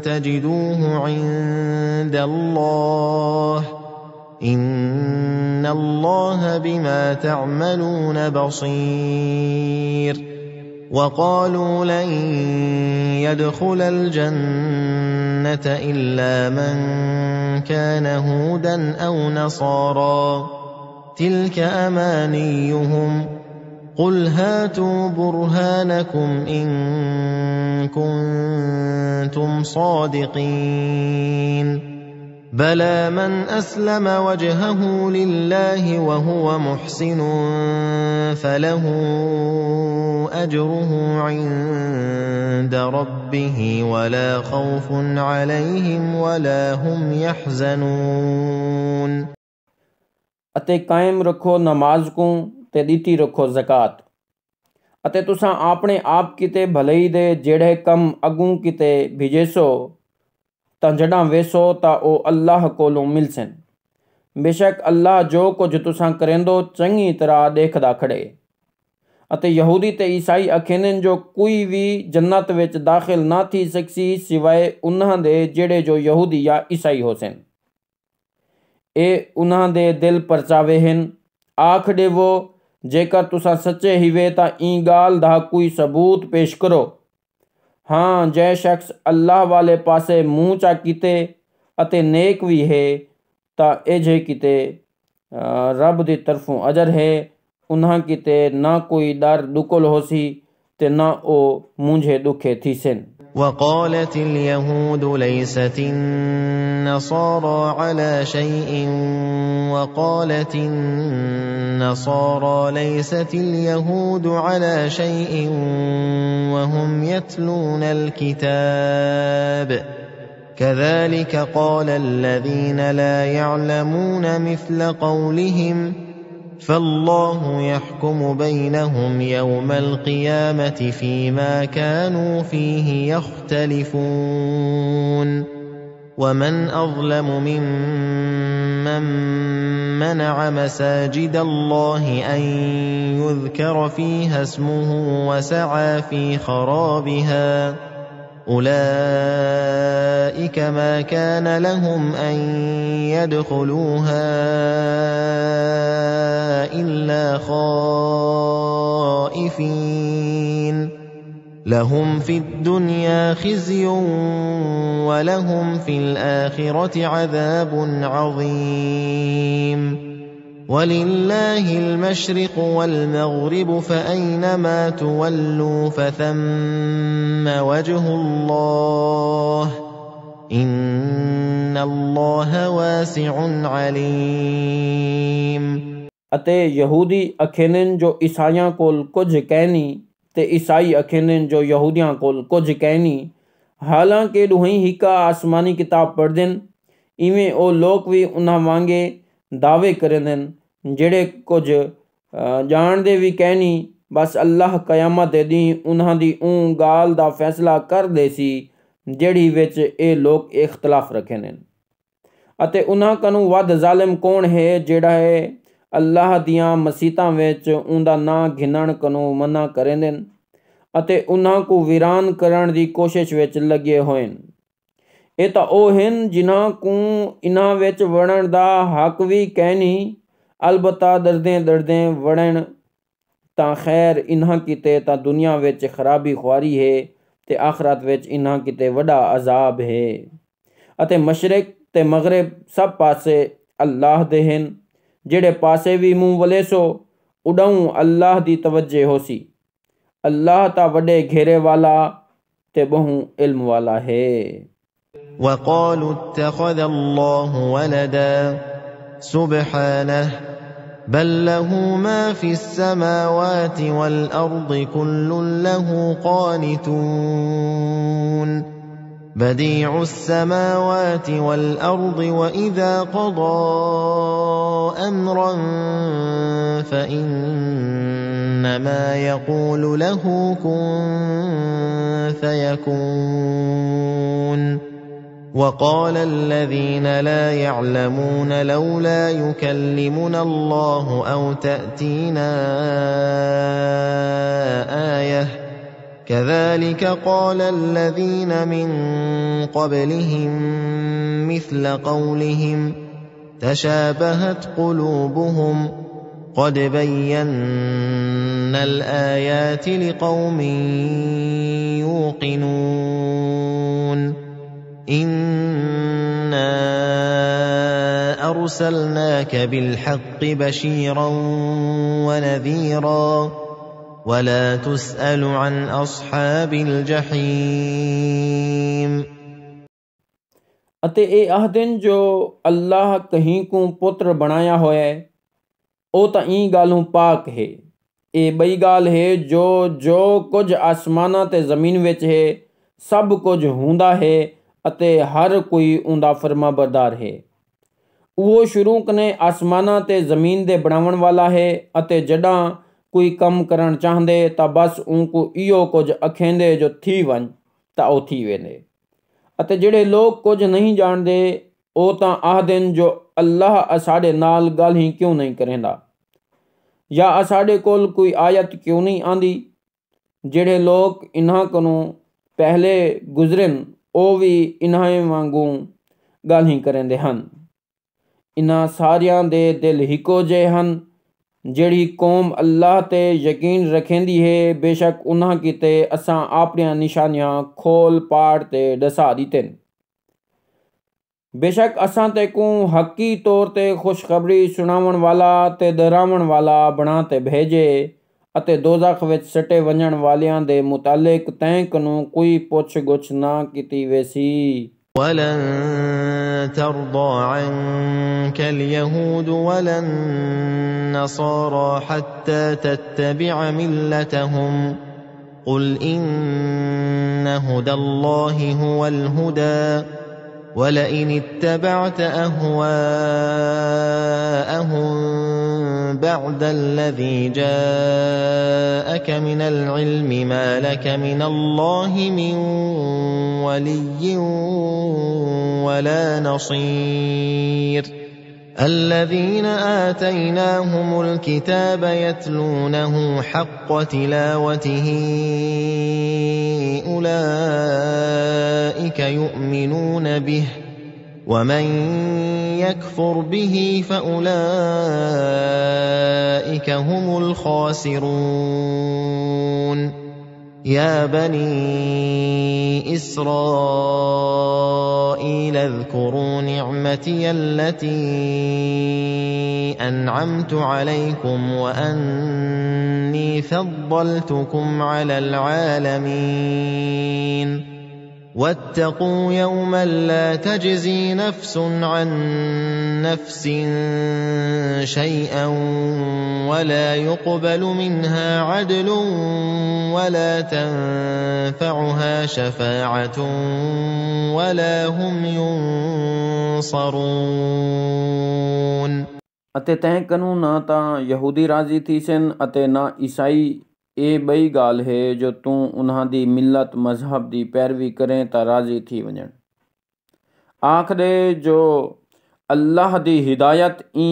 تجدوه عند الله إن الله بما تعملون بصير وقالوا لن يدخل الجنة إلا من كان هودا أو نصارى تلك أمانيهم قل هاتوا برهانكم إن كنتم صادقين بلى من أسلم وجهه لله وهو محسن فله أجره عند ربه ولا خوف عليهم ولا هم يحزنون। अते कायम रखो नमाज को ते दीती रखो ज़कात अते तुसां अपने आप किते भलई दे जेड़े कम अगू किते भिजेसो तां जड़ां वेसो ता ओ अल्लाह कोलों मिलसन। बेशक अल्लाह जो कुछ तुसां करेंदो चंगी तरह देखदा खड़े। अते यहूदी ते ईसाई अखेंदे जो कोई भी जन्नत विच दाखिल ना थी सकसी सिवाय उन्हां दे जेड़े जो यहूदी या ईसाई होसन। ए उन्हां दे दिल परचावे हन। आख देवो जेकर तुसां सच्चे हिवे तां ई गाल दा कोई सबूत पेश करो। हाँ जै शख्स अल्लाह वाले पासे मुँह चा किते अते नेक भी है तां एजे किते रब दी तरफों अजर है। उन्हां किते ना कोई डर दुकल होसी ते ना ओ मुझे दुखे थीसन। وقالت اليهود ليست النصارى على شيء وقالت النصارى ليست اليهود على شيء وهم يتلون الكتاب كذلك قال الذين لا يعلمون مثل قولهم فالله يحكم بينهم يوم القيامة فيما كانوا فيه يختلفون ومن أظلم ممن منع مساجد الله أن يذكر فيها اسمه وسعى في خرابها أولئك ما كان لهم أن يدخلوها إلا خائفين لهم في الدنيا خزي ولهم في الآخرة عذاب عظيم ولله المشرق والمغرب فأينما تولوا فثم وجه الله إن الله واسع عليم। अते यहूदी अखेनन जो ईसाइयां कोल कुछ कहनी ते ईसाई अखेनन जो यहूदियां कोल कुछ कहनी। हालांकि दुहई हिका आसमानी किताब पढ़दन इवें ओ लोग भी उन्हां वांगे दावे करदन जेड़े कुछ जानदे भी कहनी। बस अल्लाह कयामत दे दी उन्हां दी ऊँ गाल दा फैसला कर देसी जेड़ी विच ए लोग इख्तलाफ रखेन। अते उन्हां कनू वध जालिम कौन है जेड़ा है अल्लाह दियां मसीतां विच उंदा ना घिनण कनू मना करेंदन अते उन्हां को वीरान करण दी कोशिश विच लगे होएन। ਇਹ ਤਾਂ ਉਹ ਹਨ ਜਿਨ੍ਹਾਂ ਕੋ ਇਨ੍ਹਾਂ ਵਿੱਚ ਵੜਨ ਦਾ ਹੱਕ ਵੀ ਕਹਿਨੀ। अलबत्ता दरदे दरदे वड़न तां खैर इन्हां किते तां दुनिया विच खराबी ख्वारी है ते आखरत विच इन्हां किते वड़ा अजाब है। अते मशरिक ते मगरिब सब पासे अल्लाह दे हन। जेड़े पासे भी मुँह वलेसो उडऊं अल्लाह दी तवज्जे होसी अल्लाह ता वडे घेरे वाला ते बहु इल्म वाला है। وقالوا اتخذ الله ولدا سبحانه بل له ما في السماوات والأرض كل له قانتون بديع السماوات والأرض وإذا قضى أمرا فإنما يقول له كن فيكون وقال الذين لا يعلمون لولا يكلمنا الله أو تأتينا آية كذلك قال الذين من قبلهم مثل قولهم تشابهت قلوبهم قد بينا الآيات لقوم يوقنون إنا أرسلناك بالحق بشيرا ونذيرا ولا تسأل عن أصحاب الجحيم ਅਤੇ ਇਹ ਆਖਦਨ ਜੋ अल्लाह कहीं को पुत्र बनाया होया है ਉਹ ਤਾਂ ई गालों पाक है। ਇਹ ਬਈ गाल है जो कुछ आसमानां ते ज़मीन विच है सब कुछ हुंदा है ਅਤੇ हर कोई उंदा फरमा बरदार है। वो शुरू कने आसमाना ते ज़मीन दे बनावन वाला है ਅਤੇ जॾां कोई कम करण चाहंदे तां बस उनको इहो कुछ अखेंदे जो थी वन तां ओ थी वेंदे। ਅਤੇ ਜਿਹੜੇ लोग कुछ नहीं जानदे ਉਹ ਤਾਂ ਆਖਦਨ जो अल्लाह असाडे नाल गल ही क्यों नहीं करेंदा या असाडे कोल कोई आयत क्यों नहीं आंदी। ਜਿਹੜੇ लोग इन्हां कोलों पहले गुजरन ਉਹ ਵੀ ਇਨ੍ਹਾਂ ਵਾਂਗੂ ਗੱਲ ਹੀ ਕਰਦੇ ਹਨ। ਇਨ੍ਹਾਂ ਸਾਰਿਆਂ ਦੇ ਦਿਲ ਇੱਕੋ ਜਿਹੇ ਹਨ। ਜਿਹੜੀ ਕੌਮ ਅੱਲਾਹ ਤੇ ਯਕੀਨ ਰੱਖੇਂਦੀ ਹੈ ਬੇਸ਼ੱਕ ਉਨ੍ਹਾਂ ਕੀਤੇ ਅਸਾਂ ਆਪਣੀਆਂ ਨਿਸ਼ਾਨੀਆਂ ਖੋਲ ਪਾੜ ਤੇ ਦਸਾ ਦਿੱਤੇ। ਬੇਸ਼ੱਕ ਅਸਾਂ ਤੇ ਕੋ ਹੱਕੀ ਤੌਰ ਤੇ ਖੁਸ਼ਖਬਰੀ ਸੁਣਾਉਣ ਵਾਲਾ ਤੇ ਡਰਾਉਣ ਵਾਲਾ ਬਣਾ ਤੇ ਭੇਜੇ ਅਤੇ ਦੋਜ਼ਖ ਵਿੱਚ ਸੱਟੇ ਵੰਜਣ ਵਾਲਿਆਂ ਦੇ ਮੁਤਾਲਿਕ ਤੈਂ ਨੂੰ ਕੋਈ ਪੁੱਛ ਗੁੱਛ ਨਾ ਕੀਤੀ ਵੇਸੀ। ولن ترضى عنك اليهود ولا النصارى حتى تتبع ملتهم قل إن هدى الله هو الهدى ولئن اتبعت أهواءهم بعد الذي جاءك من العلم ما لك من الله من ولي ولا نصير الذين آتيناهم الكتاب يتلونه حق تلاوته أولئك يؤمنون به ومن يكفر به فأولئك هم الخاسرون يا بني إسرائيل اذكروا نعمتي التي أنعمت عليكم وأني فضلتكم على العالمين واتقوا يوما لا تجزي نفس عن نفس شيئا ولا يقبل منها عدل ولا تنفعها شفاعة ولا هم ينصرون। ਅਤੇ ਤੈਂ ਕਨੂੰ ਨਾ ਤਾਂ ਯਹੂਦੀ ਰਾਜ਼ੀ ਥੀ ਸਨ ਅਤੇ ਨਾ ਈਸਾਈ। ਇਹ ਬਈ ॻाल्हि है जो तूं उन्हां दी मिलत मज़हब दी पैरवी करें तां राज़ी थी वञण। आखदे जो अल्लाह दी हिदायत ई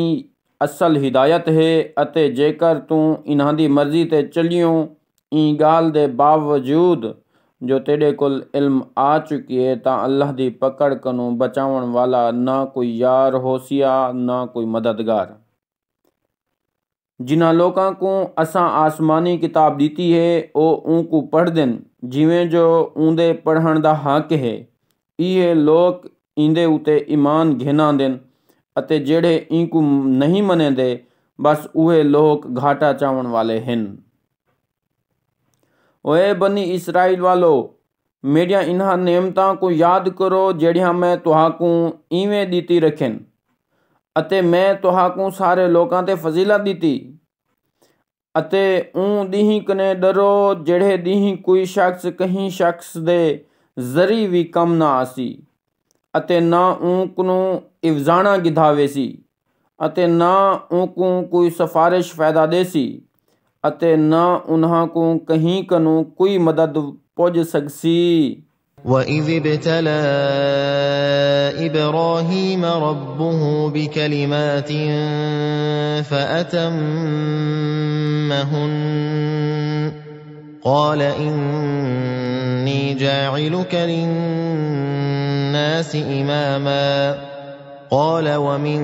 असल हिदायत है ਅਤੇ जेकर तूं इन्हां दी मर्ज़ी ते चलियो ई ॻाल्हि दे बावजूद जो तेरे कोल इल्म आ चुकी है तां अल्लाह दी पकड़ कनों बचावण वाला ना कोई यार होसिया ना कोई मददगार। जिन्हां लोकां को असां आसमानी किताब दी है ਉਹ उनको पढ़ देन जिवें जो ऊंदे पढ़ण दा हक है। ਇਹ ਲੋਕ इंदे उते ईमान घिना देन ਅਤੇ ਜਿਹੜੇ इनको नहीं मनेंदे बस उहे लोग घाटा चावण वाले हैं। ओए बनी इसराइल वालो, मेरिया इन्हां नेमतां को याद करो ਜਿਹੜੀਆਂ मैं तुहाकू इवें दीती रखन, अते मैं तुहाकू सारे लोकां ते फजीलत दीती। अते ऊं दीही कने डरो जेड़े दीही कोई शख्स कहीं शख्स दे जरी भी कम ना आसी, अते ना ऊं कनु इवजाना गिधावेसी, अते ना ऊं को कोई सिफारिश फायदा देसी, अते ना उन्हां को कहीं कनु कोई मदद पुज सकसी। وَإِذِ ابْتَلَى إِبْرَاهِيمَ رَبُّهُ بِكَلِمَاتٍ فَأَتَمَّهُنَّ قَالَ إِنِّي جَاعِلُكَ لِلنَّاسِ إِمَامًا قَالَ وَمِن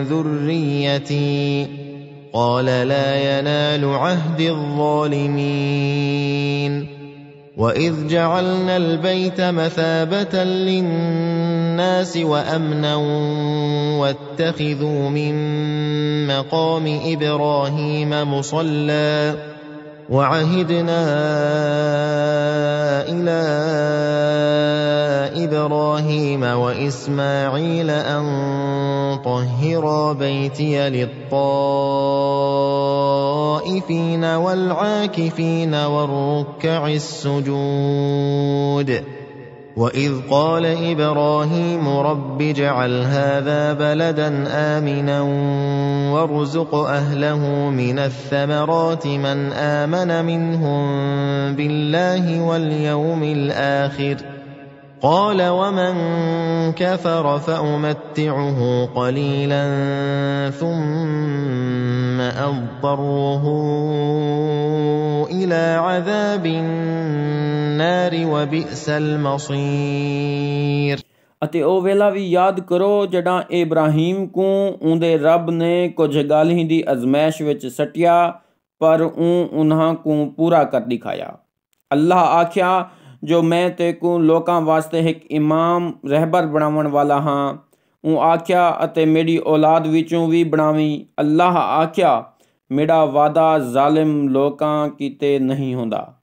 ذُرِّيَّتِي قَالَ لَا يَنَالُ عَهْدِي الظَّالِمِينَ وَإِذْ جَعَلْنَا الْبَيْتَ مَثَابَةً لِلنَّاسِ وَأَمْنًا وَاتَّخِذُوا مِن مَّقَامِ إِبْرَاهِيمَ مُصَلًّى وَعَهِدْنَا إِلَىٰ إِبْرَاهِيمَ وَإِسْمَاعِيلَ أَن طَهِّرَا بَيْتِيَ لِلطَّائِفِينَ وَالْعَاكِفِينَ وَالرُّكَّعِ السُّجُودِ وَإِذْ قَالَ إِبْرَاهِيمُ رَبِّ اجْعَلْ هَٰذَا بَلَدًا آمِنًا وَارْزُقْ أَهْلَهُ مِنَ الثَّمَرَاتِ مَنْ آمَنَ مِنْهُم بِاللَّهِ وَالْيَوْمِ الْآخِرِ قَالَ وَمَن كَفَرَ فَأُمَتِّعُهُ قَلِيلًا ثُمَّ أَضْطَرُّهُ إِلَىٰ عَذَابِ النَّارِ وَبِئْسَ الْمَصِيرُ। ਅਤੇ ਉਹ ਵੇਲਾ ਵੀ ਯਾਦ ਕਰੋ ਜਦਾਂ ਇਬਰਾਹੀਮ ਕੋ ਉਹਦੇ ਰੱਬ ਨੇ ਕੁਝ ਗਾਲ੍ਹੀ ਦੀ ਅਜ਼ਮੈਸ਼ ਵਿੱਚ ਸੱਟਿਆ, ਪਰ ਉਨ੍ਹਾਂ ਕੋ ਪੂਰਾ ਕਰ ਦਿਖਾਇਆ। ਅੱਲਾਹ ਆਖਿਆ, ਜੋ ਮੈਂ ਤੇ ਕੋ ਲੋਕਾਂ ਵਾਸਤੇ ਇੱਕ ਇਮਾਮ ਰਹਿਬਰ ਬਣਾਉਣ ਵਾਲਾ ਹਾਂ। ਉਹ ਆਖਿਆ, ਅਤੇ ਮੇਰੀ ਔਲਾਦ ਵਿੱਚੋਂ ਵੀ ਬਣਾਵੀਂ। ਅੱਲਾਹ ਆਖਿਆ, ਮੇਰਾ ਵਾਦਾ ਜ਼ਾਲਿਮ ਲੋਕਾਂ ਕੀਤੇ ਨਹੀਂ ਹੁੰਦਾ।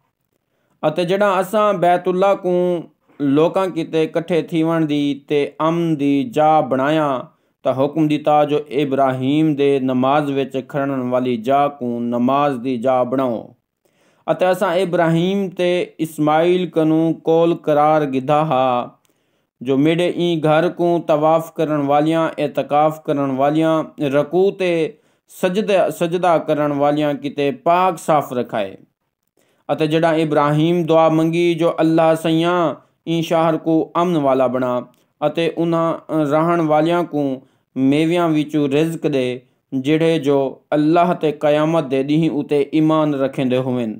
ਅਤੇ ਜਿਹੜਾ ਅਸਾं ਬੈਤੁੱਲਾ ਕੋ ਲੋਕਾਂ ਕੀਤੇ ਇਕੱਠੇ ਥੀਵਣ ਦੀ ਤੇ ਅਮਨ ਦੀ ਜਾ ਬਣਾਇਆ, ਤਾਂ ਹੁਕਮ ਦਿੱਤਾ ਜੋ ਇਬਰਾਹੀਮ ਦੇ ਨਮਾਜ਼ ਵਿੱਚ ਖੜਨ ਵਾਲੀ ਜਾ ਕੋ ਨਮਾਜ਼ ਦੀ ਜਾ ਬਣਾਓ। ਅਤੇ ਅਸਾਂ ਇਬਰਾਹੀਮ ਤੇ ਇਸਮਾਈਲ ਕਨੂੰ ਕੋਲ करार गिधा हा, जो मेरे ई घर को तवाफ़ करण वालियां, एतकाफ़ करण वालियां, रकू ते सजदा करण वालियां किते पाक साफ रखाए। अते जड़ा इब्राहीम दुआ मंगी जो अल्लाह सैयां ई शहर को अमन वाला बना, अते उन्हां रहन वालियां को मेवियां विचों रिज़्क दे, जिहड़े जो अल्लाह ते क़यामत दे ॾींहुं उते ईमान रखेंदे होवन।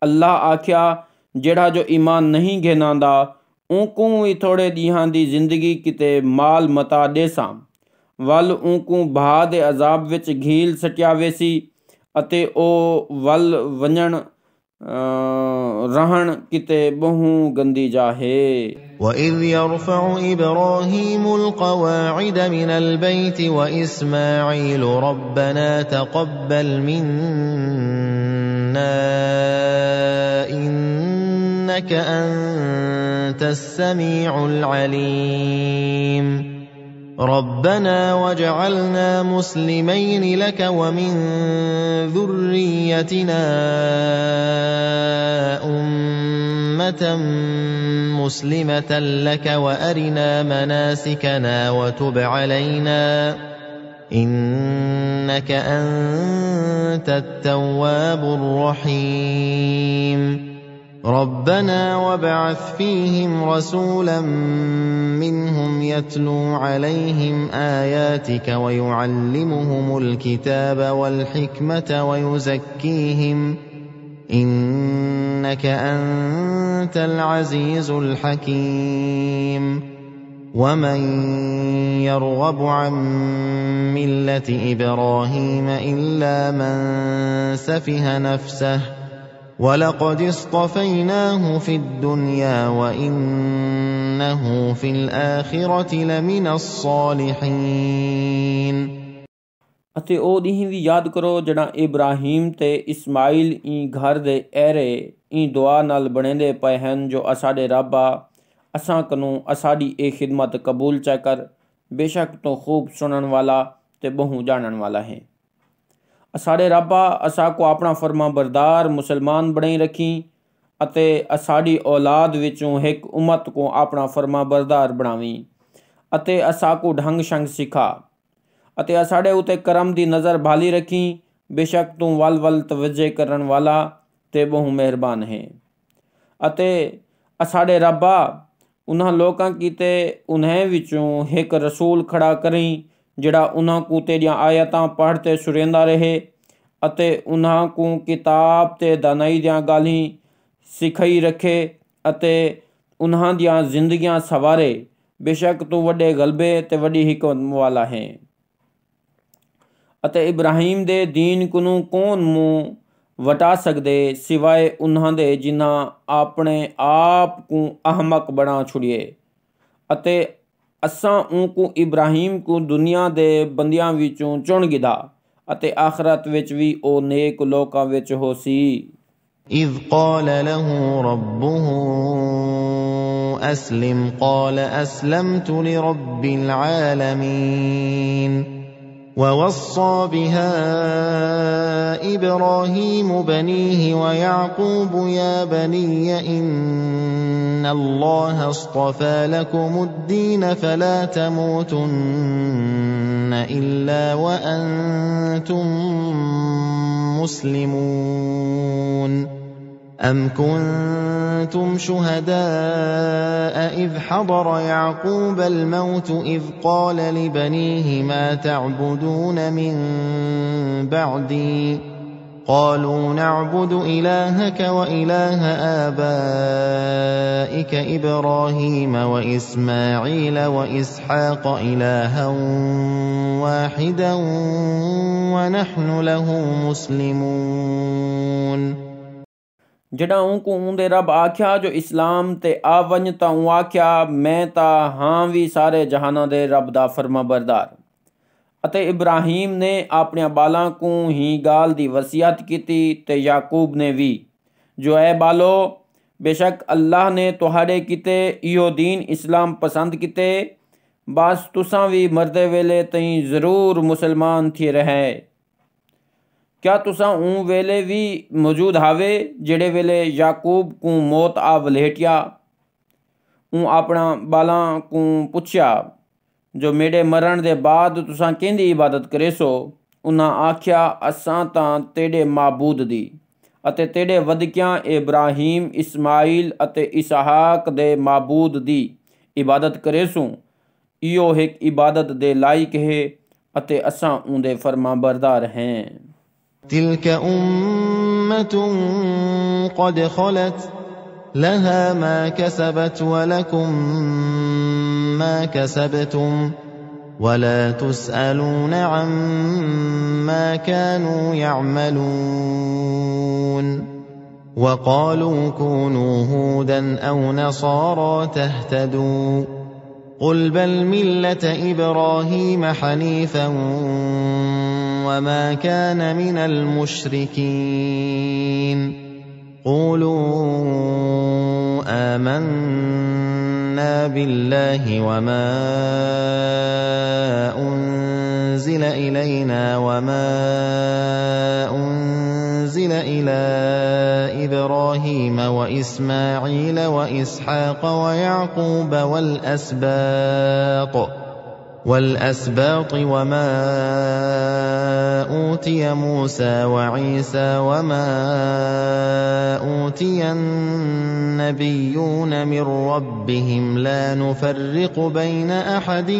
अल्लाह आख्या, ਜਿਹੜਾ जो ईमान नहीं घेनांदा, ऊंकू भी थोड़े ॾींहां दी जिंदगी किते माल मता देसां, वल ऊंकू भाह दे अजाब विच घील सटिया वेसी, अते ओ वल वञण रहण किते बहु गंदी जाहे। وَإِذْ يَرْفَعُ إِبْرَاهِيمُ الْقَوَاعِدَ مِنَ الْبَيْتِ وَإِسْمَاعِيلُ رَبَّنَا تَقَبَّلْ مِنَّا إِنَّكَ أَنْتَ السَّمِيعُ الْعَلِيمُ رَبَّنَا وَاجْعَلْنَا مُسْلِمَيْنِ لَكَ وَمِنْ ذُرِّيَّتِنَا أُمَّةً مُسْلِمَةً لَكَ وَأَرِنَا مَنَاسِكَنَا وَتُبْ عَلَيْنَا إِنَّكَ أَنْتَ التَّوَّابُ الرَّحِيمُ رَبَّنَا وَابْعَثْ فِيهِمْ رَسُولًا مِّنْهُمْ يَتْلُو عَلَيْهِمْ آيَاتِكَ وَيُعَلِّمُهُمُ الْكِتَابَ وَالْحِكْمَةَ وَيُزَكِّيهِمْ إِنَّكَ أَنْتَ الْعَزِيزُ الْحَكِيمُ وَمَنْ يَرْغَبُ عَنْ مِلَّةِ إِبْرَاهِيمَ إِلَّا مَنْ سَفِهَ نَفْسَهُ وَلَقَدِ اصْطَفَيْنَاهُ فِي الدُّنْيَا وَإِنَّهُ فِي الْآخِرَةِ لَمِنَ الصَّالِحِينَ۔ ਅਤੇ ਉਹ ਦਿਨ ਵੀ याद करो जड़ा इब्राहिम ते इस्माइल ई घर दे ऐरे ई दुआ नाल बनेंदे पए हैं जो असाडे रब आ असां कनू असाडी ए खिदमत कबूल चा कर बेशक तो खूब सुनन वाला ते बहु जानन वाला है। असाडे रब आ असा को अपना फरमा बरदार मुसलमान बनाई रखी अते असाडी औलाद विचों एक उम्मत को अपना फरमा बरदार बनावी अते असा को ढंग शंग सिखा अते असाडे उते करम दी नज़र भाली रखी बेशक तू वल वल तवज्जे करन वाला ते बहु मेहरबान है। अते असाडे रब्बा उन्हां लोकां कीते उन्हें विचों एक रसूल खड़ा करी जिहड़ा उन्हां को तेरियां आयतां पढ़ते सुरेंदा रहे अते उन्हां को किताब ते दानाई दियां गालीं सिखाई रखे अते उन्हां दियां जिंदगियां सवारे बेशक तू वड्डे गलबे ते वड्डी हिकमत वाला है। अते इब्राहिम दे दीन कुनू कौन मुँह वटा सकदे सिवाय उन्हां दे जिन्हां अपने आप को अहमक बना छुड़िए अते असां उनको इब्राहिम को दुनिया दे बंदियां विचों चुन गिदा अते आखरत विच भी ओ नेक लोकां विच होसी। إذ قال له ربه أسلم قال أسلمت لرب العالمين ووصى بها إبراهيم بنيه ويعقوب يا بني إن الله اصطفى لكم الدين فلا تموتن إلا وأنتم مسلمون أم كنتم شهداء إذ حضر يعقوب الموت إذ قال لبنيه ما تعبدون من بعدي قالوا نعبد إلهك وإله آبائك إبراهيم وإسماعيل وإسحاق إلها واحدا ونحن له مسلمون। जड़ा उनको उंदे रब आख्या जो इस्लाम ते आवन ता आख्या मैं ता हाँ भी सारे जहाना दे रब दा फरमा बरदार। अते इब्राहिम ने अपने बालां को ही गाल दी वसीयत कीती ते याकूब ने भी जो है बालो बेशक अल्लाह ने तुहाडे किते इहो दीन इस्लाम पसंद किते बस तुसां भी मरदे वेले तई ज़रूर मुसलमान थी रहे। क्या तुसां ऊँ वेले भी मौजूद हावे जेड़े वेले याकूब को मौत आ वलेटिया ऊँ अपना बालां को पुछया जो मेरे मरण दे बाद तुसां केंदी इबादत करे सो उन्हां आख्या असां तां तेरे माबूद दी अते तेरे वदकियां इब्राहिम इस्माइल अते इसहाक दे माबूद दी इबादत करे सूं इहो एक इबादत दे लायक है अते असां उंदे फरमा बरदार हैं। تلك أمة قد خلت لها ما كسبت ولكم ما كسبتم ولا تسألون عما كانوا يعملون وقالوا كونوا هودا أو نصارى تهتدوا قل بل ملة إبراهيم حنيفا وما كان من المشركين قولوا آمنا بالله وما أنزل إلينا وما أنزل إلى إبراهيم وإسماعيل وإسحاق ويعقوب والأسباط وما أوتي موسى وعيسى وما أوتي النبيون من ربهم لا نفرق بين أحد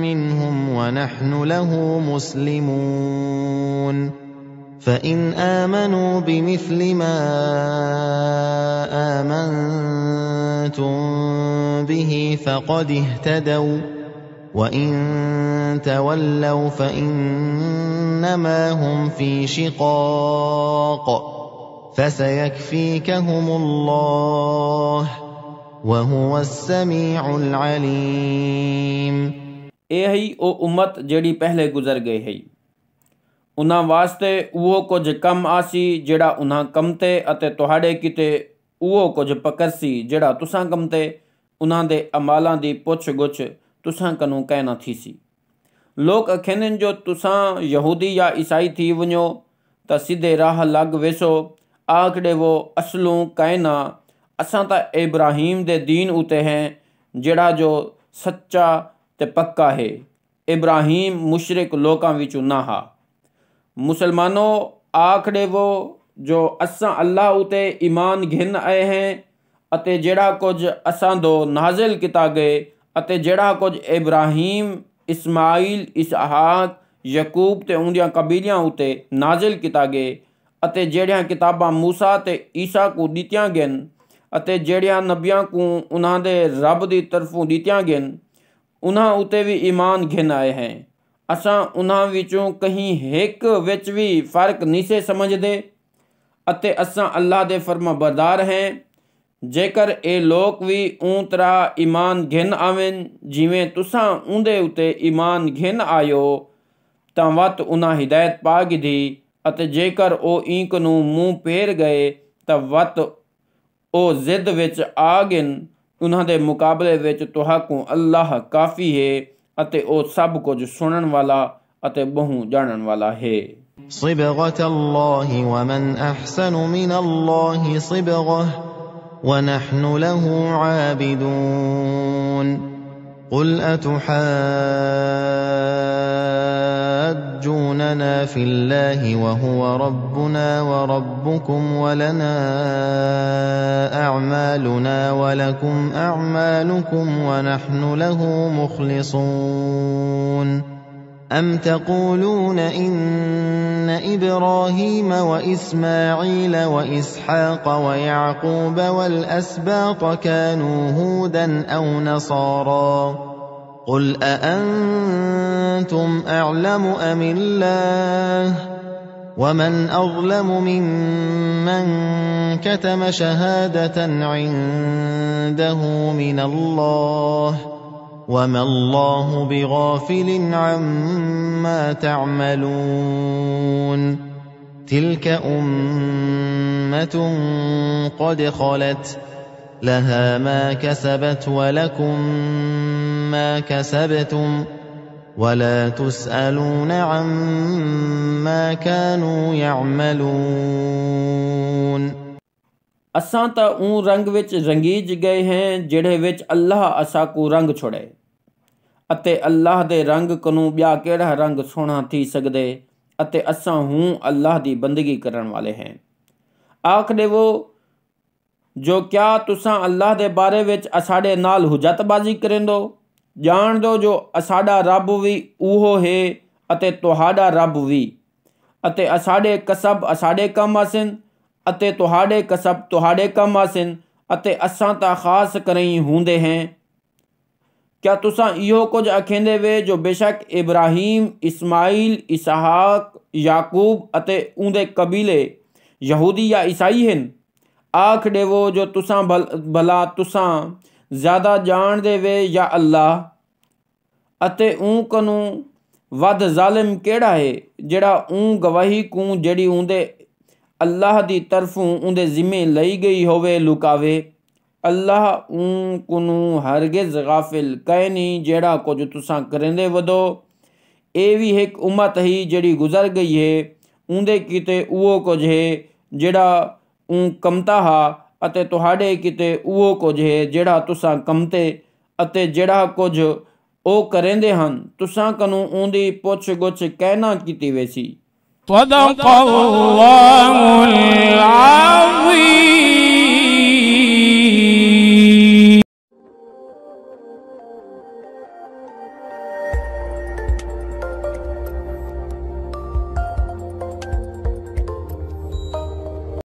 منهم ونحن له مسلمون فإن آمنوا بمثل ما آمنتم به فقد اهتدوا وإن تولوا فإنما هم في شقاق فسيكفيكهم الله وهو السميع العليم। ए ही ओ उम्मत जड़ी पहले गुजर गई है उन्हां वास्ते उहो कुछ कम आसी जिहड़ा उन्हां कम ते अते तुहाडे किते उहो कुछ पकरसी जिहड़ा तुसां कम ते उन्हां दे अमालां दी पुछ गुछ तुसां कनूं कै न थीसी। लोग अखेनि जो तुसां यहूदी या ईसाई थी वञो त सीधे राह लग वेसो। आखड़े वो असलों कहना असां त इब्राहिम दे दीन उते हैं जिहड़ा जो सच्चा ते पक्का है। इब्राहिम मुशरिक लोकां विचों ना हा। मुसलमानों आखड़े वो जो असां अल्लाह उते ईमान घिन आए हैं अते जिहड़ा कुछ असां दो नाजिल किता गए अते जिहड़ा कुछ इब्राहिम इस्माइल इसहाक यकूब ते उंदियां कबीलियां उते नाजिल किता गए अते जिहड़ियां किताबां मूसा ते ईसा को दित्तियां गइन अते जिहड़ियां नबियां को उन्हां दे रब दी तरफों दित्तियां गइन उन्हां उते भी ईमान घिन आए हैं। असां उन्हां विचों कहीं हिक विच भी फर्क नहीं से समझदे अते असां अल्लाह दे फर्मा बरदार हैं। जेकर ए लोग भी ऊं तरह ईमान घिन आवेन जिवें तुसां उंदे उते ईमान घिन आयो तां वत उन्हां हिदायत पा गिधी अते जेकर ओ इंक नूं मूँह फेर गए तां वत ओ जिद विच आ गिन। उन्हां दे मुकाबले विच तुहाकूं अल्लाह काफ़ी है अते ओ सब कुछ सुनन वाला अते बहु जानन वाला है। صبغة الله ومن أحسن من الله صبغة ونحن له عابدون قل أتحاجوننا في الله وهو ربنا وربكم ولنا أعمالنا ولكم أعمالكم ونحن له مخلصون أم تقولون إن إبراهيم وإسماعيل وإسحاق ويعقوب والأسباط كانوا هودا أو نصارى قل أأنتم أعلم أم الله ومن أظلم ممن كتم شهادة عنده من الله وما الله بغافل عما تعملون تلك أمة قد خلت لها ما كسبت ولكم ما كسبتم ولا تسألون عما كانوا يعملون असां त ऊं रंग विच रंगीज गए हैं जिहड़े विच अल्लाह असां को रंग छोड़े अते अल्लाह दे रंग कनूं ॿिया कहिड़ा रंग सोहणा थी सघदे अते असां हूं अल्लाह दी बंदगी करण वाले हैं। आखदे वो जो क्या तुसां अल्लाह दे बारे विच असाडे नाल हुजतबाजी करेंदो जान दो जो असाडा रब भी उहो है अते तुहाडा रब भी अते असाडे कसब असाडे कम आसिन अते तुहाडे कसब तुहाडे कम आसिन अते असां ता खास करई हुंदे हैं। क्या तुसां इहो कुछ अखेंदे वे जो बेशक इब्राहिम इस्माइल इसहाक याकूब अते उंदे कबीले यहूदी या ईसाई हैं। आख देवो जो तुसां भला तुसां ज़्यादा जान दे वे या अल्लाह अते ऊं कनू वध ज़ालिम केड़ा है जेड़ा ऊं गवाही कूं जड़ी उंदे अल्लाह दी तरफों उंदे जिम्मे लई गई होवे लुकावे। अल्लाह ऊं कुनू हरगिज गाफिल कै नहीं जेड़ा कुछ तुसां करेंदे वदो। ए भी एक उम्मत ही जड़ी गुजर गई है उंदे किते उहो कुछ है जेड़ा ऊं कमता हा अते तुहाडे किते उहो कुछ है जेड़ा तुसां कमते अते जेड़ा कुछ ओ करेंदे हन तुसां कनू उंदी पुछ गुछ कहना कीती वेसी। सदक़ल्लाहुल अज़ीम।